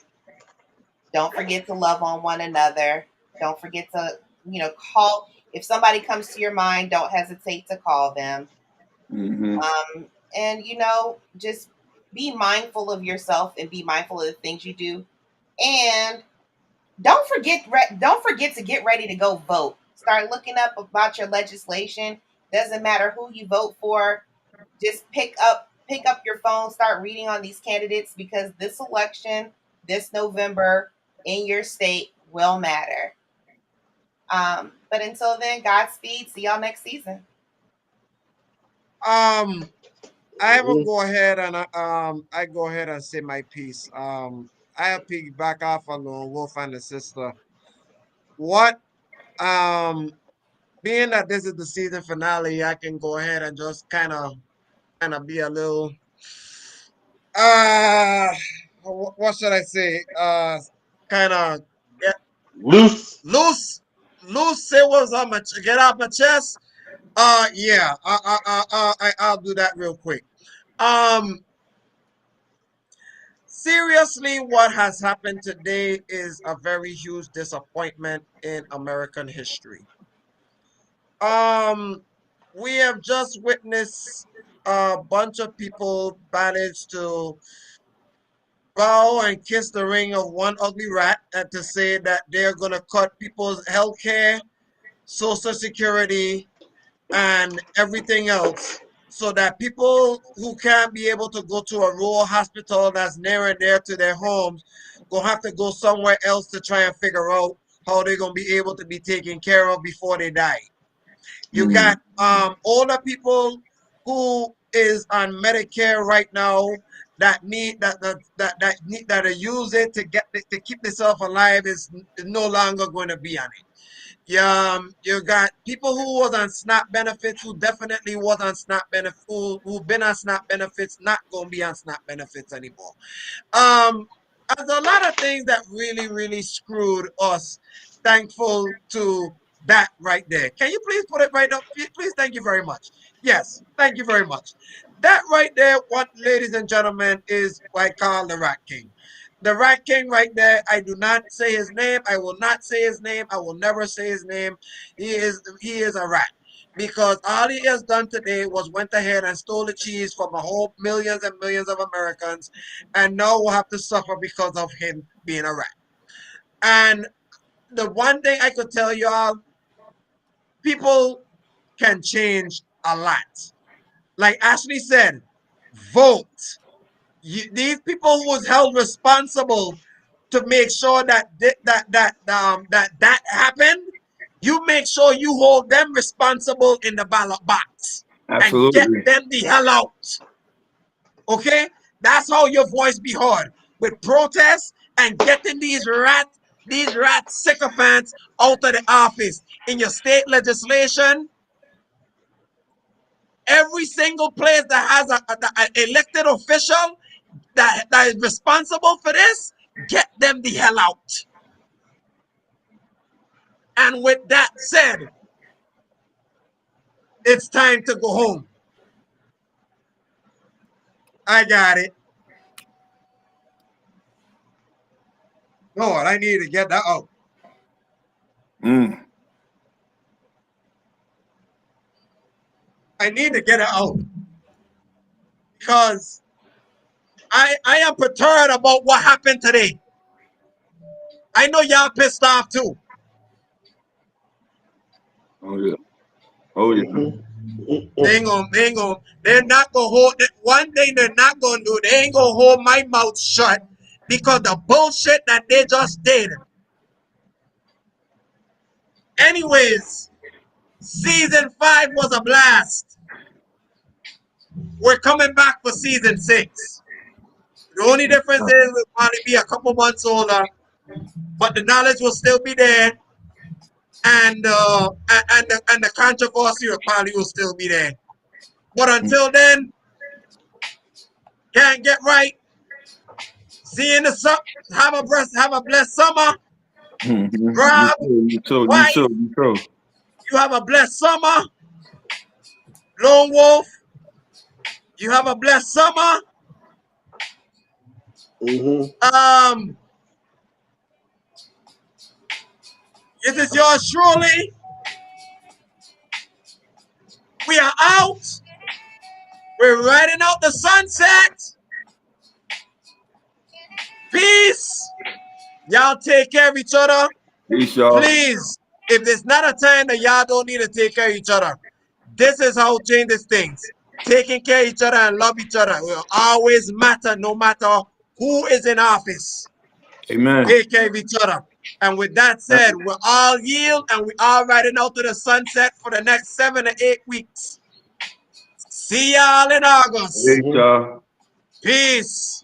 Don't forget to love on one another. Don't forget to, call. If somebody comes to your mind, don't hesitate to call them. Mm-hmm. And, just be mindful of yourself and be mindful of the things you do. And don't forget to get ready to go vote. Start looking up about your legislation. Doesn't matter who you vote for. Just pick up your phone, start reading on these candidates because this election, this November in your state will matter. But until then, Godspeed. See y'all next season. Um, I will go ahead and I go ahead and say my piece. I piggyback off on Wolf and the sister. What being that this is the season finale, I can go ahead and just kind of be a little uh what should I say? Kind of get Loose. loose, loose. Say what's on my get off my chest. Yeah, I'll do that real quick. Um, Seriously, what has happened today is a very huge disappointment in American history. Um, we have just witnessed a bunch of people manage to bow and kiss the ring of one ugly rat and to say that they're going to cut people's health care, social security, and everything else so that people who can't be able to go to a rural hospital that's near and dear to their homes gonna have to go somewhere else to try and figure out how they're gonna be able to be taken care of before they die. You Mm-hmm. got older people who is on Medicare right now that need that use it to get to keep themselves alive is no longer going to be on it. You got people who was on SNAP benefits who definitely was on SNAP benefits who been on SNAP benefits not gonna be on SNAP benefits anymore. Um, there's a lot of things that really, really screwed us. Thankful to that right there. Can you please put it right up? Please, thank you very much. Yes, thank you very much. That right there, what ladies and gentlemen, is what I call the Rat King. The Rat King right there. I do not say his name. I will not say his name. I will never say his name. He is a rat because all he has done today was went ahead and stole the cheese from a whole millions and millions of Americans and now we'll have to suffer because of him being a rat. And the one thing I could tell y'all, people can change a lot. Like Ashley said, vote. These people who was held responsible to make sure that happened, you make sure you hold them responsible in the ballot box and get Absolutely. them the hell out. Okay? That's how your voice be heard with protests and getting these rat sycophants out of the office in your state legislation. Every single place that has a elected official that is responsible for this, get them the hell out. And with that said, it's time to go home. I got it. Lord, I need to get that out. Mm. I need to get it out because I am perturbed about what happened today. I know y'all pissed off too. Oh yeah. Oh yeah. They're not gonna hold. One thing they're not gonna do, they ain't gonna hold my mouth shut because the bullshit that they just did. Anyways, season 5 was a blast. we're coming back for season 6. The only difference is we'll probably be a couple months older, but the knowledge will still be there, and the controversy probably will still be there. But until then, can't get right. See you in the sun. Have a blessed summer. Rob, You too. White, you have a blessed summer. Lone Wolf, you have a blessed summer. This is yours truly. We are out. We're riding out the sunset. Peace. Y'all take care of each other. Peace, y'all. Please, if there's not a time that y'all don't need to take care of each other, this is how it changes things. Taking care of each other and love each other will always matter, no matter who is in office. Amen. Take care of each other. And with that said, we're all yield and we are riding out to the sunset for the next 7 to 8 weeks. See y'all in August. Peace, y'all. Peace.